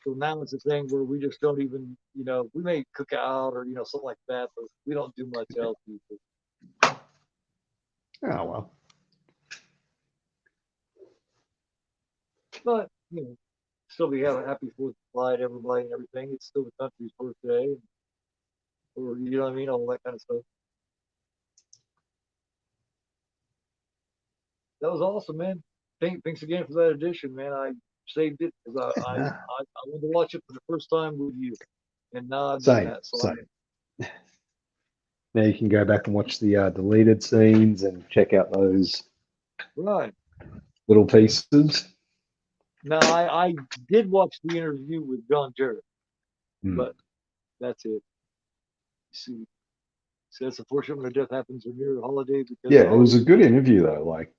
So now it's a thing where we just don't even, we may cook out or, something like that, but we don't do much else. Usually. Oh well. But, still be having a happy 4th of July to everybody and everything. It's still the country's birthday, or, you know what I mean? All that kind of stuff. That was awesome, man. Thanks again for that edition, man. I saved it because Nah, I wanted to watch it for the first time with you, and now I've done same, that. So same. Now you can go back and watch the deleted scenes and check out those right little pieces. now, I did watch the interview with John Jarrett, Mm. but that's it. See, so that's unfortunate when a death happens near a holiday because Yeah, the it was a holiday. good interview though. Like,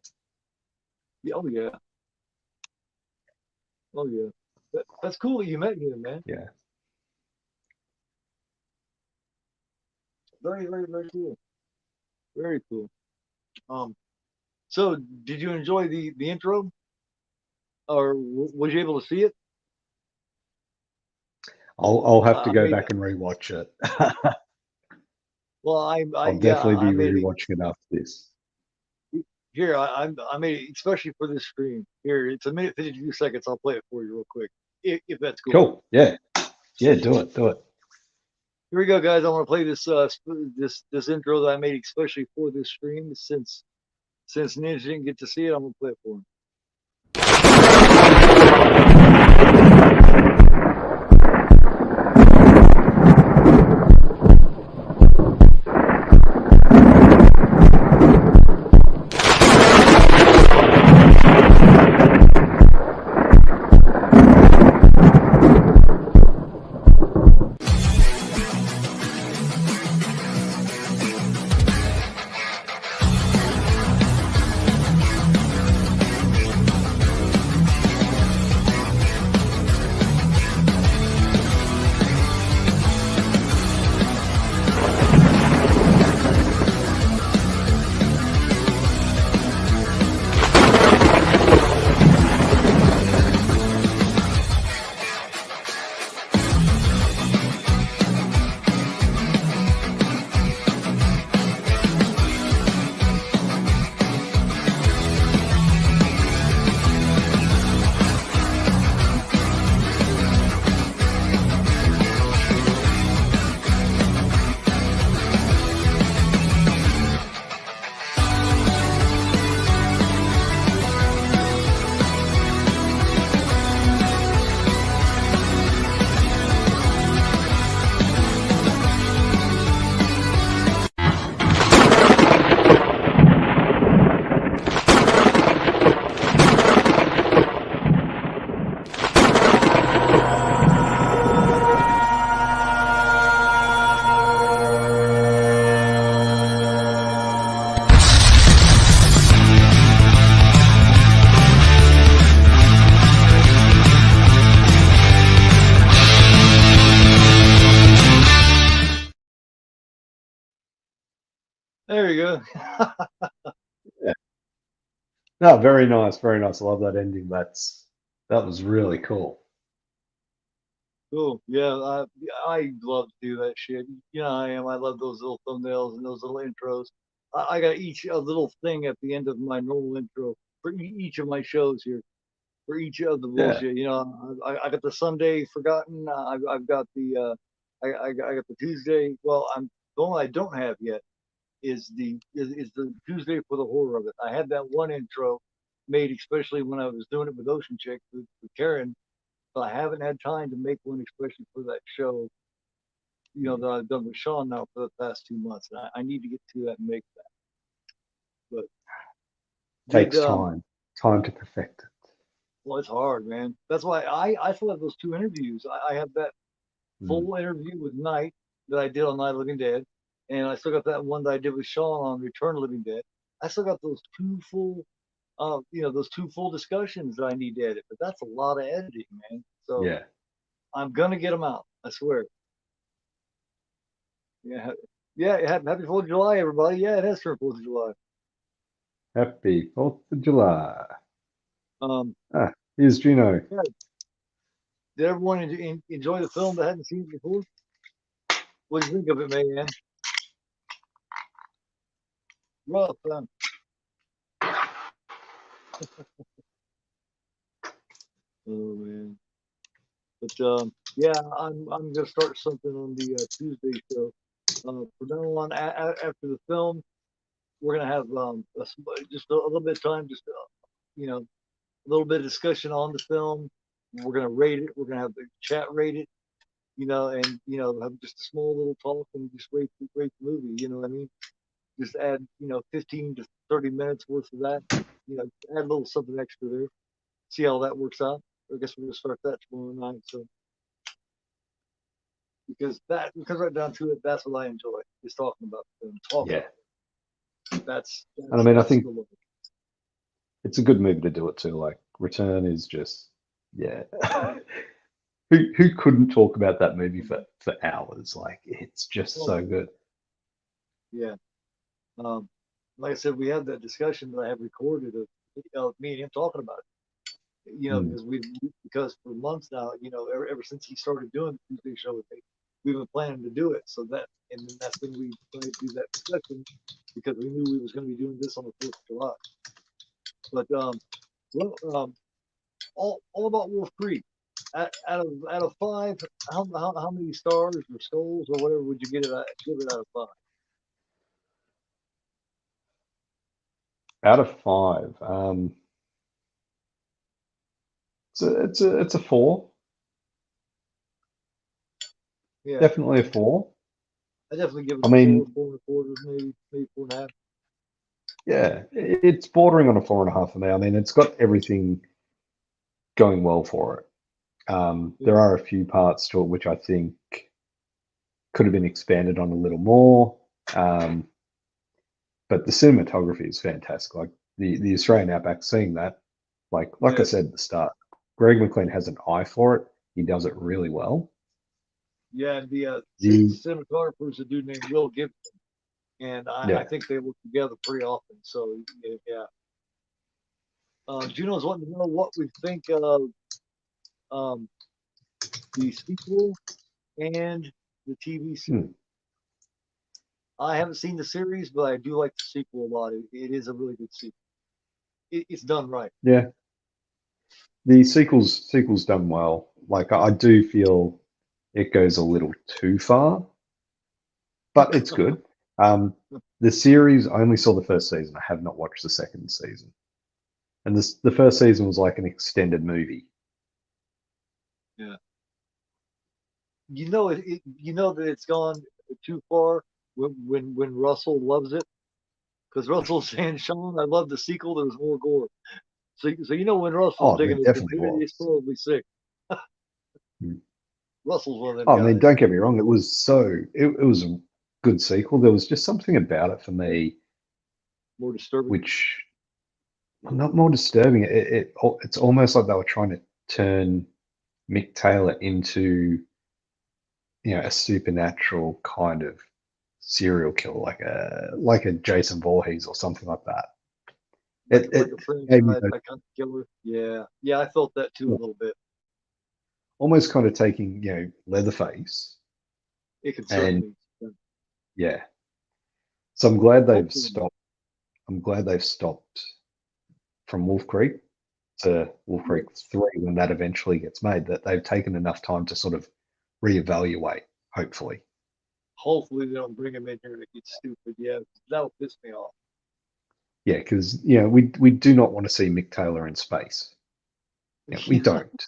Oh yeah, oh yeah. That's cool that you met him, man. yeah. Very, very, very cool. Very cool. Um, so did you enjoy the intro, or was you able to see it? I'll have to I go made back and rewatch it. well, I I'll yeah, definitely I be made it rewatching it after this. here. I made it especially for this stream. Here, it's a minute 52 seconds. I'll play it for you real quick, if that's cool. Cool. Yeah. Yeah. Do it. Do it. Here we go, guys. I want to play this intro that I made especially for this stream. Since Ninja didn't get to see it, I'm gonna play it for him. There you go. Yeah. No, very nice, very nice. I love that ending. That was really cool. Cool. Yeah, I love to do that shit. You know, I am. I love those little thumbnails and those little intros. I got each a little thing at the end of my normal intro for each of my shows here. For each of the Yeah, bullshit, you know, I got the Sunday Forgotten. I've got the I got the Tuesday. Well, I'm the one I don't have yet is the Tuesday for the horror of it. I had that one intro made, especially when I was doing it with Ocean Chick with Karen, but I haven't had time to make one, especially for that show. You know that I've done with Sean now for the past 2 months, and I need to get to that and make that. But did takes time to perfect it. well, it's hard, man. That's why I still have those two interviews. I have that Mm. full interview with Night that I did on Night of the Living Dead, and I still got that one that I did with Sean on Return of the Living Dead. I still got those two full, you know, those two full discussions that I need to edit. But that's a lot of editing, man. So Yeah, I'm gonna get them out. I swear. Yeah, yeah. Happy 4th of July, everybody. Yeah, it is for 4th of July. happy 4th of July. Um, Ah, here's Gino. yeah, did everyone enjoy the film that hadn't seen it before? What do you think of it, man? Rough, oh man. But yeah, I'm gonna start something on the Tuesday show. From now on, after the film, we're gonna have just a little bit of time, just you know, a little bit of discussion on the film. We're gonna rate it. We're gonna have the chat rate it, you know, and you know, have just a small little talk and just rate the movie. You know what I mean? Just add 15 to 30 minutes worth of that. You know, add a little something extra there. See how that works out. I guess we're gonna start that tomorrow night. So because right down to it, that's what I enjoy is talking about the film, talking Yeah, about it. and I mean, I That's think the look. it's a good movie to do it too. Like, Return is just, yeah. Who couldn't talk about that movie for hours? Like, it's just Oh so good. yeah. Um, like I said, we had that discussion that I have recorded of me and him talking about it. You know, Mm, because for months now, you know, ever since he started doing the Tuesday show with me, we've been planning to do it. So that and then that's when we decided to do that discussion because we knew we was going to be doing this on the 4th of July. But well, all about Wolf Creek. Out of five, how many stars or skulls or whatever would you give it out of five? out of five, it's a four. Yeah, Definitely a four. I definitely give it I a four, mean, 4 and a quarter, maybe 4.5. yeah, it's bordering on a 4.5 for me. I mean, it's got everything going well for it. Yeah, There are a few parts to it which I think could have been expanded on a little more. Um, but the cinematography is fantastic. Like the Australian Outback, seeing that, like I yeah, said at the start, Greg McLean has an eye for it. He does it really well. yeah. And the The cinematographer is a dude named Will Gibson, and I Yeah, think they work together pretty often. So yeah. Juno's wanting to know what we think of um, the sequel and the TV hmm, series. I haven't seen the series, but I do like the sequel a lot. It is a really good sequel. It's done right. yeah. The sequel's done well. Like I do feel it goes a little too far, but it's good. The series, I only saw the first season. I have not watched the second season. And the first season was like an extended movie. Yeah. You know that it's gone too far when Russell loves it because Russell's saying, Sean, I love the sequel. There was more gore. So you know when Russell's Oh, there digging it, definitely it's was. probably sick. Hmm. Russell's one of them Oh, I mean, guys. don't get me wrong. It was a good sequel. There was just something about it for me, More disturbing. which not more disturbing. It's almost like they were trying to turn Mick Taylor into, a supernatural kind of serial killer, like a Jason Voorhees or something like that. like It a friend gave me guy, that kind of killer. Yeah, yeah, I felt that too a little bit. almost kind of taking Leatherface It could and certainly. yeah. So I'm glad they've Hopefully, stopped. I'm glad they've stopped from Wolf Creek to Wolf yeah, Creek 3 when that eventually gets made. That they've taken enough time to sort of reevaluate. Hopefully, hopefully they don't bring him in here and it gets stupid. Yeah, that'll piss me off. yeah, because we do not want to see Mick Taylor in space. Yeah, we don't.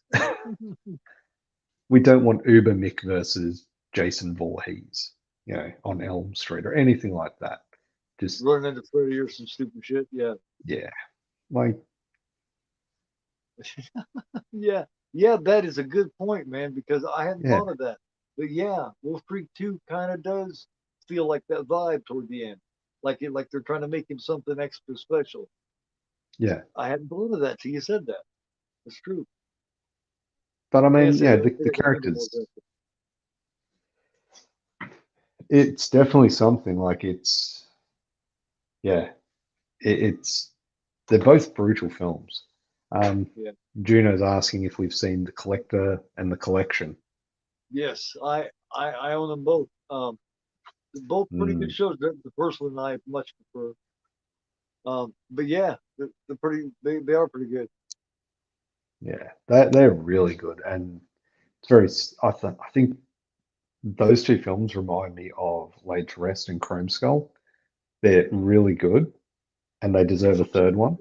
We don't want Uber Mick versus Jason Voorhees, on Elm Street or anything like that. Just Running into Freddy or some stupid shit. Yeah, yeah, like yeah, yeah. That is a good point, man. Because I hadn't yeah, thought of that. But yeah, Wolf Creek 2 kind of does feel like that vibe toward the end, like they're trying to make him something extra special. yeah. I hadn't thought of that till you said that. It's true. But I Like I mean, said, the they're gonna make him more characters. aggressive. It's definitely something. Like yeah, it's they're both brutal films. Um, Yeah. Juno's asking if we've seen The Collector and The Collection. Yes, I own them both. Both pretty good Mm, shows. The first one I much prefer. But yeah, they're pretty. They are pretty good. yeah, they're really good, and it's very. I think those two films remind me of Laid to Rest and Chrome Skull. They're really good, and they deserve a third one,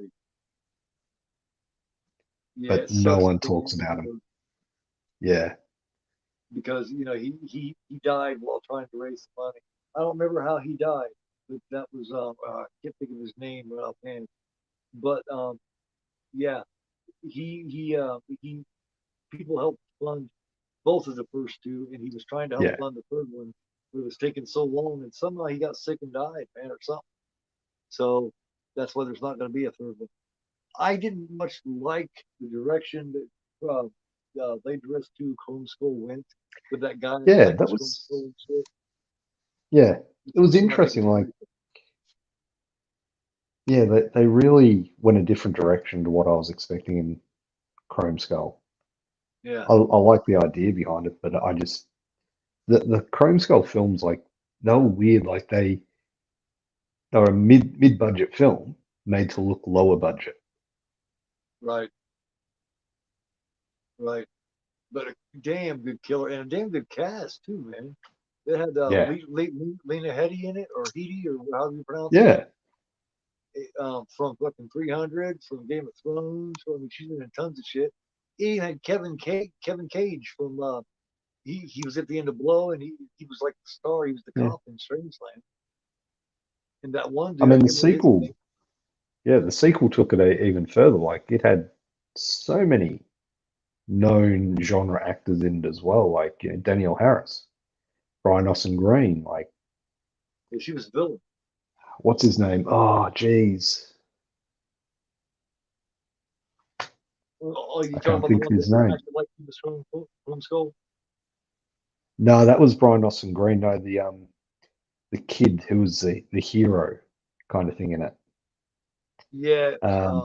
Yeah, but it no sucks that one they talks didn't do about them. those Yeah, because he died while trying to raise some money. I don't remember how he died, but that was I can't think of his name right offhand. But yeah, he people helped fund both of the first two, and he was trying to help yeah, fund the third one. But it was taking so long, and somehow he got sick and died, man, or something. So that's why there's not going to be a third one. I didn't much like the direction that Laid to Rest 2 Chrome Skull went with that guy in yeah. black That as Chrome Skull was and shit. yeah. It It was seemed like it interesting. was Like very, yeah, they really went a different direction to what I was expecting in Chrome Skull. yeah, I like the idea behind it, but I just the Chrome Skull films like they were weird. Like they were a mid budget film made to look lower budget. right, right. But a damn good killer and a damn good cast too, man. They had Yeah, Lena Headey in it, or Headey, or however you pronounce it. yeah. From fucking 300, from Game of Thrones. I mean, she's been in tons of shit. He had Kevin Cage from he was at the end of Blow, and he was like the star. He was the Yeah. cop in Strangeland. And that one I dude, I mean, the can't remember his sequel, name. yeah, the sequel took it even further. Like it had so many known genre actors in it as well, like Danielle Harris, Brian Austin Green, like Yeah, she was the villain. what's his name? Oh, geez, Oh, you I talking can't about the think of one that his name. acted like he was from Skull? No, that was Brian Austin Green. No, the kid who was the hero kind of thing in it. Yeah. Um,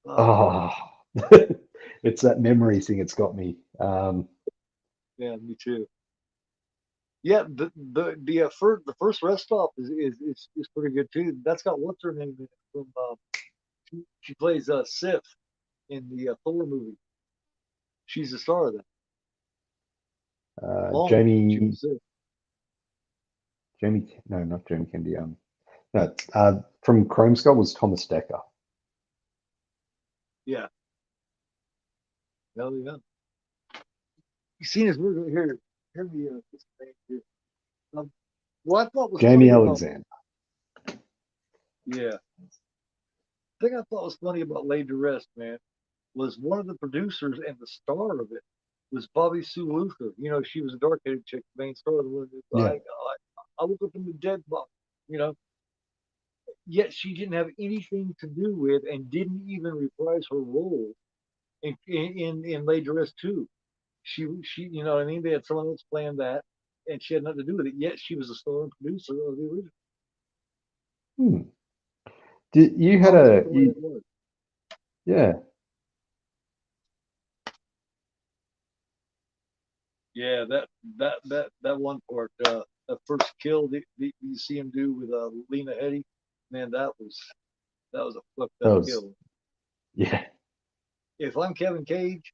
Um. Uh, oh, it's that memory thing. It's got me. yeah, me too. Yeah, the first rest stop is pretty good too. That's got what's her name in it from she plays Sif in the Thor movie. She's the star of that. Long she Jamie, was Sif. no, not Jamie Kennedy. No, from Chrome Skull was Thomas Dekker. Yeah, hell yeah. You seen his movie here? Hear me this thing here. Um, what I thought was Jamie funny about Alexander. yeah, the thing I thought was funny about Laid to Rest, man, was one of the producers and the star of it was Bobby Sue Luther. You know, she was a dark-headed chick, the main star of the one. Yeah, I woke up in the dead box. You know, yet she didn't have anything to do with and didn't even reprise her role in Laid to Rest 2. She you know what I mean? They had someone else playing that, and she had nothing to do with it. Yet she was the star and producer of the original. Hmm. You I had always liked the way you, it was. yeah, Yeah, that one part, that first kill that you see him do with Lena Headey, man, that was a fucked that up was, kill. yeah, If I'm Kevin Cage,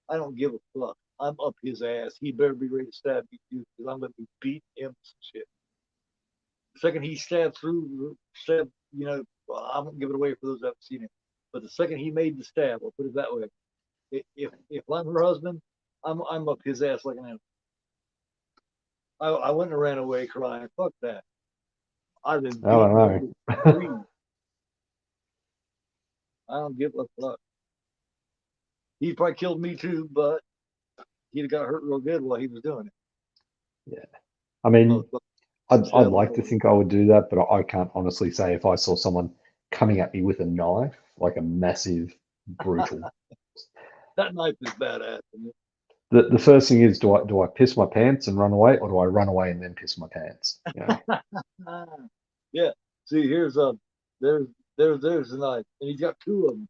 I don't give a fuck. I'm up his ass. He better be ready to stab me too, because I'm gonna be beating him some shit. The second he stabbed, I won't give it away for those that haven't seen it. But the second he made the stab, I'll put it that way. If I'm her husband, I'm up his ass like an animal. I wouldn't have ran away crying. Fuck that. I've been I beaten don't to know. breathe. I don't give a fuck. He probably killed me too, but he'd have got hurt real good while he was doing it. Yeah, I mean, Motherfucker I'd stab like all to over. think I would do that, but I can't honestly say if I saw someone coming at me with a knife, like a massive, brutal. That knife is badass. Isn't The first thing is, do I piss my pants and run away, or do I run away and then piss my pants? You know? it? Yeah. See, here's there's there's the knife, and he's got two of them.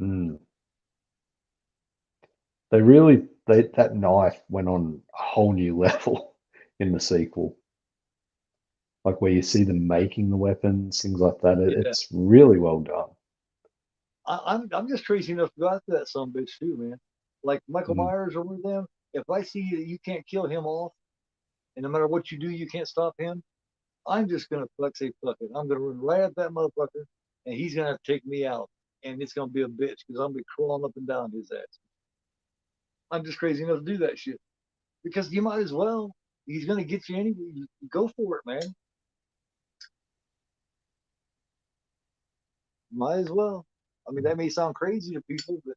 Mm. They really that knife went on a whole new level in the sequel. Like where you see them making the weapons, things like that. Yeah. It's really well done. I'm just crazy enough to go after that son of a bitch too, man. Like Michael Mm. Myers or one of them. If I see that you can't kill him off, and no matter what you do, you can't stop him, I'm just gonna say fuck it. I'm gonna run right at that motherfucker, and he's gonna have to take me out, and it's gonna be a bitch because I'm gonna be crawling up and down his ass. I'm just crazy enough to do that shit because you might as well. He's gonna get you anyway. Go for it, man. Might as well. I mean, that may sound crazy to people, but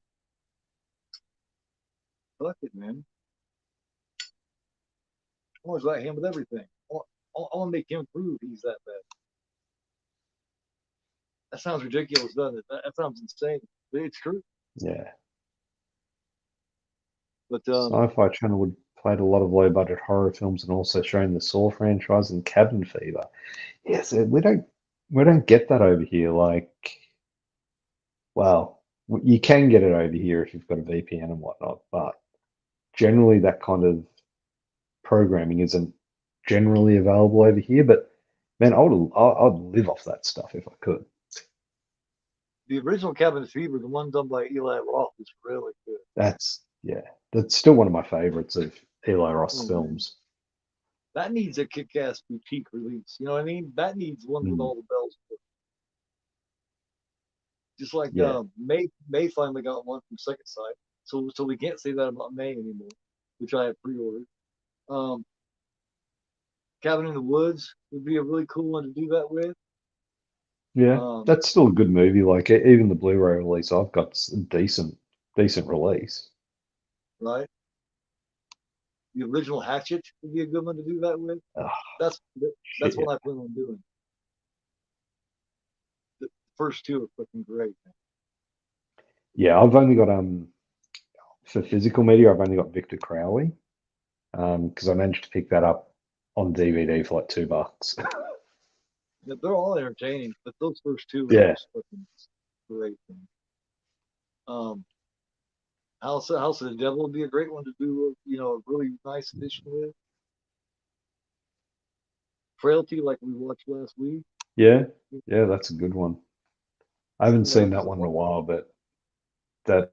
fuck it, man. I always like him with everything. I want to make him prove he's that bad. That sounds ridiculous, doesn't it? That sounds insane, but it's true. Yeah. But Sci-Fi Channel would played a lot of low-budget horror films and also shown the Saw franchise and Cabin Fever. Yes, we don't get that over here. Like, well, you can get it over here if you've got a VPN and whatnot, but generally that kind of programming isn't generally available over here. But man, I'd live off that stuff if I could. the original Cabin Fever, the one done by Eli Roth, is really good. Yeah, that's still one of my favorites of Eli Roth's Oh man, films. that needs a kick-ass boutique release. You know what I mean? That needs one with Mm, all the bells. Just like yeah, May finally got one from Second Sight, so we can't say that about May anymore, which I have pre-ordered. Um, Cabin in the Woods would be a really cool one to do that with. yeah, Um, that's still a good movie. Like even the Blu-ray release I've got's a decent release. right? The original Hatchet would be a good one to do that with. Oh, That's shit, that's yeah. what I plan on doing. The first two are fucking great. Man. Yeah, I've only got for physical media, I've only got Victor Crowley. Because I managed to pick that up on DVD for like $2. Yeah, they're all entertaining, but those first two are Yeah. just fucking great. Man. Um, House of the Devil would be a great one to do. A really nice addition with. Frailty, like we watched last week. Yeah. Yeah, that's a good one. I haven't seen that Just one in a while, but that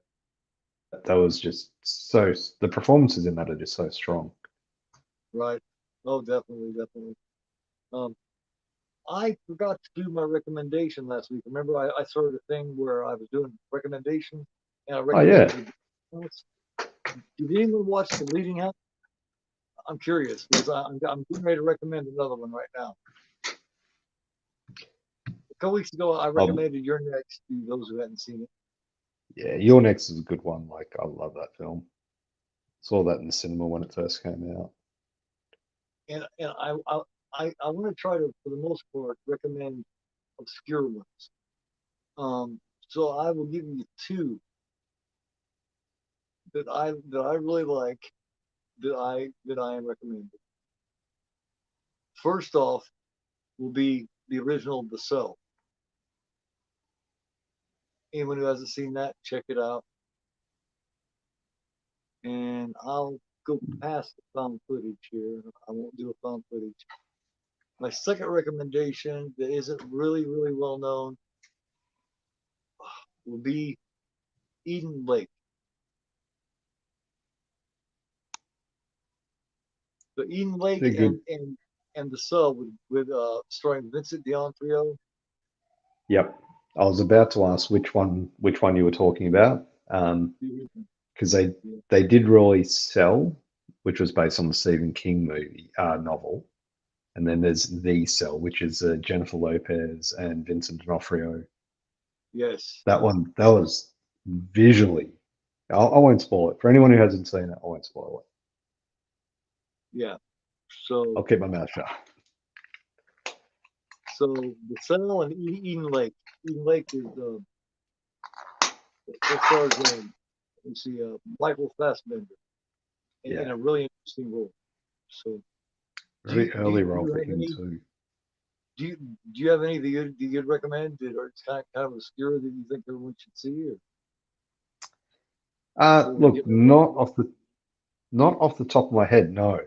that was just so the performances in that are just so strong. right. Oh, definitely, definitely. Um, I forgot to do my recommendation last week. Remember, I started a thing where I was doing recommendations and I Oh yeah. recommended the Bleeding House. Did anyone watch the Bleeding House? I'm curious because I'm getting ready to recommend another one right now. A couple weeks ago, I Um, recommended Your Next to those who hadn't seen it, yeah, Your Next is a good one. Like I love that film. Saw that in the cinema when it first came out. and I want to try to, for the most part, recommend obscure ones. So I will give you two that I really like that I am recommending. first off will be the original The Cell. Anyone who hasn't seen that, check it out. And I'll go past the found footage here. I won't do a found footage. My second recommendation that isn't really, really well known will be Eden Lake. So Eden Lake They're good. and The Cell with starring Vincent D'Onofrio. Yep. I was about to ask which one you were talking about. Because they did release Cell, which was based on the Stephen King movie novel, and then there's The Cell, which is Jennifer Lopez and Vincent D'Onofrio. Yes. That was visually. I won't spoil it for anyone who hasn't seen it. I won't spoil it. Yeah. So I'll keep my mouth shut. So The Cell and Eden Lake. Eden Lake is as far as you see Michael Fassbender in a really interesting role. So Very early role you for have him any too. do you have any that you'd recommend that are kind of obscure that you think everyone should see? Look, not off the top of my head. No.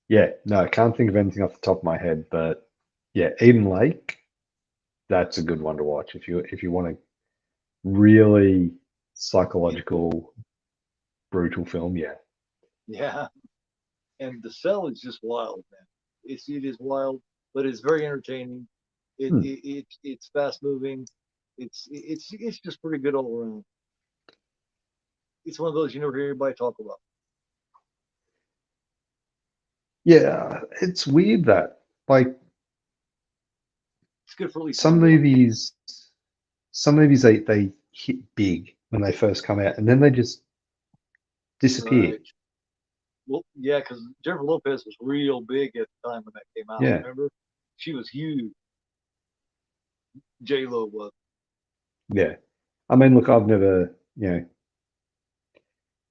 Yeah, no, I can't think of anything off the top of my head. But yeah, Eden Lake, that's a good one to watch if you want a really psychological, brutal film. Yeah. Yeah, and The Cell is just wild, man. It is wild, but it's very entertaining. It's fast moving. It's just pretty good all around. It's one of those you never hear anybody talk about. Yeah, it's weird that like It's good for at least some one watch. movies, some movies they hit big when they first come out, and then they just disappear. Right. Well, yeah, because Jennifer Lopez was real big at the time when that came out. Yeah, Remember, she was huge. J Lo was. yeah. I mean, look, I've never,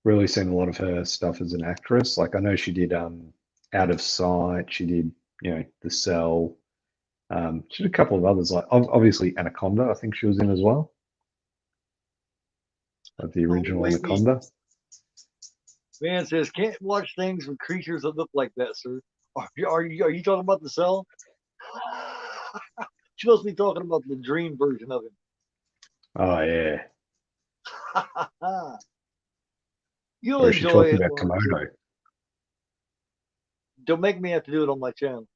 really seen a lot of her stuff as an actress. Like I know she did Out of Sight, she did, The Cell. She did a couple of others, like obviously Anaconda, I think she was in as well. Like the Oh original wait, Anaconda. man says can't watch things with creatures that look like that, sir. Are you talking about The Cell? She must be talking about the dream version of Oh yeah. it. You'll Or is she enjoy talking it. about Like I said, Komodo? don't make me have to do it on my channel.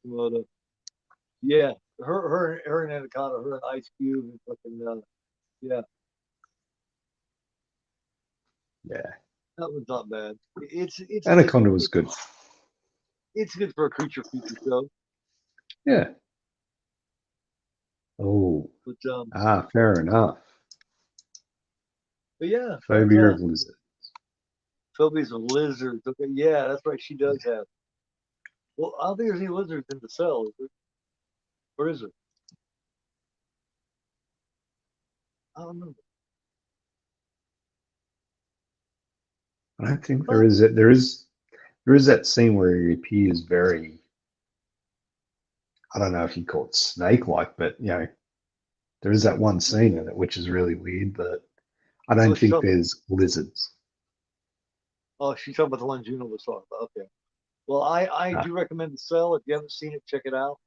But, yeah, her and Anaconda, her and Ice Cube, and fucking yeah, Yeah. that was not bad. Anaconda was good. It's good for a creature feature show. Yeah. But Oh. Fair enough. but yeah, that's Phobia of lizard. Phobias of lizards. Okay, yeah, that's right. She does have. Well, I don't think there's any lizards in The Cell, is there? Or is there? I don't remember. I don't think But there is. There is that scene where he appears very. I don't know if you call it snake-like, but there is that one scene in it which is really weird. But I oh, don't think there's lizards. she's talking about the one Juno was talking about. Okay. Well, I Ah, do recommend The Cell. If you haven't seen it, check it out.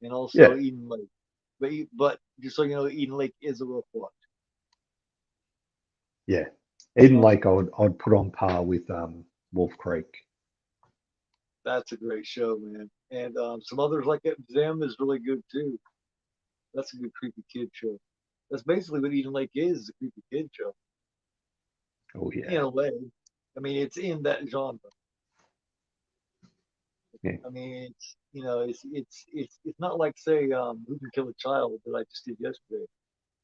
And also yeah, Eden Lake. But just so you know, Eden Lake is a rough watch. yeah. Eden Um, Lake, I would put on par with Wolf Creek. that's a great show, man. And some others like it. Them is really good too. That's a good creepy kid show. That's basically what Eden Lake is a creepy kid show Oh in yeah, a way. I mean, it's in that genre. yeah, I mean, it's not like say Who Can Kill a Child that I just did yesterday,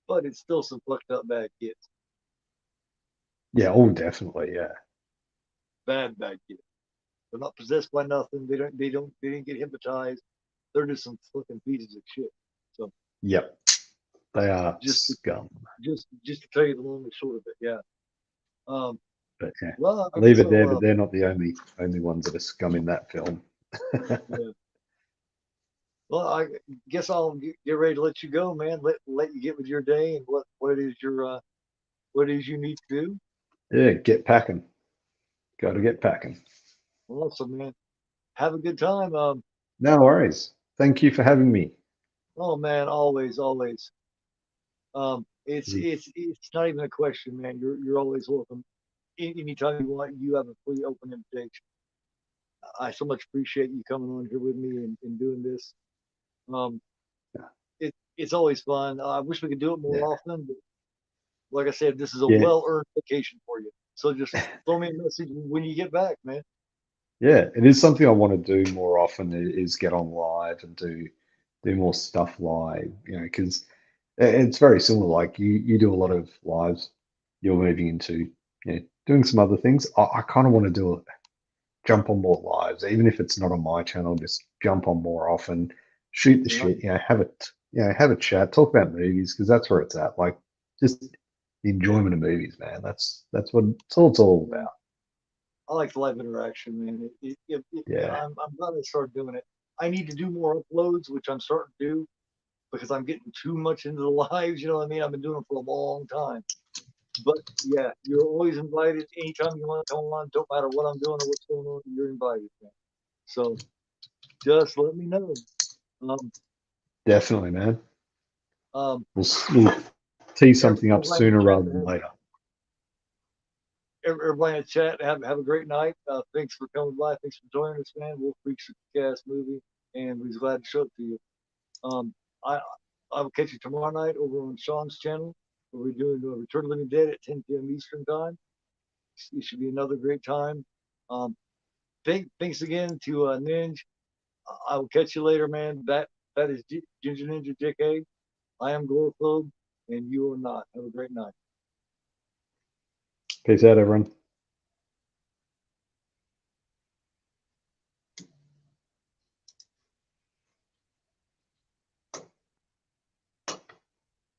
but it's still some fucked up bad kids, yeah. Oh, definitely, yeah, bad kids. They're not possessed by nothing. They didn't get hypnotized. They're just some fucking pieces of shit. So yep. They are Just scum. just to tell you the long and short of it, yeah. Um, But yeah, well, I leave guess it there. I'll But they're not the only ones that are scum in that film. yeah. Well, I guess I'll get ready to let you go, man. Let you get with your day and what it is what it is you need to do. Yeah, get packing. Got to get packing. Awesome, man. Have a good time. No worries. Thank you for having me. Oh man, always. Mm. It's not even a question, man. You're always welcome. Anytime you want, you have a free open invitation. I so much appreciate you coming on here with me and doing this. Um, it's always fun. I wish we could do it more Yeah, often, but like I said, this is a yeah, well-earned vacation for you. So just throw me a message when you get back, man. yeah. It is something I want to do more often. Is get on live and do more stuff live. You know, because it's very similar. Like you do a lot of lives. You're moving into doing some other things. I kind of want to do jump on more lives, even if it's not on my channel. Just jump on more often, shoot the You know, shit. Have a chat, talk about movies because that's where it's at. Like just the enjoyment of movies, man. That's what it's all yeah. about. I like the live interaction, man. Yeah, I'm glad I started doing it. I need to do more uploads, which I'm starting to do because I'm getting too much into the lives. You know what I mean? I've been doing it for a long time. But yeah, you're always invited anytime you want to come on. Don't matter what I'm doing or what's going on, you're invited, man. So just let me know. Um, definitely, man. um, We'll tee something up everybody in the sooner chat, rather than later. everybody in the chat, have a great night. Thanks for coming by. Thanks for joining us, man. Wolf Creek's a kick-ass movie, and we're glad to show it to you. Um, I I will catch you tomorrow night over on Sean's channel, where we're doing Return of the Living Dead at 10 p.m. Eastern time. It should be another great time. Um, thanks again to Ninja. I will catch you later, man. That is Ginja Ninja.j.k. I am Gore and you are not. Have a great night. Peace out, everyone.